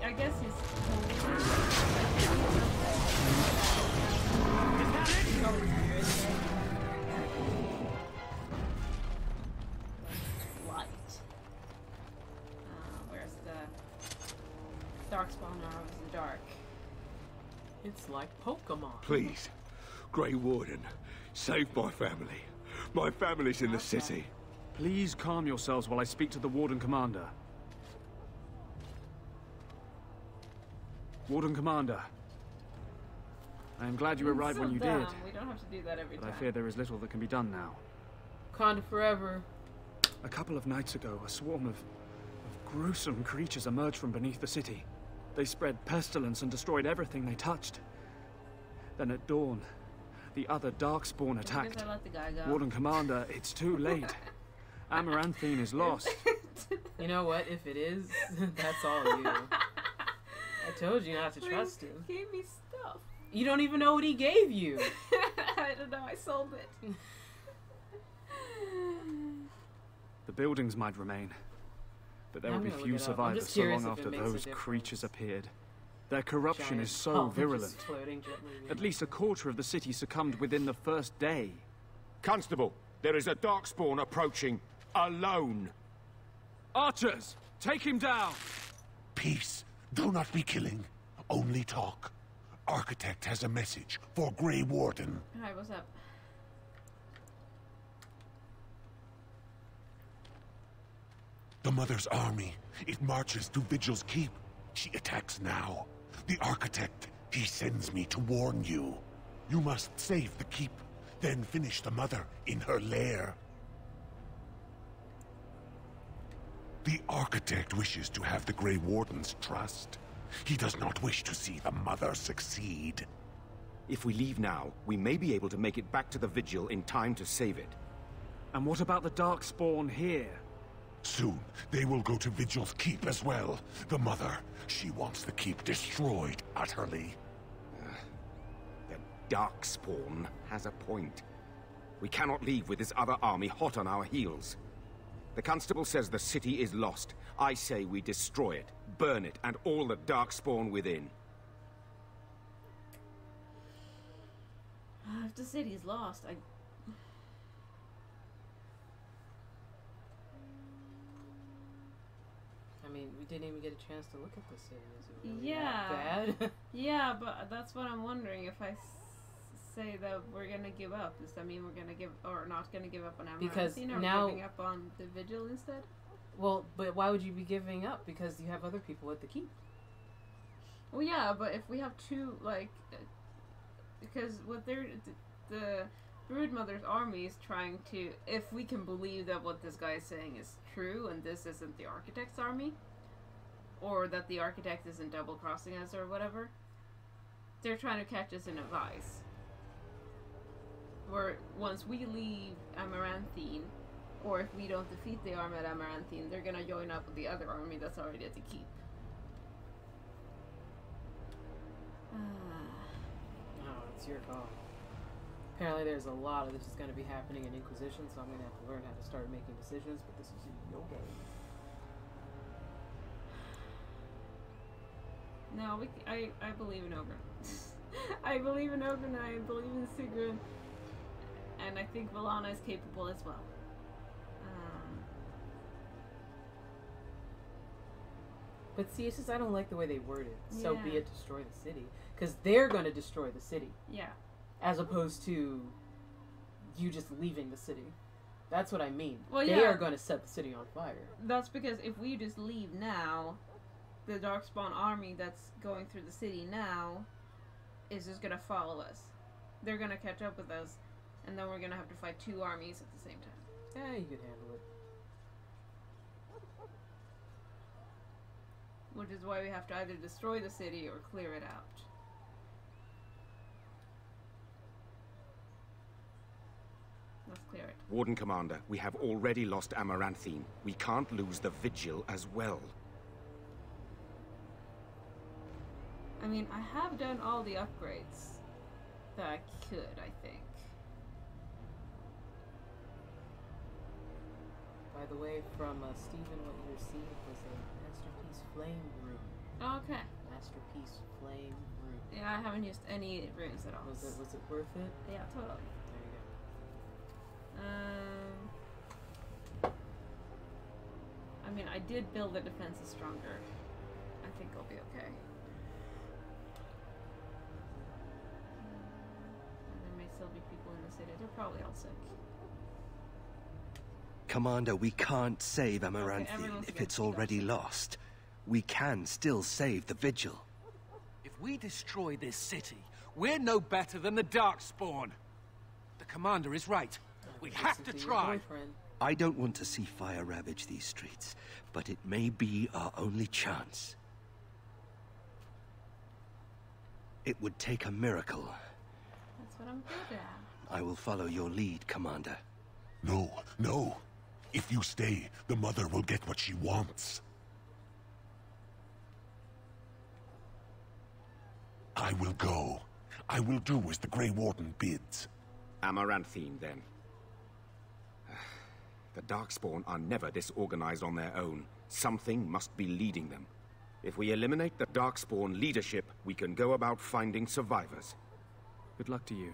I guess he's... Light. Where's the Darkspawn Arms of the Dark? it's like Pokemon. Please, Grey Warden, save my family. My family's in the city. Please calm yourselves while I speak to the Warden Commander. Warden Commander. I am glad you arrived when you did. We don't have to do that every but time. I fear there is little that can be done now. Wakanda forever. A couple of nights ago, a swarm of gruesome creatures emerged from beneath the city. They spread pestilence and destroyed everything they touched. Then at dawn, the other Darkspawn attacked. Because I let the guy go. Warden Commander, it's too late. Amaranthine is lost. You know what? If it is, that's all you. I told you not to trust him. He gave me stuff. You don't even know what he gave you. I don't know. I sold it. The buildings might remain, but there will be few survivors so long after those creatures appeared. Their corruption is so virulent. At least a quarter of the city succumbed within the first day. Constable, there is a Darkspawn approaching, alone. Archers, take him down! Peace. Do not be killing. Only talk. Architect has a message for Grey Warden. Hi, what's up? The Mother's army. It marches to Vigil's Keep. She attacks now. The Architect, he sends me to warn you. You must save the Keep, then finish the Mother in her lair. The Architect wishes to have the Grey Warden's trust. He does not wish to see the Mother succeed. If we leave now, we may be able to make it back to the Vigil in time to save it. And what about the Darkspawn here? Soon, they will go to Vigil's Keep as well. The Mother, she wants the Keep destroyed utterly. The Darkspawn has a point. We cannot leave with this other army hot on our heels. The Constable says the city is lost. I say we destroy it, burn it, and all the Darkspawn within. If the city's lost, I mean, we didn't even get a chance to look at the city. Is it really that bad? Yeah, but that's what I'm wondering. If I say that we're gonna give up, does that mean we're gonna give, or not gonna give up on Amaranthine, or now, giving up on the Vigil instead? Well, but why would you be giving up? Because you have other people at the Keep. Well, yeah, but if we have two, like, because what the Broodmother's army is trying to, if we can believe that what this guy is saying is true and this isn't the Architect's army, or that the Architect isn't double-crossing us or whatever, they're trying to catch us in a vice. Where once we leave Amaranthine, or if we don't defeat the army at Amaranthine, they're gonna join up with the other army that's already at the Keep. No, it's your call. Apparently there's a lot of this is going to be happening in Inquisition, so I'm going to have to learn how to start making decisions, but this is your game. No, I believe in Ogren. I believe in Ogren, I believe in Sigrun, and I think Valana is capable as well. But see, it's just I don't like the way they word it. So be it, destroy the city. Because they're going to destroy the city. Yeah. As opposed to you just leaving the city. That's what I mean. Well, they are going to set the city on fire. That's because if we just leave now, the Darkspawn army that's going through the city now is just going to follow us. They're going to catch up with us, and then we're going to have to fight two armies at the same time. Yeah, you could handle it. Which is why we have to either destroy the city or clear it out. Let's clear it. Warden Commander, we have already lost Amaranthine. We can't lose the Vigil as well. I mean, I have done all the upgrades that I could, I think. By the way, from Stephen, what you received was a Masterpiece Flame Room. Okay. Masterpiece Flame Room. Yeah, I haven't used any runes at all. Was it worth it? Yeah, totally. There you go. I mean, I did build the defenses stronger. I think I'll be okay. And then still be people in the city. They're probably all sick. Commander, we can't save Amaranthine if it's already lost. We can still save the Vigil. If we destroy this city, we're no better than the Darkspawn. The Commander is right. We have to try. I don't want to see fire ravage these streets, but it may be our only chance. It would take a miracle. That's what I'm good at. I will follow your lead, Commander. No, no. If you stay, the Mother will get what she wants. I will go. I will do as the Grey Warden bids. Amaranthine, then. The Darkspawn are never disorganized on their own. Something must be leading them. If we eliminate the Darkspawn leadership, we can go about finding survivors. Good luck to you.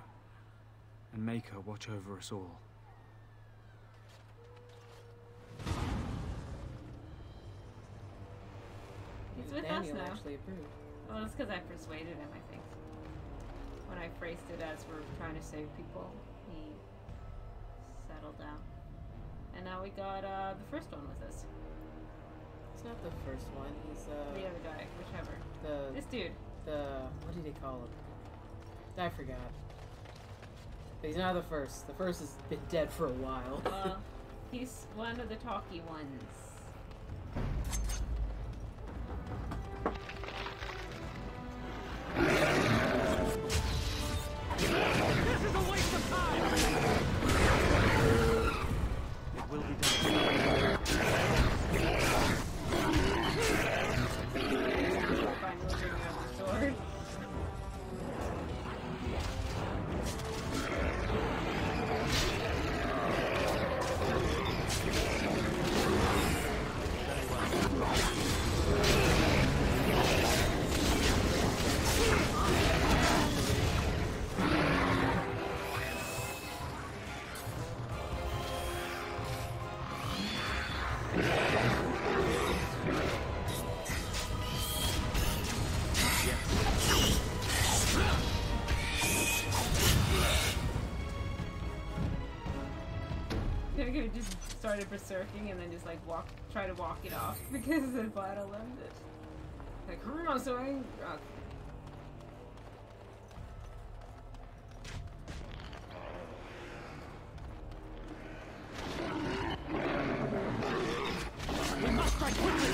And make her watch over us all. He's with us now. Well, it's because I persuaded him, I think. When I phrased it as we're trying to save people, he settled down. And now we got the first one with us. It's not the first one. He's the other guy, whichever. This dude. What did he call him? I forgot. But he's not the first. The first has been dead for a while. He's one of the talky ones. This is a waste of time! It will be done. Sword. Just started berserking and then just like try to walk it off because the battle ended. Like, I'm so angry. Okay. We must strike quickly!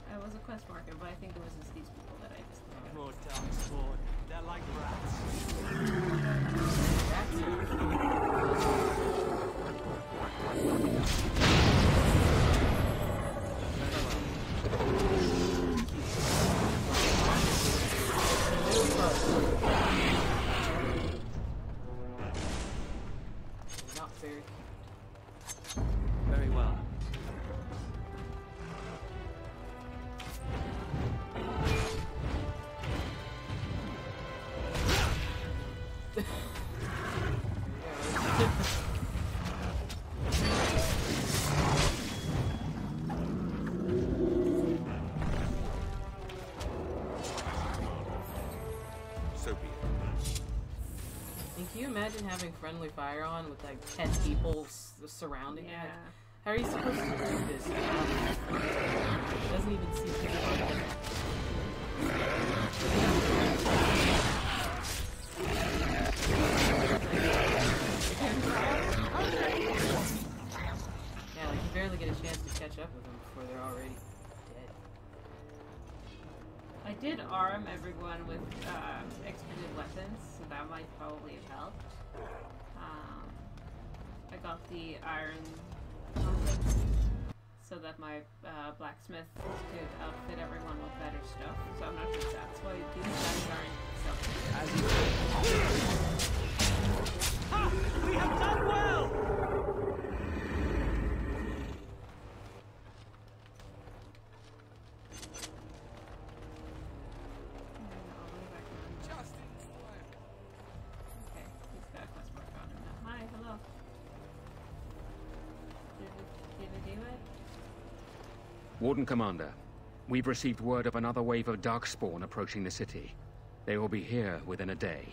I was a quest marker, but I think it was just these people that I just Poor Darkspawn. They're like rats. Not very. Very well. So be it. And can you imagine having friendly fire on with like 10 people surrounding you? Like, how are you supposed to do this? It doesn't even seem to be yeah, like you barely get a chance to catch up with them before they're already dead. I did arm everyone with expended weapons, so that might probably have helped. I got the iron helmet so that my blacksmith could outfit everyone with better stuff. So I'm not sure if that's why these guys aren't Ha! We have done well! Warden Commander, we've received word of another wave of Darkspawn approaching the city. They will be here within a day.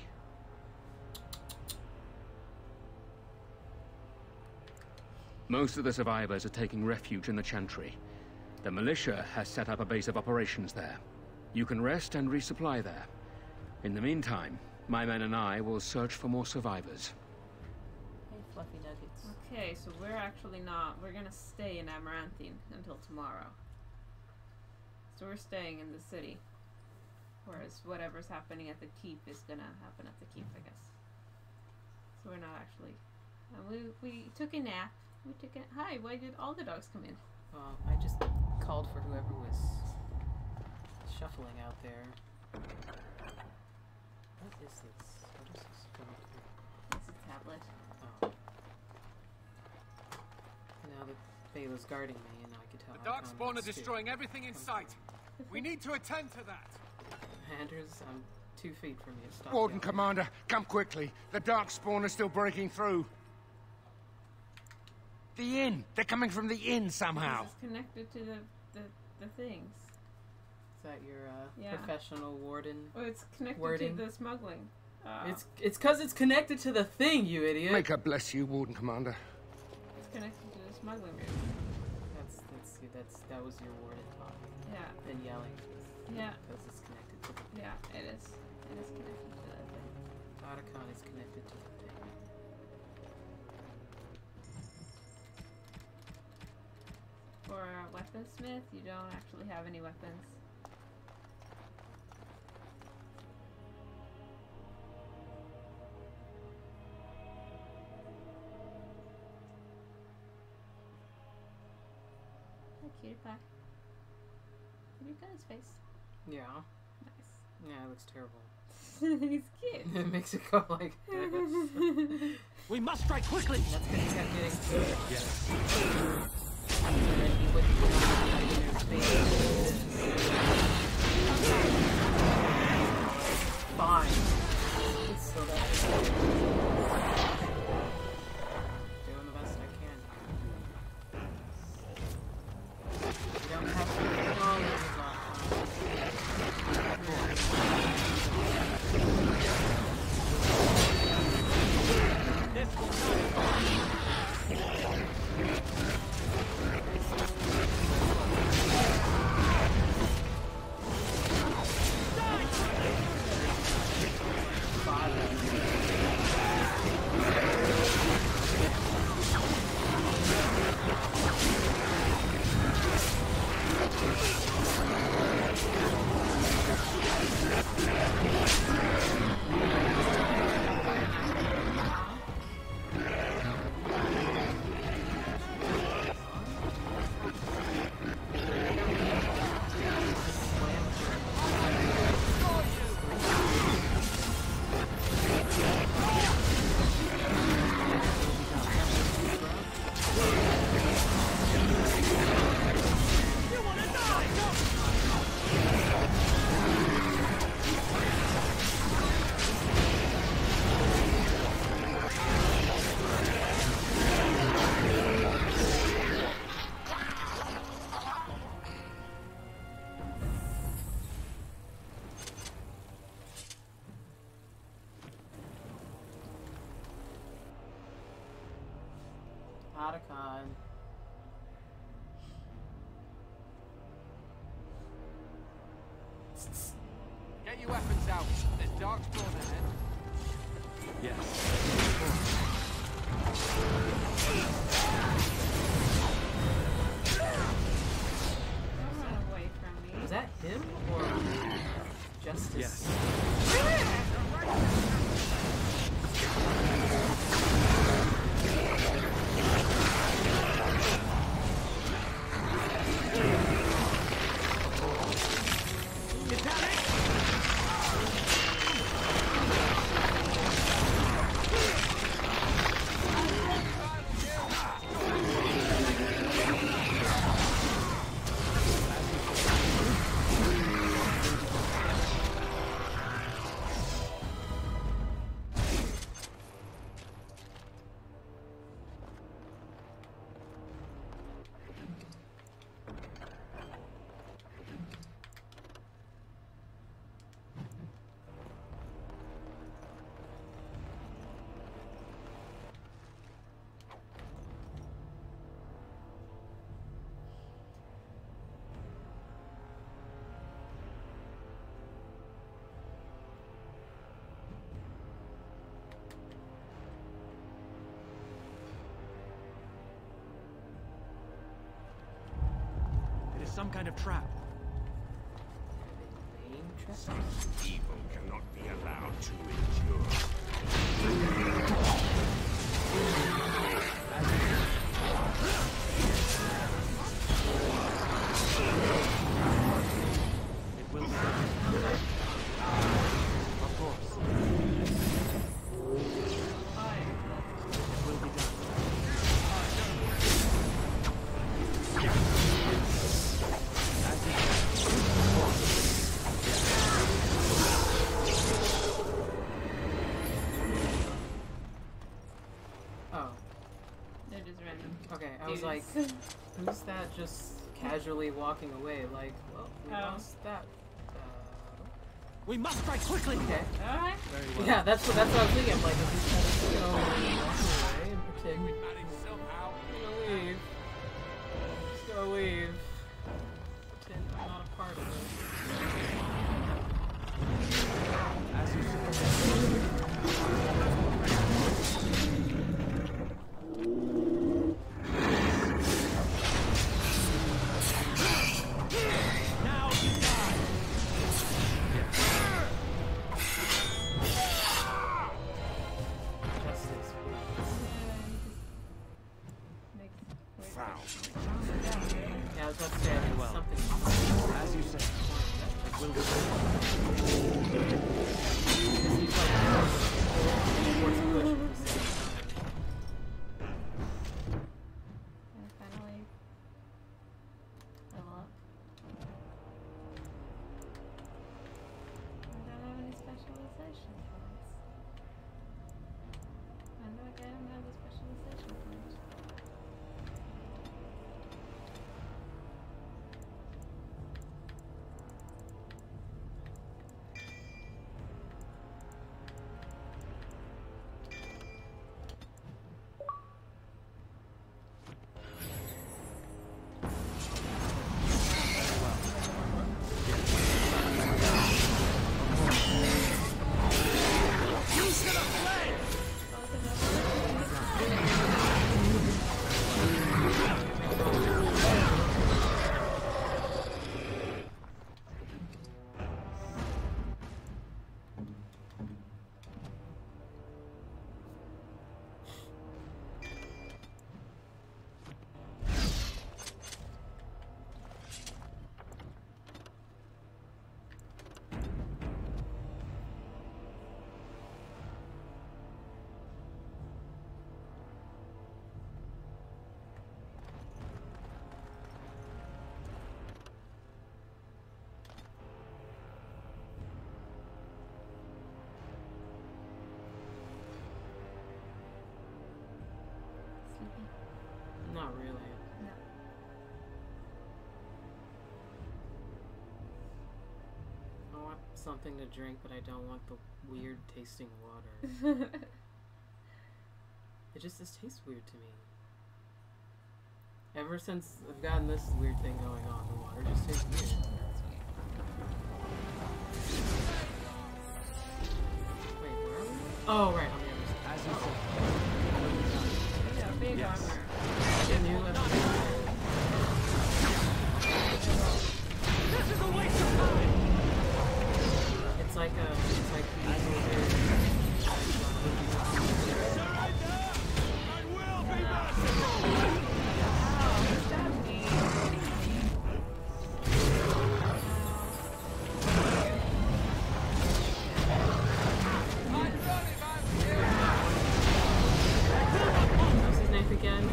Most of the survivors are taking refuge in the Chantry. The militia has set up a base of operations there. You can rest and resupply there. In the meantime, my men and I will search for more survivors. Hey, fluffy nuggets. Okay, so we're actually not... We're gonna stay in Amaranthine until tomorrow. So we're staying in the city. Whereas whatever's happening at the keep is gonna happen at the keep, I guess. So we're not actually... we took a nap. Hi, why did all the dogs come in? Well, I just called for whoever was shuffling out there. What is this? What is this coming through? It's a tablet. Oh. Now that Bela's guarding me, and I can tell. The Darkspawn are destroying everything in sight. We need to attend to that. Anders, I'm 2 feet from you. Stop. Warden Commander, come quickly. The Darkspawn are still breaking through. The inn! They're coming from the inn somehow. This is connected to the things. Is that your professional warden? Oh, it's connected wording? to the smuggling. It's because it's connected to the thing, you idiot. May God bless you, Warden Commander. It's connected to the smuggling route. That was your warden talking. Yeah. And yelling. Yeah. Because it's connected to the thing. Yeah, it is. It is connected to that thing. Otacon is connected to the thing. For a weaponsmith, you don't actually have any weapons. Hi, cutie pie. Have you got his face? Yeah. Nice. Yeah, it looks terrible. He's cute. It makes it go like this. We must strike quickly! That's because he kept getting food. Yes. And then he wouldn't put on his face. Fine. So that's doing the best I can. You don't have to acknowledge it. This will not Otacon. Get your weapons out. There's Darkspawn ahead. Yes. Don't run away from me. Was that him or Justice? Yes. some kind of trap. Evil cannot be allowed to endure. It will be. Of course. It will be done. I was like, who's that just casually walking away? Like, well, we lost that. We must strike quickly. Okay. All right. Very well. Yeah, that's what I was thinking. I'm like, is he trying to go away and protect? He's gonna leave. He's gonna leave. Pretend I'm not a part of it. As you should. Not really. No. I want something to drink, but I don't want the weird tasting water. It just tastes weird to me. Ever since I've gotten this weird thing going on, the water just tastes weird. Wait, where are we? Oh, right, on the other side. As you said. Yeah, big armor. This is a waste of time. It's like what's his name again?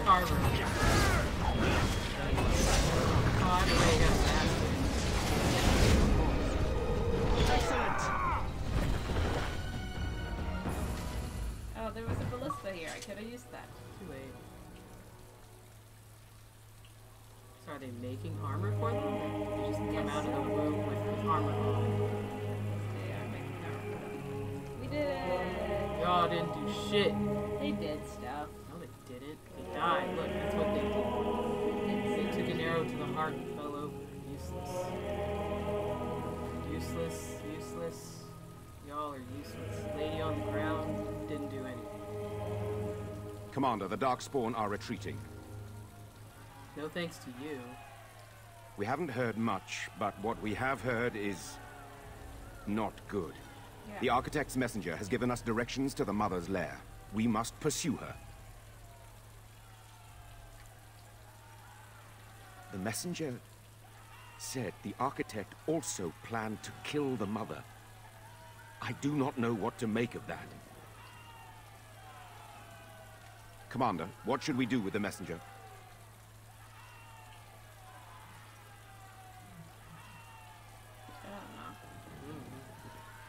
Carver. Oh, there was a ballista here. I could have used that. Too late. So are they making armor for them? Or they just come out of the room with armor on? They are making armor for them. We did it! Y'all didn't do shit. They did stuff. No, they didn't. They died. Look, that's what they did. They took an arrow to the heart and fell over. Useless. Useless. Useless. Commander, the Darkspawn are retreating. No thanks to you. We haven't heard much, but what we have heard is not good. Yeah. The Architect's messenger has given us directions to the Mother's lair. We must pursue her. The messenger said the Architect also planned to kill the Mother. I do not know what to make of that. Commander, what should we do with the messenger?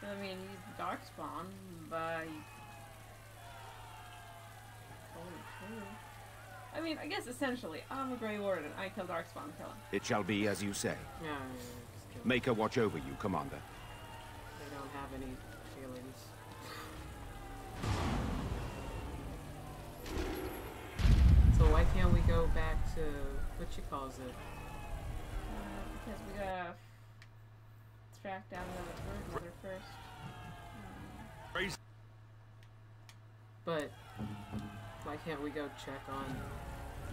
I mean, he's Darkspawn, but... I mean, I guess essentially, I'm a Grey Warden. I kill Darkspawn, kill him. It shall be as you say. Yeah, Make her watch over you, Commander. They don't have any feelings. So why can't we go back to what you calls it? Because we gotta track down the bird mother first. But why can't we go check on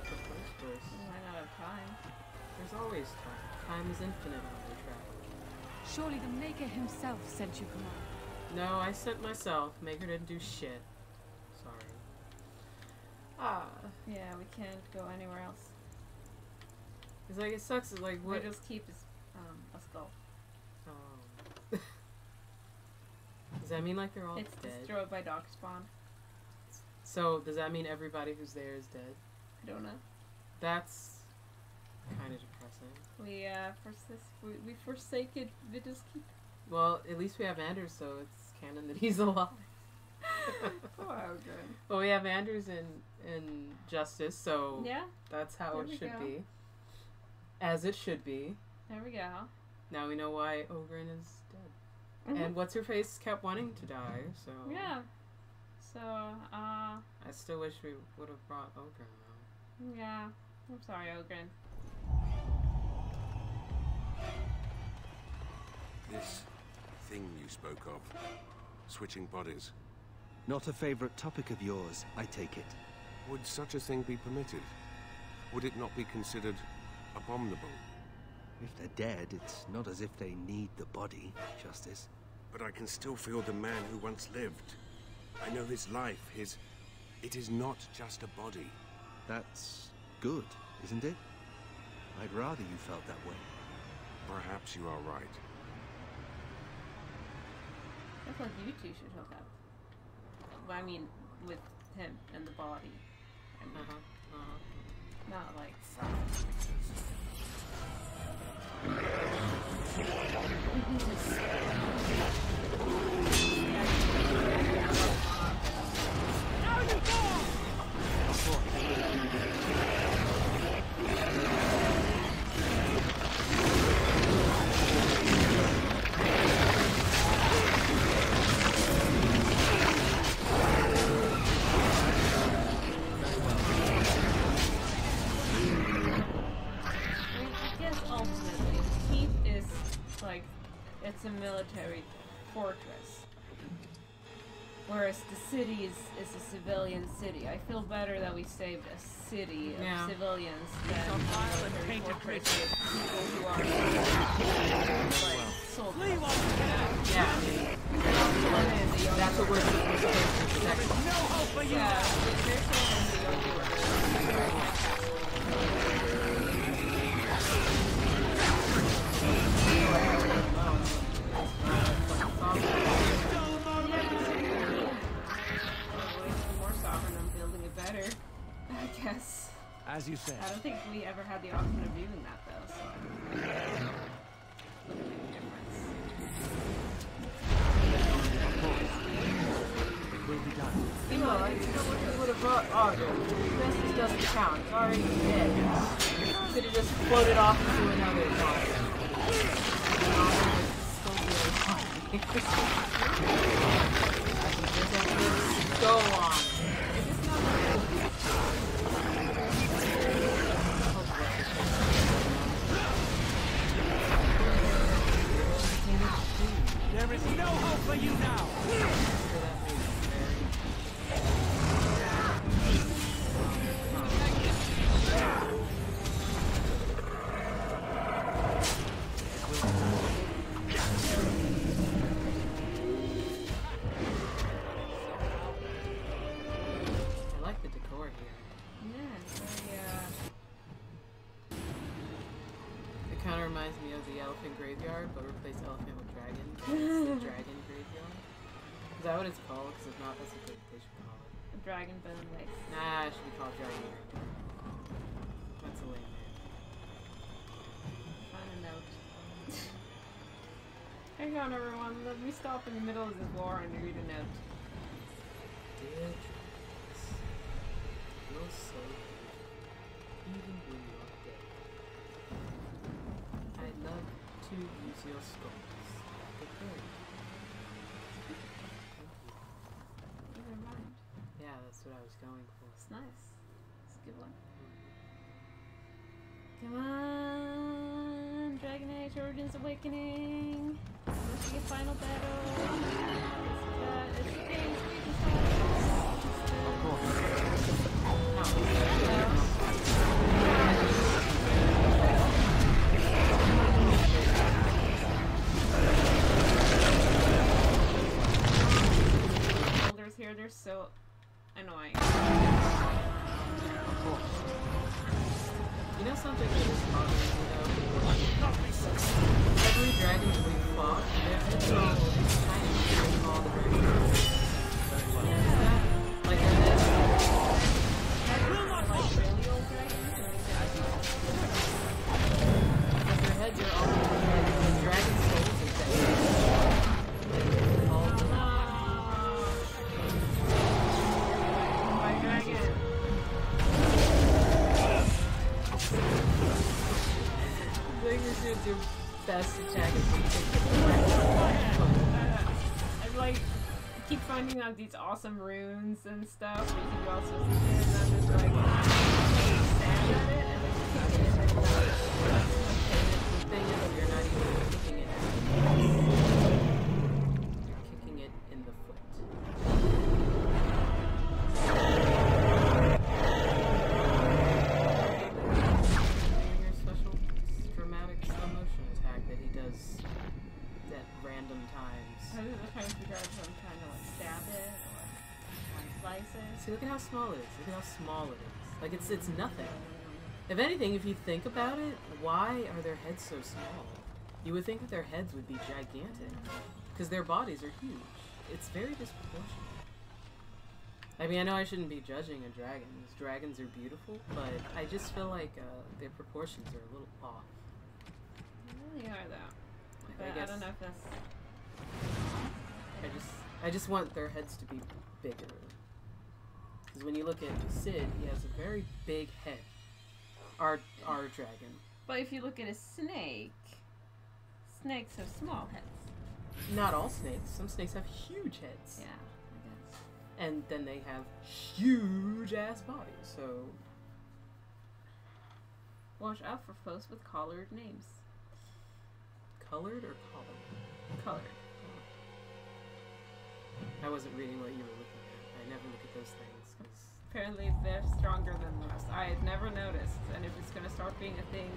the first place? We might not have time. There's always time. Time is infinite on the track. Surely the Maker himself sent you, Commander. No, I sent myself. Maker didn't do shit. Sorry. Yeah, we can't go anywhere else. It's like, it sucks. It's like, what? We just keep his, a skull. Oh. Does that mean like they're all It's dead? destroyed by Darkspawn. So, does that mean everybody who's there is dead? I don't know. That's kind of depressing. We forsaken Vidus Keep. Well, at least we have Anders, so it's canon that he's alive. Poor Ogren. Well, we have Anders in Justice, so yeah, that's how there it we should go. be. As it should be. There we go. Now we know why Ogren is dead. Mhm. And What's-Her-Face kept wanting to die, so... Yeah. So, I still wish we would have brought Ogren, though. yeah. I'm sorry, Ogren. This thing you spoke of, switching bodies. Not a favorite topic of yours, I take it. Would such a thing be permitted? Would it not be considered abominable? If they're dead, it's not as if they need the body, Justice. But I can still feel the man who once lived. I know his life, It is not just a body. That's good, isn't it? I'd rather you felt that way. Perhaps you are right. I feel like you two should hook up. I mean, with him and the body. I mean, not like... It's a military fortress, whereas the city is a civilian city. I feel better that we saved a city of civilians than a military fortress with people who are like soldiers. That's what we're supposed to do. No hope for you. Yeah, they're saying the only more sovereign, I'm building it better, I guess. As you say. I don't think we ever had the option of doing that though, so look at the difference. It will be done. You know, I would have brought Augur. Francis doesn't count. It's already dead. Could have just floated off into another one. Go on. There is no hope for you now! elephant graveyard, but replace elephant with dragon. It's the dragon graveyard. Is that what it's called? Because if not, that's what they should call it. A dragon bone waste. Nah, it should be called dragon graveyard. That's a lame name. Find a note. Hang on, everyone. Let me stop in the middle of this war and read a note. Dear dragons, you're so good, even when you're dead. I'd love to use your skulls. Never mind. Yeah, that's what I was going for. It's nice. It's a good one. Come on! Dragon Age Origins Awakening! Let's see a final battle! It's the game, Of course. Holders here, they're so annoying. Of course. You know something that is bothering me though? Every dragons we fought, their heads are all tiny during all the dragons. Like their heads. Like really old dragons? Because their heads are all the dragon souls and things. My dragon. I think this is your best attack if you I like keep finding out these awesome runes and stuff, but you can also see it and I'm just like stand at it and then kick it and then the thing is you're not even kicking it at you're kicking it in the foot. Your special dramatic slow motion attack that he does at random times. I was trying to figure out if I'm trying to like stab it or slice it. See, look at how small it is. Look at how small it is. Like it's nothing. If anything, if you think about it, why are their heads so small? You would think that their heads would be gigantic, because their bodies are huge. It's very disproportionate. I mean, I know I shouldn't be judging a dragon. Dragons are beautiful, but I just feel like their proportions are a little off. They really are though. Like, I don't know if that's... I just want their heads to be bigger. Because when you look at Sid, he has a very big head. Our dragon. But if you look at a snake, snakes have small heads. Not all snakes. Some snakes have huge heads. Yeah, I guess. And then they have huge ass bodies, so... Watch out for foes with collared names. Colored or collared? Colored. I wasn't reading what you were looking at. I never look at those things, because... Apparently they're stronger than most. I had never noticed, and if it's gonna start being a thing...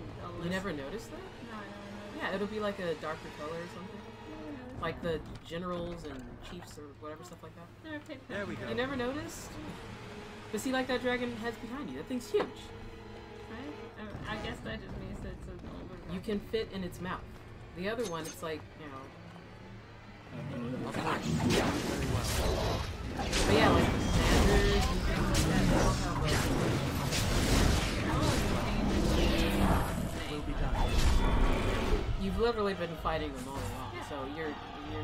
You never noticed that? No, I never noticed. Yeah, it'll be like a darker color or something. Like the generals and chiefs or whatever, stuff like that. Never paid attention. There we go. You never noticed? But see, like that dragon head's behind you. That thing's huge. Right? I guess that just means that it's an older You can fit in its mouth. The other one, it's like, you know... Of course. Yeah, very well. But yeah, like commanders and things like that, they all have Will be done. You've literally been fighting them all along, so you're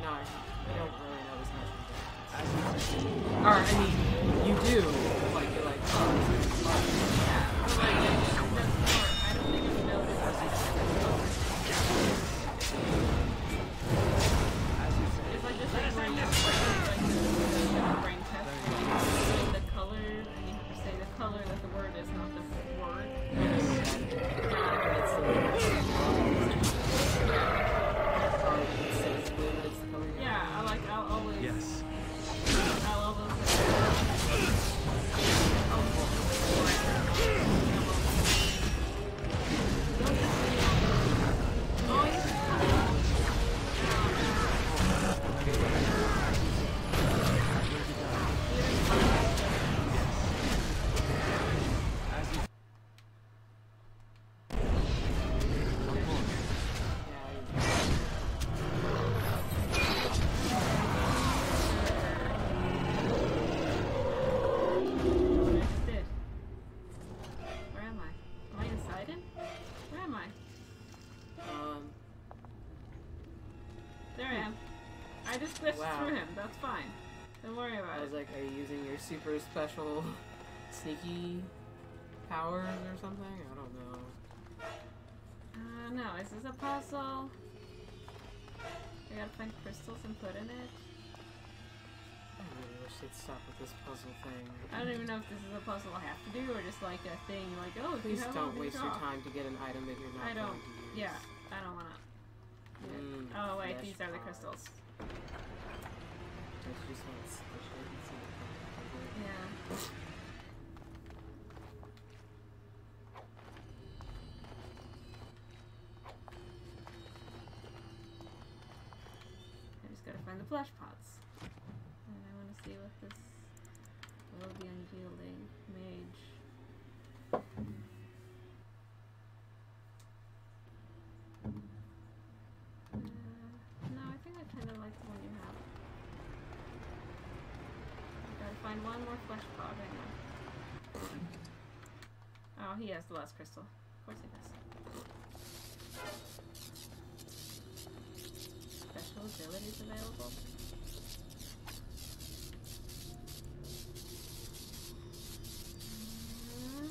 not, you don't really know as much as that. Or, I mean, you do, like, you're like, oh, this is fun. Yeah, but like, I don't think you know this as It's like this thing where you have like brain test where you say the color and you have to say the color that the word is, not the word. Yeah, I'll always. Yes. I'll always. switched through him. That's fine. Don't worry about it. I was like, are you using your super special sneaky powers or something? I don't know. No, is this a puzzle? I gotta find crystals and put in it. I really wish they'd stop with this puzzle thing. I don't even know if this is a puzzle I have to do or just like a thing like, oh, if please you have don't waste your time to get an item that you're not going to use. Yeah, I don't wanna. Oh wait, these are the crystals. Yeah. Gotta find the flesh pots. And I want to see what this will be unyielding mage. No, I think I kind of like the one you have. I gotta find one more flesh pot right now. Oh, he has the last crystal. Of course he does. Special abilities available.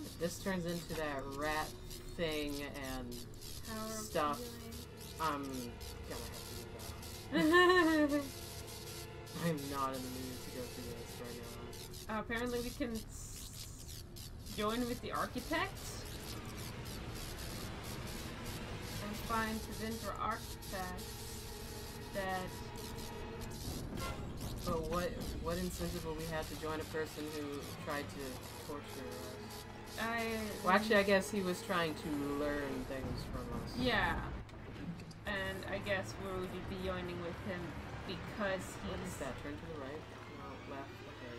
If this turns into that rat thing and stuff, I'm gonna have to move out. I'm not in the mood to go through this right now. Apparently we can join with the architect and find Tevinter artifacts. That. But what incentive will we have to join a person who tried to torture us? Well, actually, I guess he was trying to learn things from us. Yeah, and I guess we would be joining with him because he's. What is that? Turn to the right? No, left. Okay.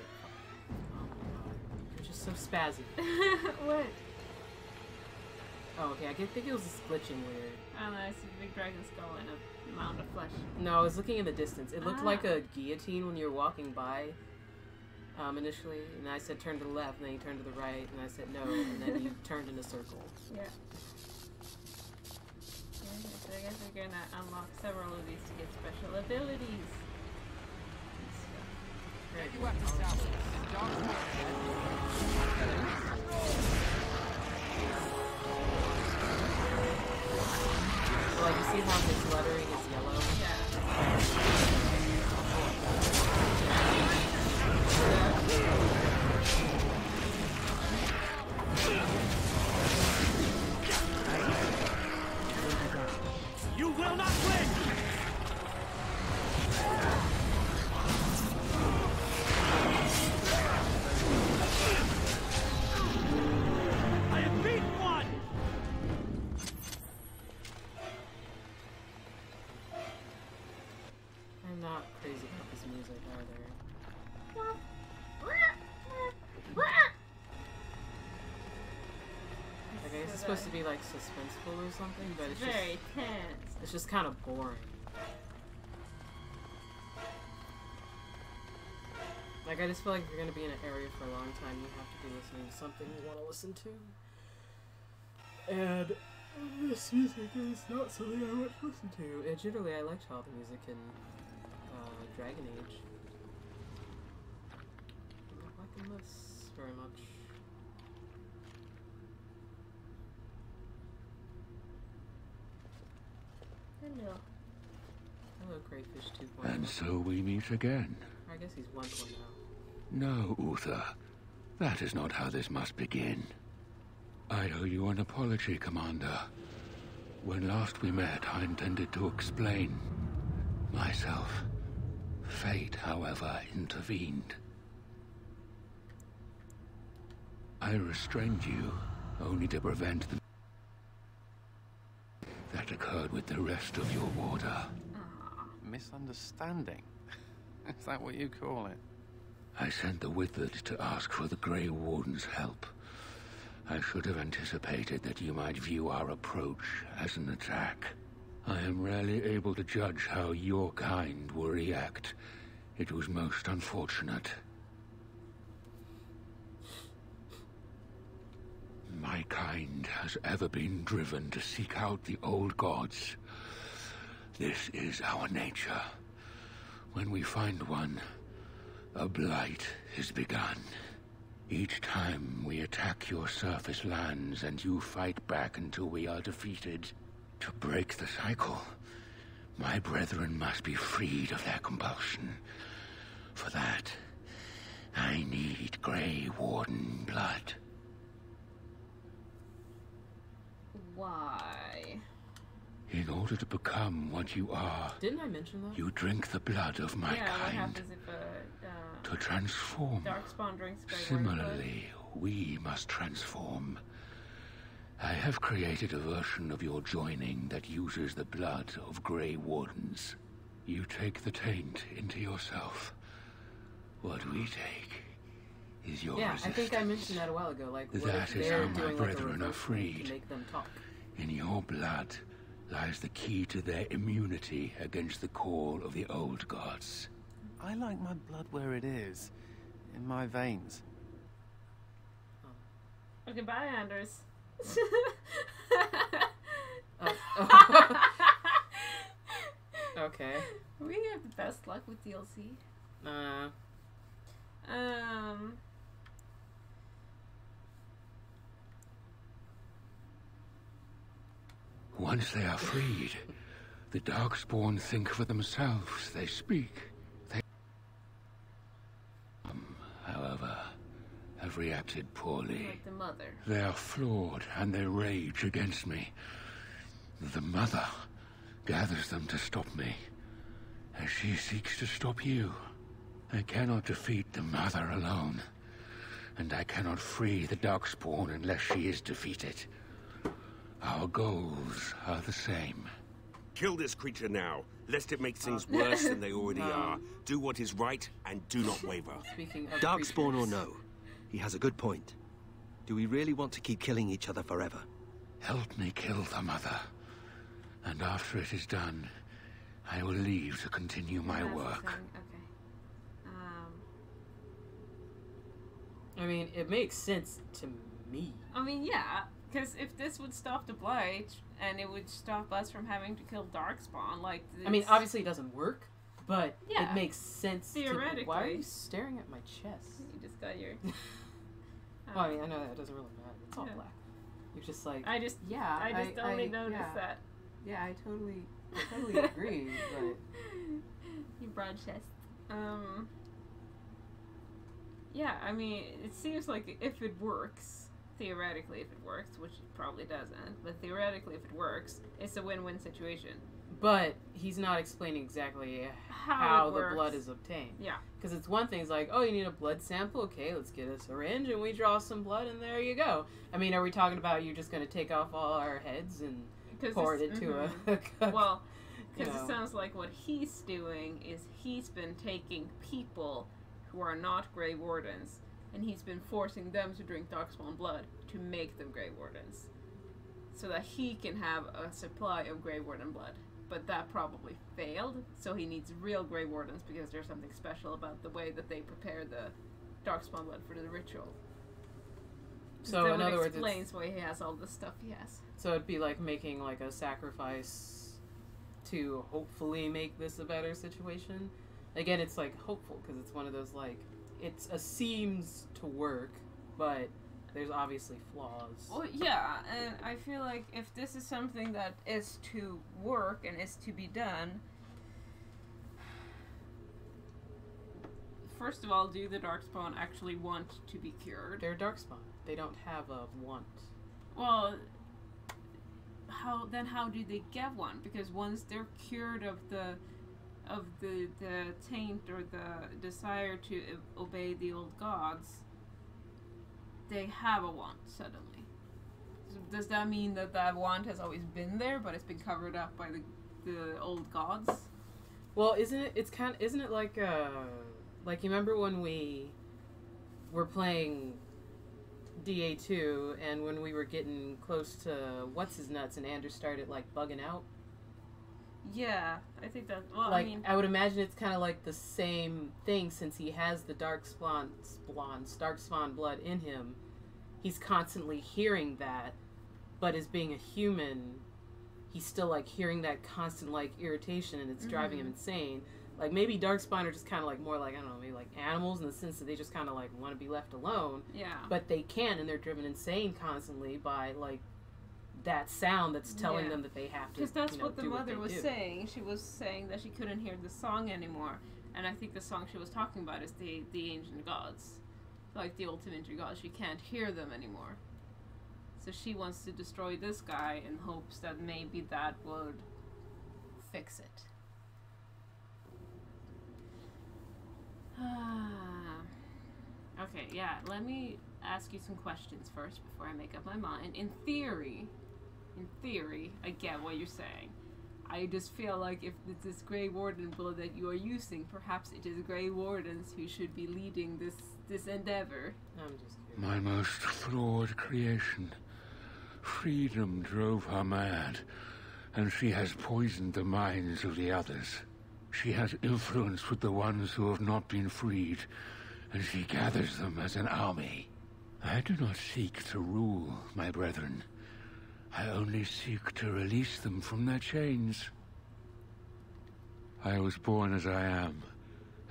Oh my god, you're just so spazzy. What? Oh, okay. I think it was just glitching weird. I don't know. I see a big dragon skull and a mound of flesh. No, I was looking in the distance. It looked like a guillotine when you were walking by. Initially, and I said turn to the left, and then you turned to the right, and I said no, and then you turned in a circle. Yeah. So I guess we're gonna unlock several of these to get special abilities. You have to south. So, like, you see how his lettering is yellow? Yeah. You will not win! I have beaten one! I'm not crazy about this music either. Okay, it's supposed to be like suspenseful or something, but it's very just tense. It's just kind of boring. Like, I just feel like if you're gonna be in an area for a long time, you have to be listening to something you want to listen to. And this music is not something I want to listen to. And generally, I liked all the music in Dragon Age. I'm not liking this very much. Hello. Hello, Crayfish 2.0. And so we meet again. I guess he's 1.0. No, Uther. That is not how this must begin. I owe you an apology, Commander. When last we met, I intended to explain myself. Fate, however, intervened. I restrained you, only to prevent the that occurred with the rest of your order. Misunderstanding? Is that what you call it? I sent the Withered to ask for the Grey Warden's help. I should have anticipated that you might view our approach as an attack. I am rarely able to judge how your kind will react. It was most unfortunate. My kind has ever been driven to seek out the old gods. This is our nature. When we find one, a blight is begun. Each time we attack your surface lands and you fight back until we are defeated. To break the cycle, my brethren must be freed of their compulsion. For that, I need Grey Warden blood. Why? In order to become what you are, didn't I mention that? You drink the blood of my kind. What happens if to transform. Darkspawn drinks Grey Similarly, we must transform. I have created a version of your joining that uses the blood of Grey Wardens. You take the taint into yourself. What we take is your resistance. I think I mentioned that a while ago. Like, that is how my brethren are freed. To make them talk. In your blood lies the key to their immunity against the call of the old gods. I like my blood where it is, in my veins. Okay, bye, Anders. Okay. We have the best luck with DLC. Once they are freed, the Darkspawn think for themselves. They speak. They, however, have reacted poorly. Like the mother. They are flawed and they rage against me. The mother gathers them to stop me, as she seeks to stop you. I cannot defeat the mother alone, and I cannot free the Darkspawn unless she is defeated. Our goals are the same. Kill this creature now, lest it make things worse than they already are. Do what is right, and do not waver. Darkspawn or no, he has a good point. Do we really want to keep killing each other forever? Help me kill the mother, and after it is done, I will leave to continue my work. Okay. I mean, it makes sense to me. I mean, yeah. Because if this would stop the blight, and it would stop us from having to kill Darkspawn, like... I mean, obviously it doesn't work, but yeah, it makes sense theoretically. Why are you staring at my chest? You just got your... Well, I mean, I know that doesn't really matter. It's all black. You're just like... I just only noticed that. Yeah, I totally agree, but... You broad chest. Yeah, I mean, it seems like if it works... Theoretically, if it works, which it probably doesn't, but theoretically, if it works, it's a win-win situation. But he's not explaining exactly how the blood is obtained. Yeah. Because it's one thing, it's like, oh, you need a blood sample? Okay, let's get a syringe and we draw some blood and there you go. I mean, are we talking about you're just going to take off all our heads and pour it into a cup? Well, because it sounds like what he's doing is he's been taking people who are not Grey Wardens and he's been forcing them to drink Darkspawn blood to make them Grey Wardens. So that he can have a supply of Grey Warden blood. But that probably failed, so he needs real Grey Wardens because there's something special about the way that they prepare the Darkspawn blood for the ritual. So in other words, it explains why he has all the stuff he has. So it'd be like making like a sacrifice to hopefully make this a better situation. Again, it's like hopeful because it's one of those like, it seems to work, but there's obviously flaws. Well, yeah, and I feel like if this is something that is to work and is to be done, first of all, do the Darkspawn actually want to be cured? They're Darkspawn. They don't have a want. Well, how do they get one? Because once they're cured of the taint or the desire to obey the old gods, they have a want suddenly. So does that mean that that want has always been there, but it's been covered up by the old gods? Well, isn't it like you remember when we were playing DA2 and when we were getting close to what's his nuts and Anders started like bugging out? Yeah, I think that. Well, like, I mean, I would imagine it's kind of like the same thing since he has the Darkspawn blood in him. He's constantly hearing that, but as being a human, he's still like hearing that constant like irritation, and it's driving him insane. Like, maybe Darkspawn are just kind of like more like, I don't know, maybe like animals in the sense that they just kind of like want to be left alone. Yeah. But they can't, and they're driven insane constantly by like that sound that's telling them that they have to. Because that's what the mother was saying. She was saying that she couldn't hear the song anymore, and I think the song she was talking about is the ancient gods, like the ultimate ancient gods. She can't hear them anymore, so she wants to destroy this guy in hopes that maybe that would fix it. Okay, yeah, let me ask you some questions first before I make up my mind. In theory, I get what you're saying. I just feel like if it's this Grey Warden blood that you are using, perhaps it is Grey Wardens who should be leading this endeavor. I'm just kidding. My most flawed creation. Freedom drove her mad, and she has poisoned the minds of the others. She has influence with the ones who have not been freed, and she gathers them as an army. I do not seek to rule, my brethren. I only seek to release them from their chains. I was born as I am,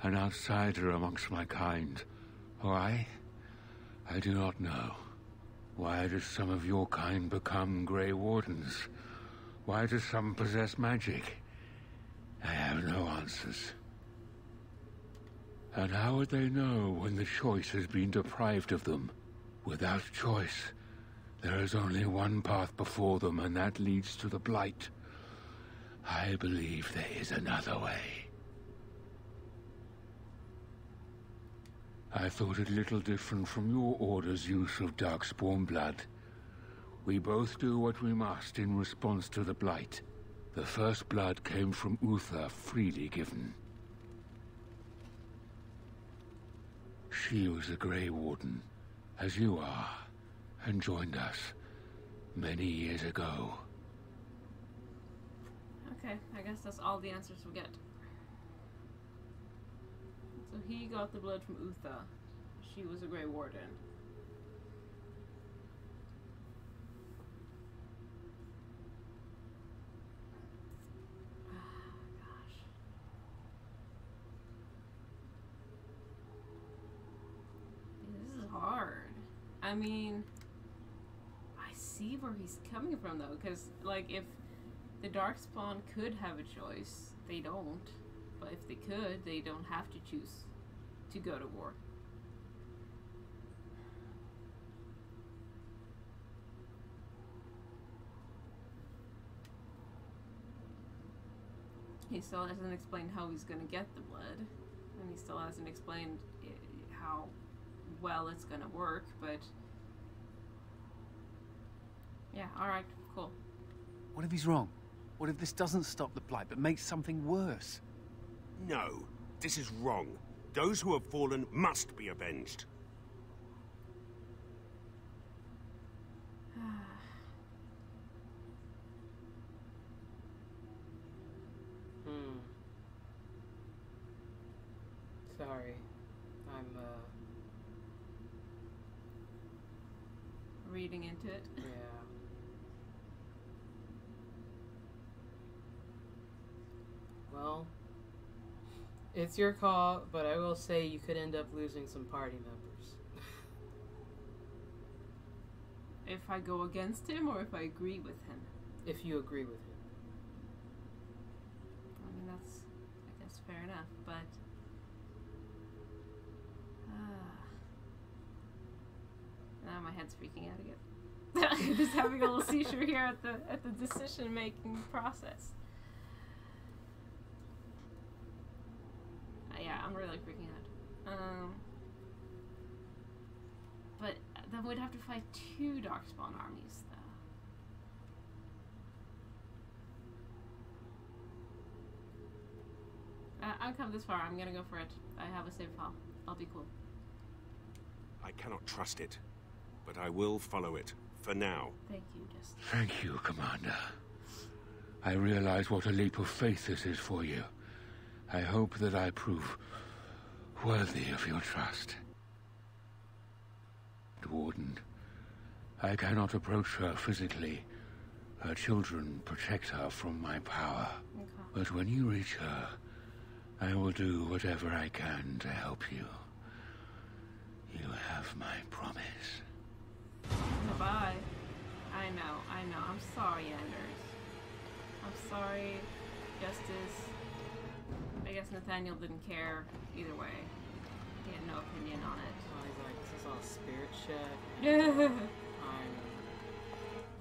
an outsider amongst my kind. Why? I do not know. Why do some of your kind become Grey Wardens? Why do some possess magic? I have no answers. And how would they know when the choice has been deprived of them? Without choice, there is only one path before them, and that leads to the Blight. I believe there is another way. I thought it little different from your order's use of Darkspawn blood. We both do what we must in response to the Blight. The first blood came from Uther, freely given. She was a Grey Warden, as you are, and joined us many years ago. Okay, I guess that's all the answers we get. So he got the blood from Uther. She was a Grey Warden. Hard. I mean, I see where he's coming from though, because like if the Darkspawn could have a choice, they don't. But if they could, they don't have to choose to go to war. He still hasn't explained how he's going to get the blood, and he still hasn't explained how well it's gonna work, but yeah, alright, cool. What if he's wrong? What if this doesn't stop the Blight, but makes something worse? No, this is wrong. Those who have fallen must be avenged. Sorry. I'm, reading into it. Yeah. Well, it's your call, but I will say you could end up losing some party members. If I go against him or if I agree with him? If you agree with him. I mean, that's, I guess, fair enough, but now my head's freaking out again. Just having a little seizure here at the decision-making process. Yeah, I'm really freaking out. But then we'd have to fight 2 Darkspawn armies, though. I've come this far. I'm gonna go for it. I have a save file. I'll be cool. I cannot trust it, but I will follow it, for now. Thank you, Justin. Thank you, Commander. I realize what a leap of faith this is for you. I hope that I prove worthy of your trust. Warden, I cannot approach her physically. Her children protect her from my power. Okay. But when you reach her, I will do whatever I can to help you. You have my promise. Bye-bye. I know. I'm sorry, Anders. I'm sorry, Justice. I guess Nathaniel didn't care either way. He had no opinion on it. Oh, he's like, this is all spirit shit. Yeah. I'm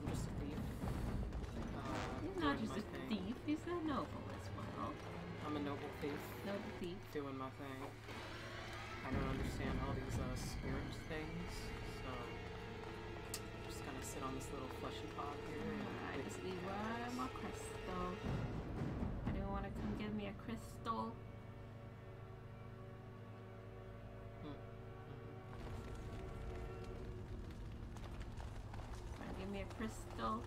just a thief. He's not just a thief, he's a noble as well. I'm a noble thief. Noble thief. Doing my thing. I don't understand all these spirit things, so I'm just gonna sit on this little fleshy pod here. I just need my crystal. Anyone want to come give me a crystal? Give me a crystal.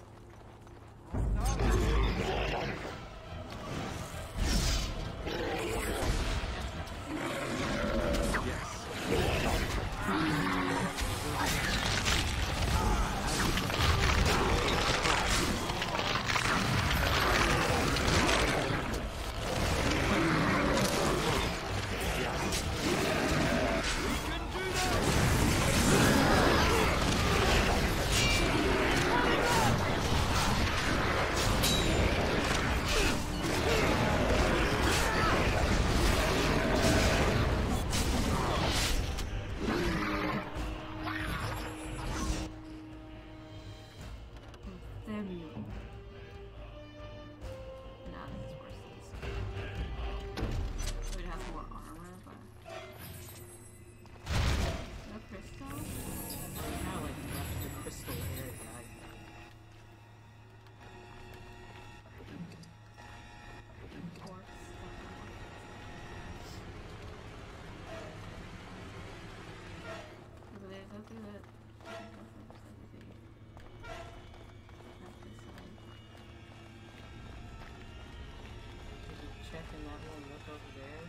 Checking that one look over there.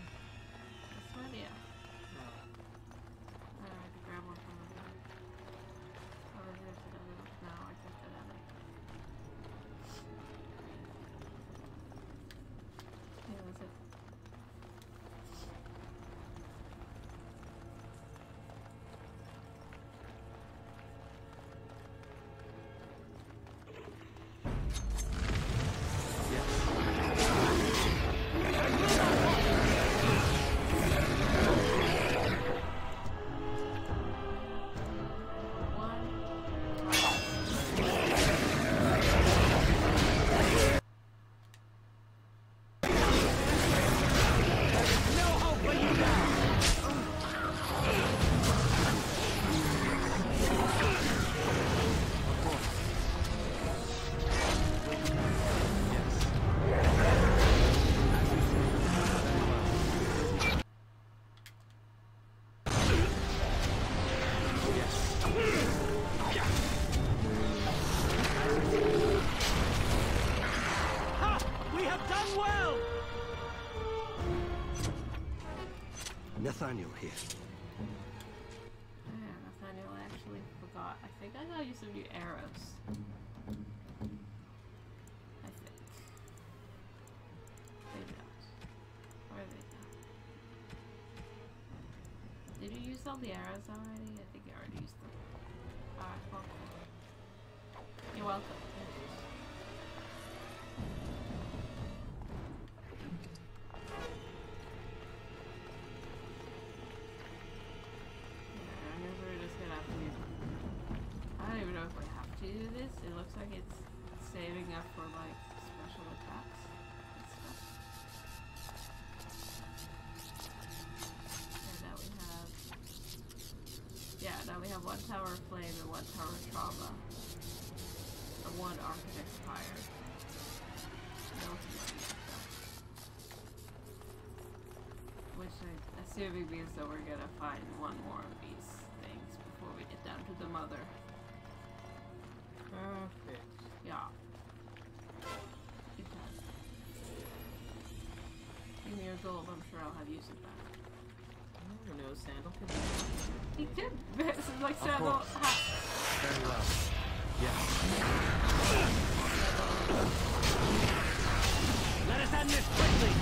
This one, yeah. No. I can grab one from over there. Oh, there's another. No, I took that other. Yeah, that's it. Nathaniel here. Yeah, Nathaniel, I actually forgot. I think I got you some new arrows. I think. Maybe not. Where are they now? Did you use all the arrows already? I think you already used them. Alright, well, cool. You're welcome. It looks like it's saving up for like special attacks and stuff. And now we have, now we have one tower of flame and one tower of trauma, and one architect's fire. Which I'm assuming means that we're gonna find one more of these things before we get down to the mother. Perfect. Yeah. Good time. Give me your gold, I'm sure I'll have use of that. I don't know, Sandal could. He could. This is like Sandal. Very well. Yes. Let us end this quickly!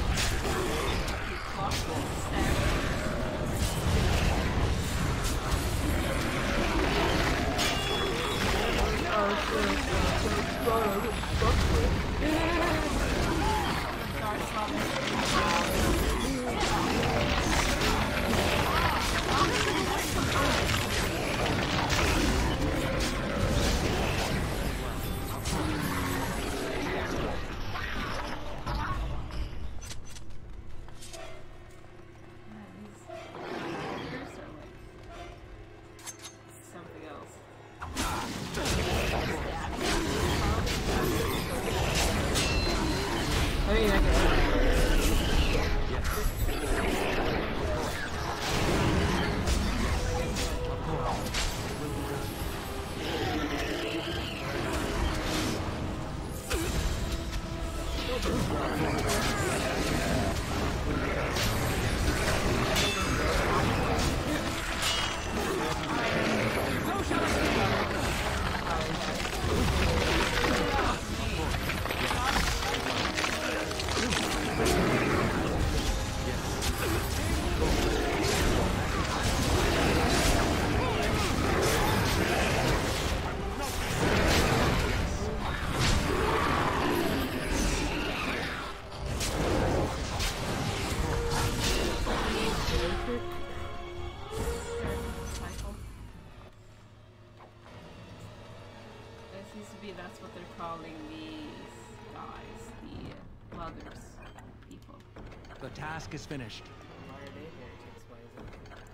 That's what they're calling these guys, the mothers people. The task is finished. Why are they heretics?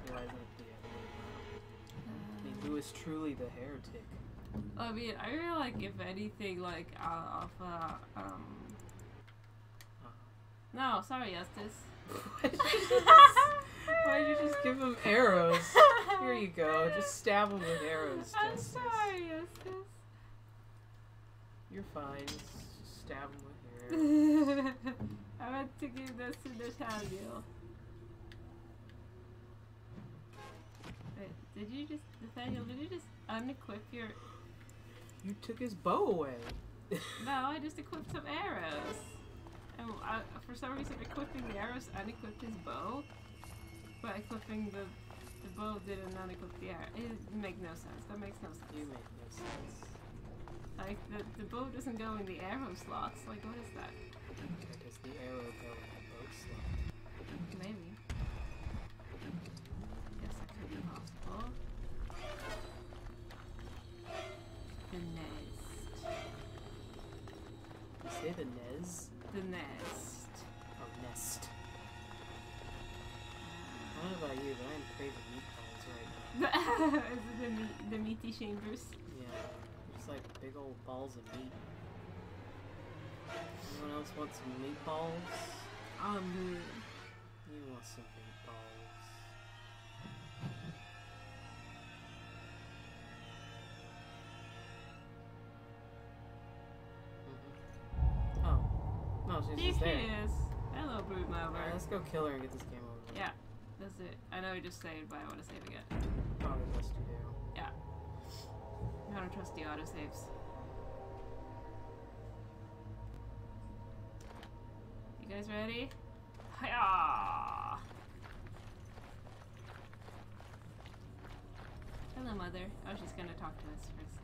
Why isn't it I mean, who is truly the heretic? I mean, I feel like if anything, like No, sorry, Estes. Why'd you just give him arrows? Here you go. Just stab him with arrows. I'm sorry, Estes. You're fine. Just stab him with arrows. I want to give this to Nathaniel. Wait, Nathaniel, did you just unequip your... You took his bow away. No, I just equipped some arrows. And for some reason, equipping the arrows unequipped his bow. But equipping the bow didn't unequip the arrow. It makes no sense. That makes no sense. You make no sense. Like, the bow doesn't go in the arrow slots. Like, what is that? Does the arrow go in the bow slot? Maybe. Yes, that could be possible. The nest. You say the nez? The nest. Oh, nest. I don't know about you, but I'm craving meatballs right now. Is it the meaty chambers? Yeah. Just like big old balls of meat. Anyone else want some meatballs? You want some meatballs. Oh. No, she's just there. She is. Hello, Broodmother. Alright, let's go kill her and get this game over with. Yeah, that's it. I know you just saved, but I want to save again. Probably best to do. Yeah. I don't trust the autosaves. You guys ready? Hiya! Hello, Mother. Oh, she's gonna talk to us first.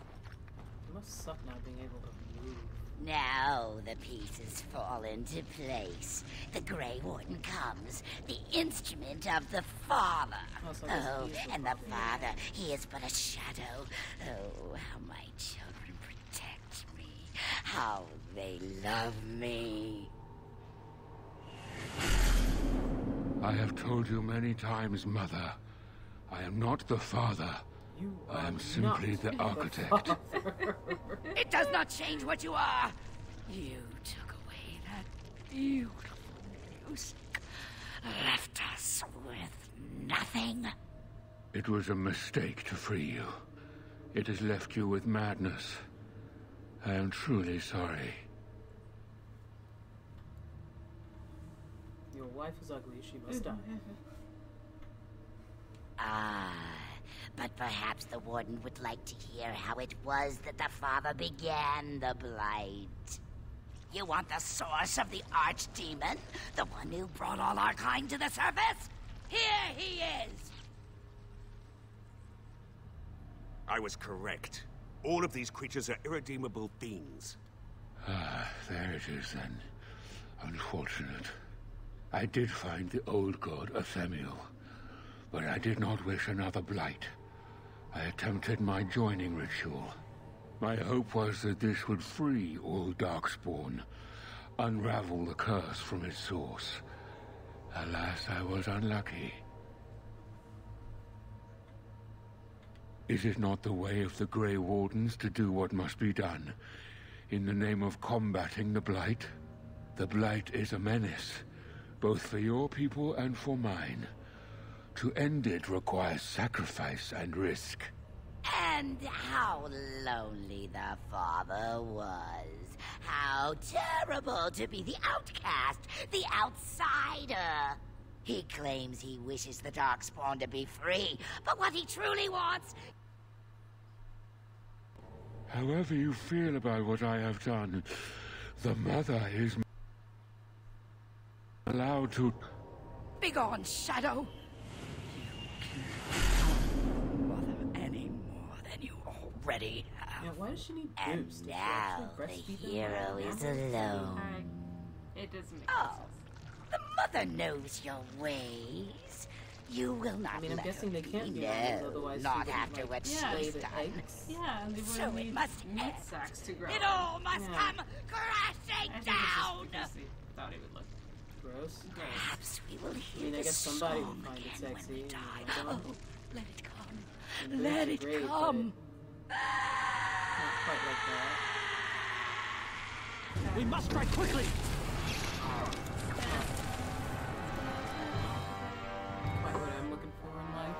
It must suck not being able to move. Now the pieces fall into place. The Grey Warden comes, the instrument of the Father. Oh, and the Father, he is but a shadow. Oh, how my children protect me. How they love me. I have told you many times, Mother. I am not the Father. I am simply the architect. It does not change what you are. You took away that beautiful music, left us with nothing. It was a mistake to free you. It has left you with madness. I am truly sorry. Your wife is ugly. She must die. But perhaps the Warden would like to hear how it was that the Father began the Blight. You want the source of the archdemon? The one who brought all our kind to the surface? Here he is! I was correct. All of these creatures are irredeemable fiends. Ah, there it is then. Unfortunate. I did find the old god Athemiel, but I did not wish another blight. I attempted my joining ritual. My hope was that this would free all Darkspawn, unravel the curse from its source. Alas, I was unlucky. Is it not the way of the Grey Wardens to do what must be done, in the name of combating the Blight? The Blight is a menace, both for your people and for mine. To end it requires sacrifice and risk. And how lonely the father was. How terrible to be the outcast, the outsider. He claims he wishes the Darkspawn to be free, but what he truly wants... However you feel about what I have done, the Mother is allowed to... Begone, Shadow! Already have. Yeah, why does she need and boost? now the hero is alone. It doesn't make sense. The mother knows your ways. You will not. I mean, I'm guessing they can't be no, otherwise not after what she's done. Yeah, and they so need it must meat sacks to grow. It all must come crashing down. They thought it would look gross. Perhaps we will hear I mean, I guess somebody song would find it again sexy. when we die. Oh, let it come. Let it great, come. Not quite like that. We must strike quickly! Quite what I'm looking for in life.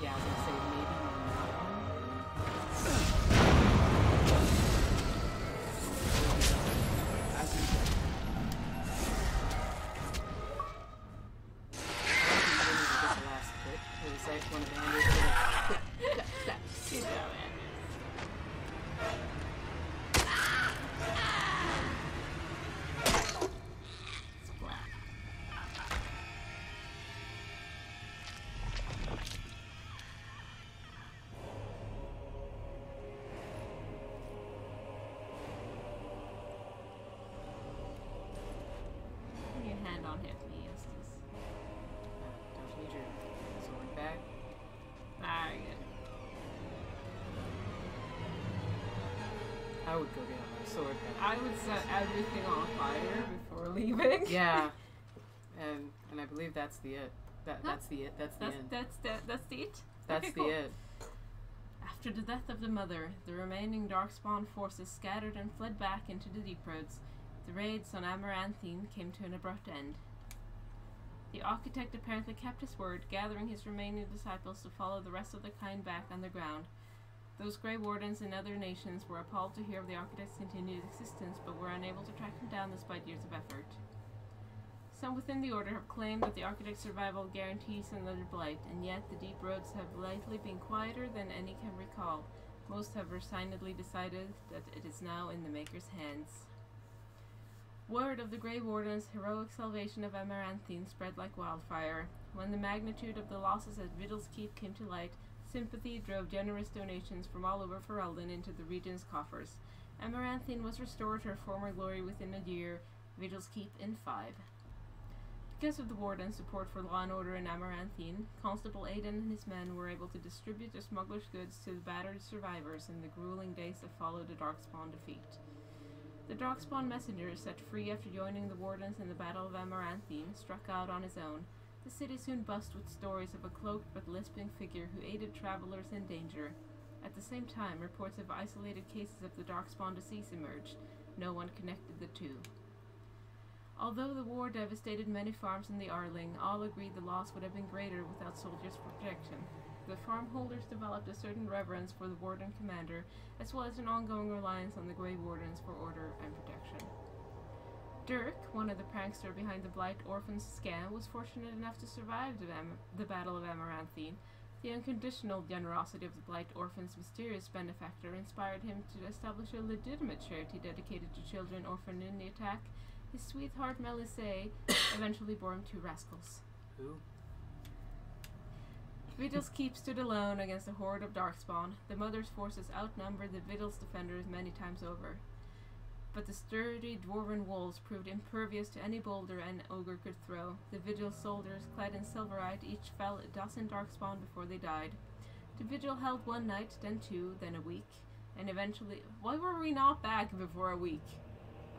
Yeah, I was gonna say maybe not. On Hephaestus. Don't you need your sword back? Nah, you're good. I would go get my sword back. I would set everything on fire before leaving. Yeah. And I believe that's the it. That's the it. That's the end. That's the it? That's okay, the cool. it. After the death of the mother, the remaining Darkspawn forces scattered and fled back into the Deep Roads. The raids on Amaranthine came to an abrupt end. The architect apparently kept his word, gathering his remaining disciples to follow the rest of the kind back underground. Those Grey Wardens in other nations were appalled to hear of the architect's continued existence, but were unable to track him down despite years of effort. Some within the Order have claimed that the architect's survival guarantees another blight, and yet the Deep Roads have lately been quieter than any can recall. Most have resignedly decided that it is now in the Maker's hands. Word of the Grey Warden's heroic salvation of Amaranthine spread like wildfire. When the magnitude of the losses at Vigil's Keep came to light, sympathy drove generous donations from all over Ferelden into the region's coffers. Amaranthine was restored to her former glory within a year, Vigil's Keep in 5. Because of the Warden's support for law and order in Amaranthine, Constable Aiden and his men were able to distribute their smugglers' goods to the battered survivors in the grueling days that followed the Darkspawn defeat. The Darkspawn messenger, set free after joining the Wardens in the Battle of Amaranthine, struck out on his own. The city soon buzzed with stories of a cloaked but lisping figure who aided travelers in danger. At the same time, reports of isolated cases of the Darkspawn disease emerged. No one connected the two. Although the war devastated many farms in the Arling, all agreed the loss would have been greater without soldiers' protection. The farm holders developed a certain reverence for the Warden commander, as well as an ongoing reliance on the Grey Wardens for order and protection. Dirk, one of the prankster behind the Blight Orphans scam, was fortunate enough to survive the Battle of Amaranthine. The unconditional generosity of the Blight Orphans' mysterious benefactor inspired him to establish a legitimate charity dedicated to children orphaned in the attack. His sweetheart Melissae eventually bore him 2 rascals. Who? Vigil's Keep stood alone against a horde of Darkspawn. The Mother's forces outnumbered the Vigil's defenders many times over. But the sturdy dwarven walls proved impervious to any boulder an ogre could throw. The Vigil soldiers, clad in silverite, each fell a dozen Darkspawn before they died. The Vigil held 1 night, then 2, then a week, and eventually— why were we not back before a week?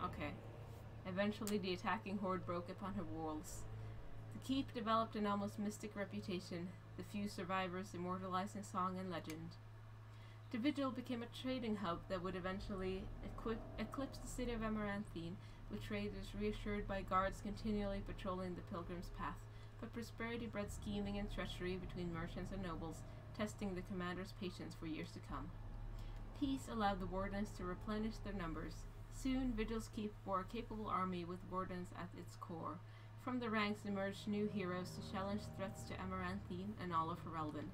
Okay. Eventually the attacking horde broke upon her walls. The keep developed an almost mystic reputation, the few survivors immortalized in song and legend. The Vigil became a trading hub that would eventually eclipse the city of Amaranthine, with traders reassured by guards continually patrolling the pilgrim's path, but prosperity bred scheming and treachery between merchants and nobles, testing the commander's patience for years to come. Peace allowed the Wardens to replenish their numbers. Soon, Vigil's Keep bore a capable army with Wardens at its core. From the ranks emerged new heroes to challenge threats to Amaranthine and all of Ferelden.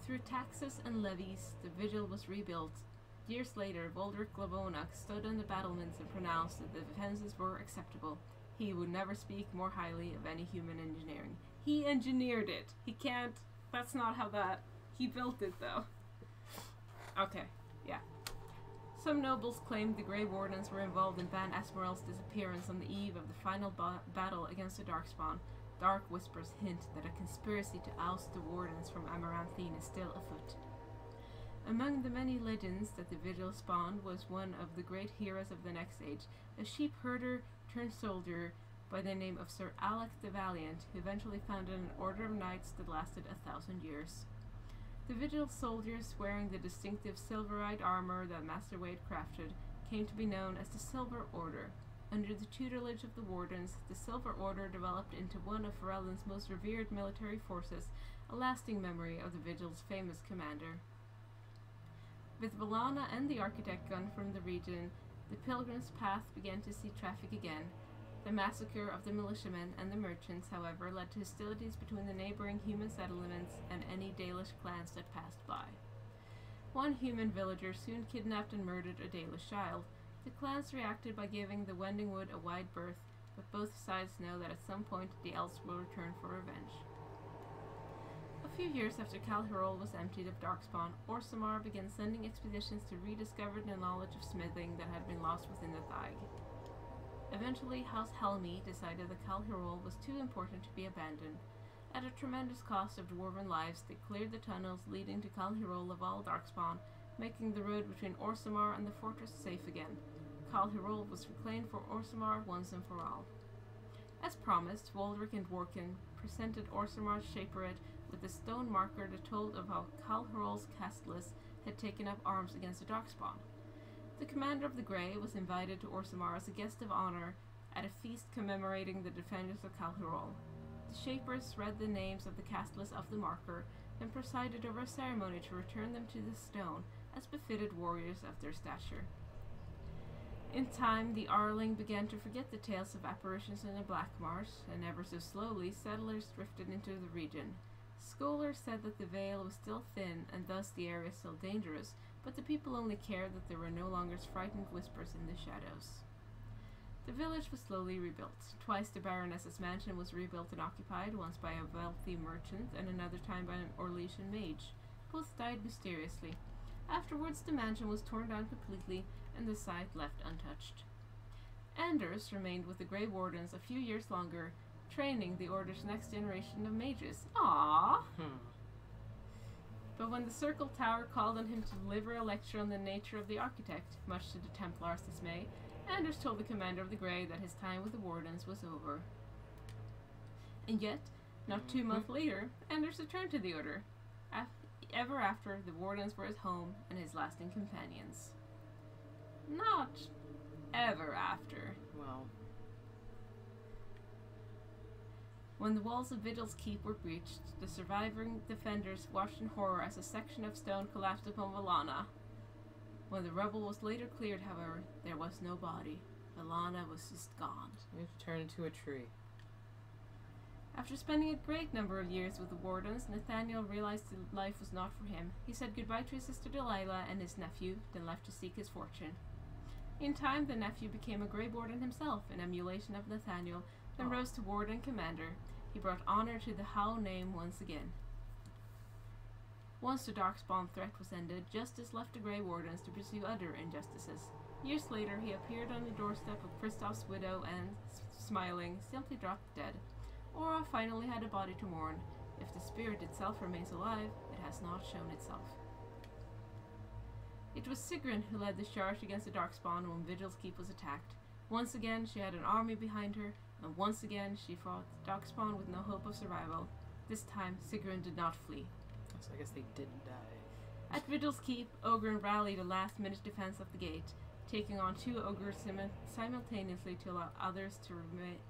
Through taxes and levies, the Vigil was rebuilt. Years later, Voldric Glavonak stood on the battlements and pronounced that the defenses were acceptable. He would never speak more highly of any human engineering. He engineered it. He can't— that's not how that— he built it, though. Okay, yeah. Some nobles claimed the Grey Wardens were involved in Ban Esmeralda's disappearance on the eve of the final battle against the Darkspawn. Dark whispers hint that a conspiracy to oust the Wardens from Amaranthine is still afoot. Among the many legends that the Vigil spawned was one of the great heroes of the Next Age, a sheep herder turned soldier by the name of Sir Alec the Valiant, who eventually founded an order of knights that lasted 1,000 years. The Vigil soldiers, wearing the distinctive silverite armor that Master Wade crafted, came to be known as the Silver Order. Under the tutelage of the Wardens, the Silver Order developed into one of Ferelden's most revered military forces, a lasting memory of the Vigil's famous commander. With Valana and the Architect gone from the region, the Pilgrim's Path began to see traffic again. The massacre of the militiamen and the merchants, however, led to hostilities between the neighboring human settlements and any Dalish clans that passed by. One human villager soon kidnapped and murdered a Dalish child. The clans reacted by giving the Wending Wood a wide berth, but both sides know that at some point the Elves will return for revenge. A few years after Kal Hirol was emptied of Darkspawn, Orzammar began sending expeditions to rediscover the knowledge of smithing that had been lost within the Thaig. Eventually, House Helmi decided that Kal Hirol was too important to be abandoned. At a tremendous cost of dwarven lives, they cleared the tunnels leading to Kal Hirol of all Darkspawn, making the road between Orzammar and the fortress safe again. Kal Hirol was reclaimed for Orzammar once and for all. As promised, Waldrick and Dworkin presented Orzammar's Shaperate with a stone marker that told of how Kal Hirol's Castellus had taken up arms against the Darkspawn. The commander of the Grey was invited to Orzammar as a guest of honor at a feast commemorating the defenders of Kal Hirol. The Shapers read the names of the Castellus of the marker and presided over a ceremony to return them to the stone as befitted warriors of their stature. In time, the Arling began to forget the tales of apparitions in the Black Marsh, and ever so slowly, settlers drifted into the region. Scholars said that the veil was still thin, and thus the area still dangerous, but the people only cared that there were no longer frightened whispers in the shadows. The village was slowly rebuilt. Twice the Baroness's mansion was rebuilt and occupied, once by a wealthy merchant and another time by an Orlesian mage. Both died mysteriously. Afterwards, the mansion was torn down completely, and the site left untouched. Anders remained with the Grey Wardens a few years longer, training the Order's next generation of mages. Aww! But when the Circle Tower called on him to deliver a lecture on the nature of the Architect, much to the Templars' dismay, Anders told the commander of the Grey that his time with the Wardens was over. And yet, not 2 months later, Anders returned to the Order. Ever after, the Wardens were his home and his lasting companions. Not ever after. Well. When the walls of Vigil's Keep were breached, the surviving defenders watched in horror as a section of stone collapsed upon Valana. When the rubble was later cleared, however, there was no body. Valana was just gone. It turned into a tree. After spending a great number of years with the Wardens, Nathaniel realized that life was not for him. He said goodbye to his sister Delilah and his nephew, then left to seek his fortune. In time, the nephew became a Grey Warden himself, in emulation of Nathaniel, then rose to Warden Commander. He brought honor to the Howe name once again. Once the Darkspawn threat was ended, Justice left the Grey Wardens to pursue other injustices. Years later, he appeared on the doorstep of Kristoff's widow and, smiling, simply dropped dead. Aura finally had a body to mourn. If the spirit itself remains alive, it has not shown itself. It was Sigrun who led the charge against the Darkspawn when Vigil's Keep was attacked. Once again, she had an army behind her, and once again she fought the Darkspawn with no hope of survival. This time, Sigrun did not flee. So I guess they didn't die. At Vigil's Keep, Ogryn rallied a last-minute defense of the gate, taking on 2 ogres simultaneously to allow others to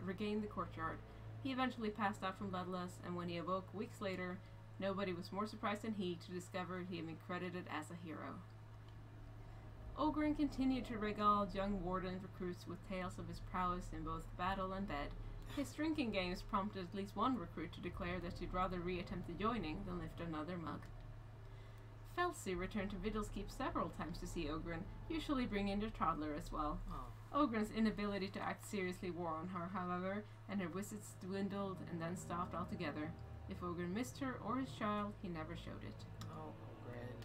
regain the courtyard. He eventually passed out from bloodlust, and when he awoke weeks later, nobody was more surprised than he to discover he had been credited as a hero. Ogryn continued to regale young Warden recruits with tales of his prowess in both battle and bed. His drinking games prompted at least one recruit to declare that he'd rather re-attempt the joining than lift another mug. Felsi returned to Vigil's Keep several times to see Ogryn, usually bringing their toddler as well. Ogryn's inability to act seriously wore on her, however, and her visits dwindled and then stopped altogether. If Ogryn missed her or his child, he never showed it. Oh, Ogryn.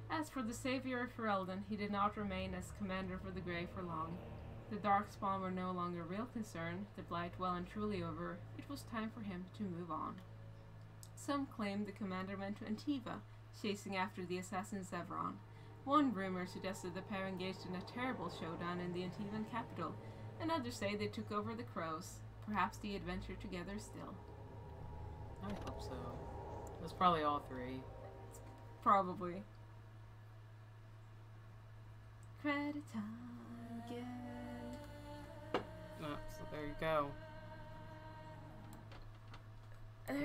As for the savior of Ferelden, he did not remain as commander for the Grey for long. The Darkspawn were no longer a real concern, the Blight well and truly over. It was time for him to move on. Some claimed the commander went to Antiva, chasing after the assassin Zevron. One rumor suggested the pair engaged in a terrible showdown in the Antivan capital, and others say they took over the Crows. Perhaps they adventure together still. I hope so. It was probably all 3. Probably. Credit time again. So there you go.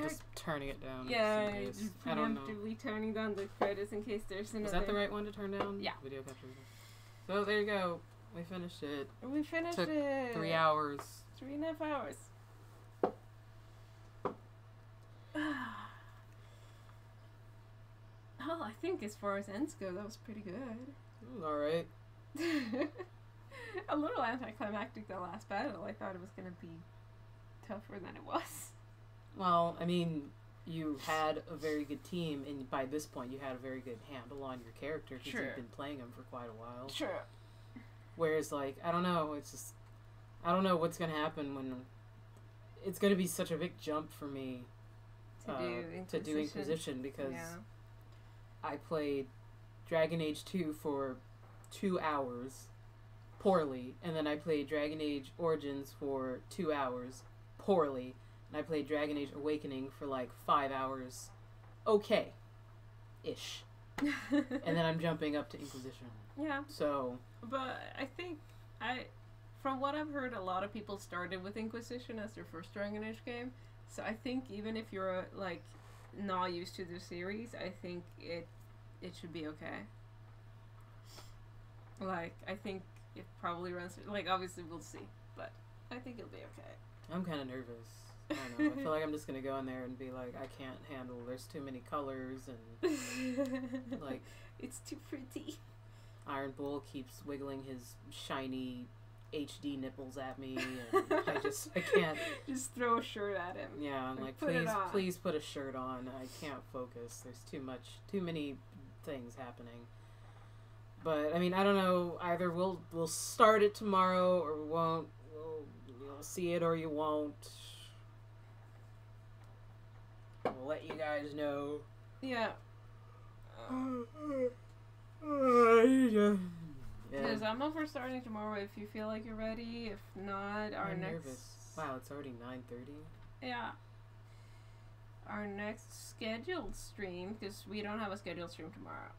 Just turning it down. Yeah, just I don't know. Turning down the credits in case there's another. Is that the right one to turn down? Yeah. Video capture. So there you go. We finished it. We finished Took it. 3 hours. 3.5 hours. Oh, I think as far as ends go, that was pretty good. Alright. A little anticlimactic, the last battle. I thought it was going to be tougher than it was. Well, I mean, you had a very good team, and by this point you had a very good handle on your character because you've been playing him for quite a while. Sure. Whereas, like, I don't know, it's just... I don't know what's going to happen when... It's going to be such a big jump for me to do Inquisition because I played Dragon Age 2 for 2 hours poorly, and then I played Dragon Age Origins for 2 hours poorly, and I played Dragon Age Awakening for like 5 hours okay-ish. And then I'm jumping up to Inquisition. Yeah. So... But I think from what I've heard, a lot of people started with Inquisition as their first Dragon Age game. So I think even if you're like not used to the series, I think it should be okay. Like I think it probably runs like obviously we'll see, but I think it'll be okay. I'm kind of nervous. I don't know. I feel like I'm just gonna go in there and be like, I can't handle. There's too many colors and like it's too pretty. Iron Bull keeps wiggling his shiny HD nipples at me, and I can't. Just throw a shirt at him. Yeah, I'm like, please put a shirt on. I can't focus. There's too many things happening. But I mean, I don't know. Either we'll start it tomorrow, or we won't. You'll see it, or you won't. We'll let you guys know. Yeah. Because I'm up for starting tomorrow if you feel like you're ready. If not, I'm nervous. Wow, it's already 9:30. Yeah. Our next scheduled stream, because we don't have a scheduled stream tomorrow.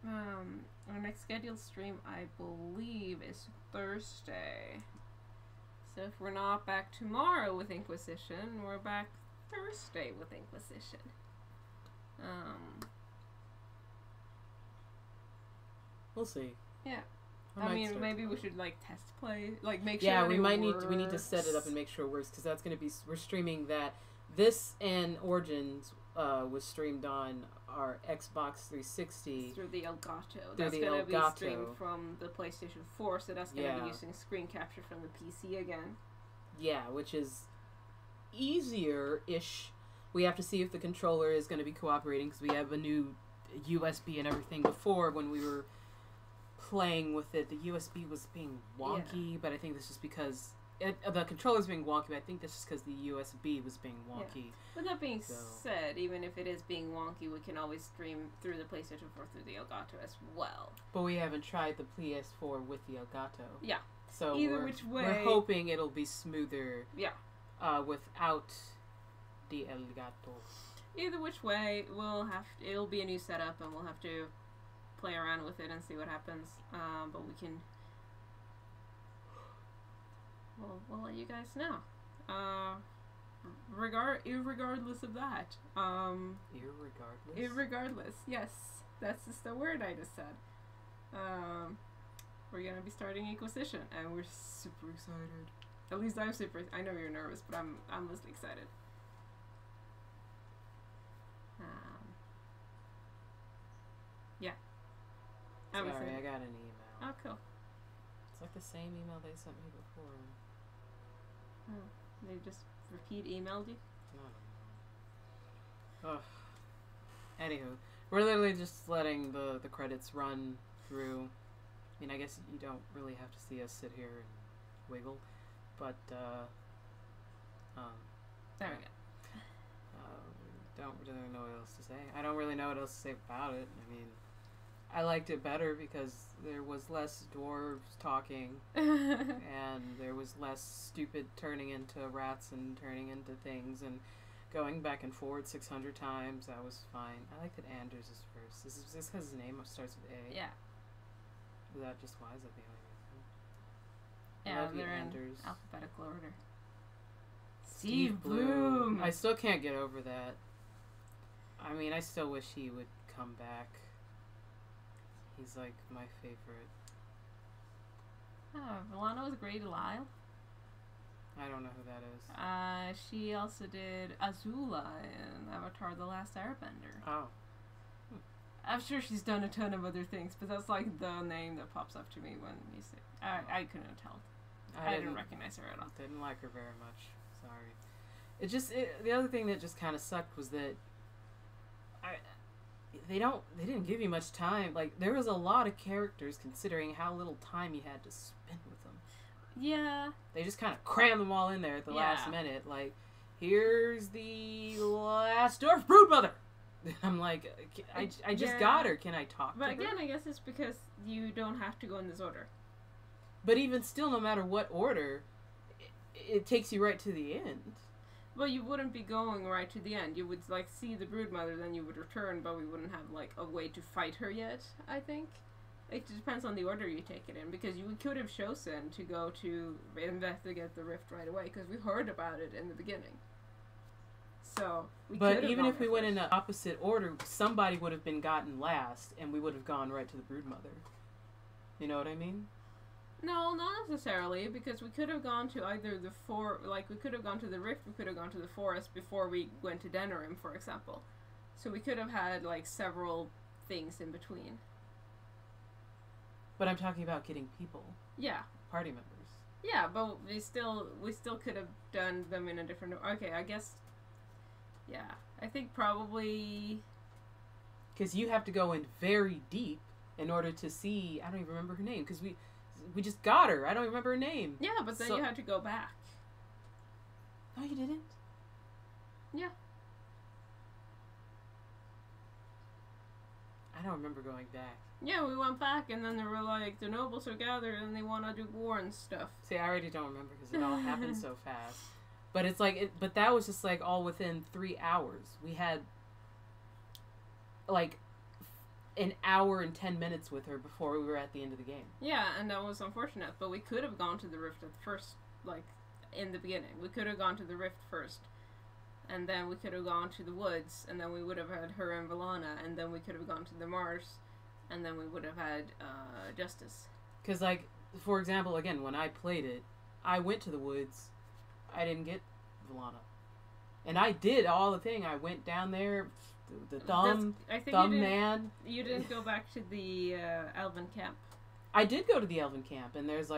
Our next scheduled stream, I believe, is Thursday. So if we're not back tomorrow with Inquisition, we're back Thursday with Inquisition. We'll see. Yeah. I mean, maybe we should like test play, like make sure. Yeah, we need to set it up and make sure it works because that's gonna be we're streaming that. This and Origins was streamed on our Xbox 360 through the Elgato. That's gonna be streamed from the PlayStation 4, so that's gonna be using screen capture from the PC again. Yeah, which is easier-ish. We have to see if the controller is going to be cooperating because we have a new USB and everything. Before, when we were playing with it, the USB was being wonky, but I think this is because the controller's being wonky, but I think that's just because the USB was being wonky. Yeah. With that being said, even if it is being wonky, we can always stream through the PlayStation 4 through the Elgato as well. But we haven't tried the PS4 with the Elgato. Yeah. So we're hoping it'll be smoother. Yeah. Without the Elgato. Either which way, it'll be a new setup, and we'll have to play around with it and see what happens. But we can. We'll let you guys know. Irregardless of that. Irregardless. Yes, that's just the word I just said. We're gonna be starting Inquisition, and we're super excited. At least I'm super. I know you're nervous, but I'm mostly excited. Yeah. Sorry, I got an email. Oh, cool. It's like the same email they sent me before. Oh, they just repeat emailed you? Ugh. Anywho, we're literally just letting the credits run through. I mean, I guess you don't really have to see us sit here and wiggle, but there we go. Don't really know what else to say. I don't really know what else to say about it. I mean, I liked it better because there was less dwarves talking, and there was less stupid turning into rats and turning into things and going back and forward 600 times. That was fine. I like that Anders is first. Is this because his name starts with A? Yeah. Is that just why? Is that the only reason? Yeah, they're in alphabetical order. Steve Bloom. I still can't get over that. I mean, I still wish he would come back. He's like my favorite. Oh, Valana was Grey Lyle. I don't know who that is. She also did Azula in Avatar: The Last Airbender. Oh. I'm sure she's done a ton of other things, but that's like the name that pops up to me when you say. I couldn't tell. I didn't recognize her at all. Didn't like her very much. Sorry. The other thing that just kind of sucked was that they didn't give you much time. Like, there was a lot of characters considering how little time you had to spend with them. Yeah. They just kind of crammed them all in there at the last minute. Like, here's the last dwarf broodmother. I'm like, I just got her. Can I talk to her? But again, I guess it's because you don't have to go in this order. But even still, no matter what order, it takes you right to the end. Well, you wouldn't be going right to the end. You would, like, see the broodmother, then you would return, but we wouldn't have, like, a way to fight her yet, I think. It depends on the order you take it in, because you could have chosen to go to investigate the rift right away, because we heard about it in the beginning. So, but even if we went in the opposite order, somebody would have been gotten last, and we would have gone right to the broodmother. You know what I mean? No, not necessarily, because we could have gone to either we could have gone to the rift, we could have gone to the forest before we went to Denerim, for example. So we could have had, like, several things in between. But I'm talking about getting people. Yeah. Party members. Yeah, but we still could have done them in a different... Okay, I guess... Yeah, I think probably... Because you have to go in very deep in order to see... I don't even remember her name, because we just got her. I don't remember her name. Yeah, but then you had to go back. No, you didn't. Yeah. I don't remember going back. Yeah, we went back, and then they were like, the nobles are gathered, and they want to do war and stuff. See, I already don't remember, because it all happened so fast. But it's like, but that was just like all within 3 hours. We had like an hour and 10 minutes with her before we were at the end of the game. Yeah, and that was unfortunate, but we could have gone to the rift at first, like, in the beginning. We could have gone to the rift first, and then we could have gone to the woods, and then we would have had her and Valana, and then we could have gone to the marsh, and then we would have had Justice. Because, like, for example, again, when I played it, I went to the woods, I didn't get Valana. And I did all the thing. I went down there... The thumb man. You didn't go back to the Elven camp. I did go to the Elven camp, and there's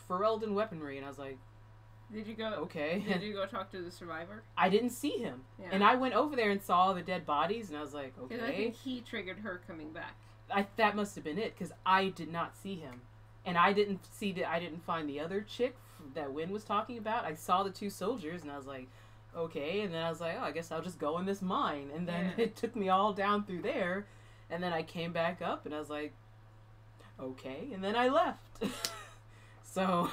Ferelden weaponry, and I was like, did you go? Okay. Did you go talk to the survivor? I didn't see him, and I went over there and saw all the dead bodies, and I was like, okay. Because I think he triggered her coming back. That must have been it, because I did not see him, and I didn't find the other chick that Wynn was talking about. I saw the 2 soldiers, and I was like, okay, and then I was like, oh, I guess I'll just go in this mine, and then it took me all down through there, and then I came back up, and I was like, okay, and then I left. So,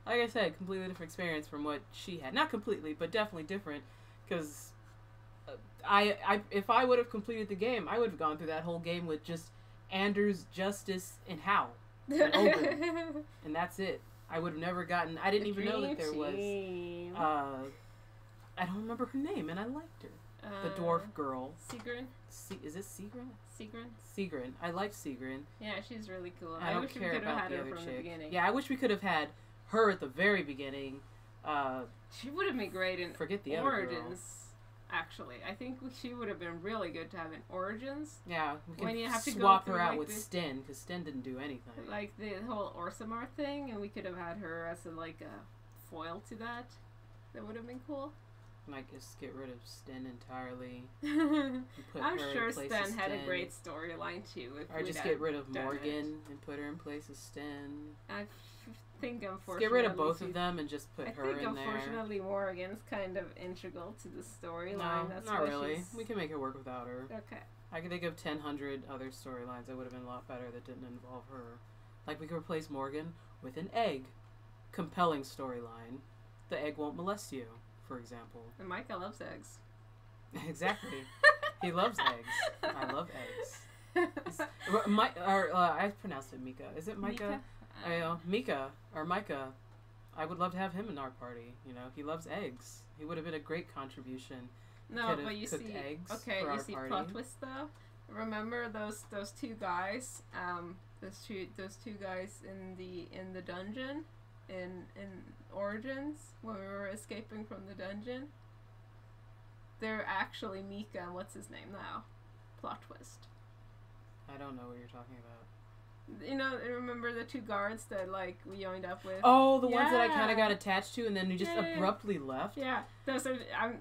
like I said, completely different experience from what she had. Not completely, but definitely different, because if I would have completed the game, I would have gone through that whole game with just Anders, Justice, and Hal, and Oberyn, and that's it. I would have never gotten... I didn't even know that there was... I don't remember her name, and I liked her. The dwarf girl. Sigrun? Is it Sigrun? Sigrun? Sigrun. I like Sigrun. Yeah, she's really cool. I don't care about the other chick. Yeah, I wish we could have had her at the very beginning. She would have been great in the Origins, actually. I think she would have been really good to have in Origins. Yeah, we can you have to swap her out with Sten, because Sten didn't do anything. Like the whole Orsamar thing, and we could have had her as a foil to that. That would have been cool. Might just get rid of Sten entirely. I'm sure Sten had a great storyline too. Or just get rid of Morgan and put her in place of Sten. I think unfortunately... Get rid of both of them and just put her in there. I think unfortunately Morgan's kind of integral to the storyline. No, that's not really. We can make it work without her. Okay. I can think of 100 other storylines that would have been a lot better that didn't involve her. Like, we could replace Morgan with an egg. Compelling storyline. The egg won't molest you, for example. And Micah loves eggs. Exactly. He loves eggs. I love eggs. I pronounced it Mika. Is it Micah? Mika or Micah. I would love to have him in our party. You know, he loves eggs. He would have been a great contribution. No, but you see, okay, you see, plot twist though. Remember those two guys, those two guys in the dungeon, in Origins when we were escaping from the dungeon. They're actually Mika and what's his name now. Plot twist. I don't know what you're talking about. You know, remember the two guards that like we joined up with? Oh, the ones that I kind of got attached to, and then we just abruptly left. Yeah, those are.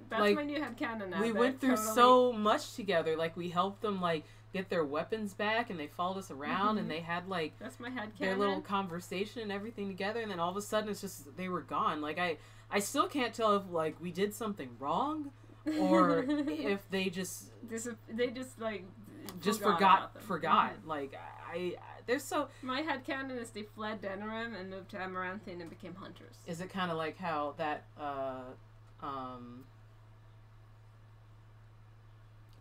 That's like, my new headcanon now. We went through so much together. Like we helped them like get their weapons back, and they followed us around, and they had like that's my headcanon. Their little conversation and everything together, and then all of a sudden it's just they were gone. Like I still can't tell if like we did something wrong, or if they just forgot. Mm-hmm. Like they're so. My headcanon is they fled Denerim and moved to Amaranthine and became hunters. Is it kind of like how that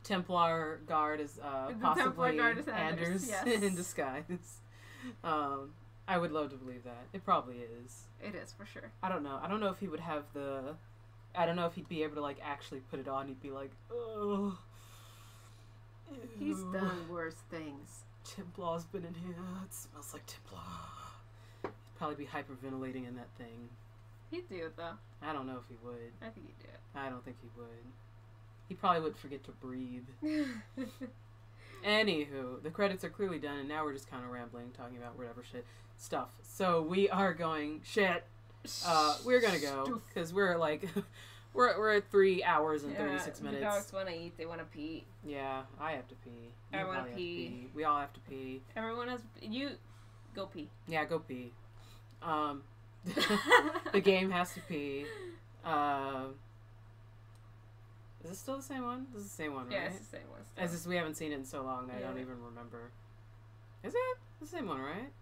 Templar guard is possibly guard is Anders yes. in disguise? I would love to believe that. It probably is. It is for sure. I don't know. I don't know if he would have the. I don't know if he'd be able to like actually put it on. He'd be like, oh. He's done worse things. Templar's been in here. It smells like Templar. He'd probably be hyperventilating in that thing. He'd do it though. I don't know if he would. I think he'd do it. I don't think he would. He probably would forget to breathe. Anywho, the credits are clearly done, and now we're just kind of rambling, talking about whatever stuff. So we are going we're gonna go because we're like. We're at 3 hours and 36 minutes. The dogs want to eat. They want to pee. Yeah, I have to pee. I want to pee. We all have to pee. Everyone has. You go pee. Yeah, go pee. The game has to pee. Is this still the same one? This is the same one, right? Yeah, it's the same one. As this, we haven't seen it in so long that I don't even remember. Is it? It's the same one, right?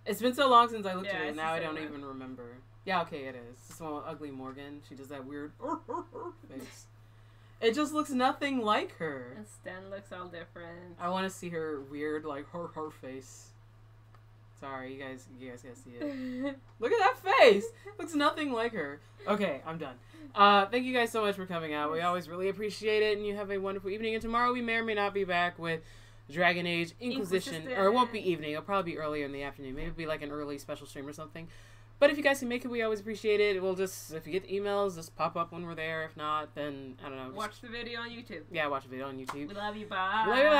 It's been so long since I looked at it, now I don't even remember. Yeah, okay, it is. This one with Ugly Morgan. She does that weird face. It just looks nothing like her. And Sten looks all different. I want to see her weird, like, her face. Sorry, you guys gotta see it. Look at that face! Looks nothing like her. Okay, I'm done. Thank you guys so much for coming out. We always really appreciate it, and you have a wonderful evening. And tomorrow we may or may not be back with Dragon Age Inquisition. Or it won't be evening. It'll probably be earlier in the afternoon. Maybe it'll be like an early special stream or something. But if you guys can make it, we always appreciate it. We'll just, if you get the emails, just pop up when we're there. If not, then, I don't know. Watch the video on YouTube. Yeah, watch the video on YouTube. We love you. Bye. Love you. Bye.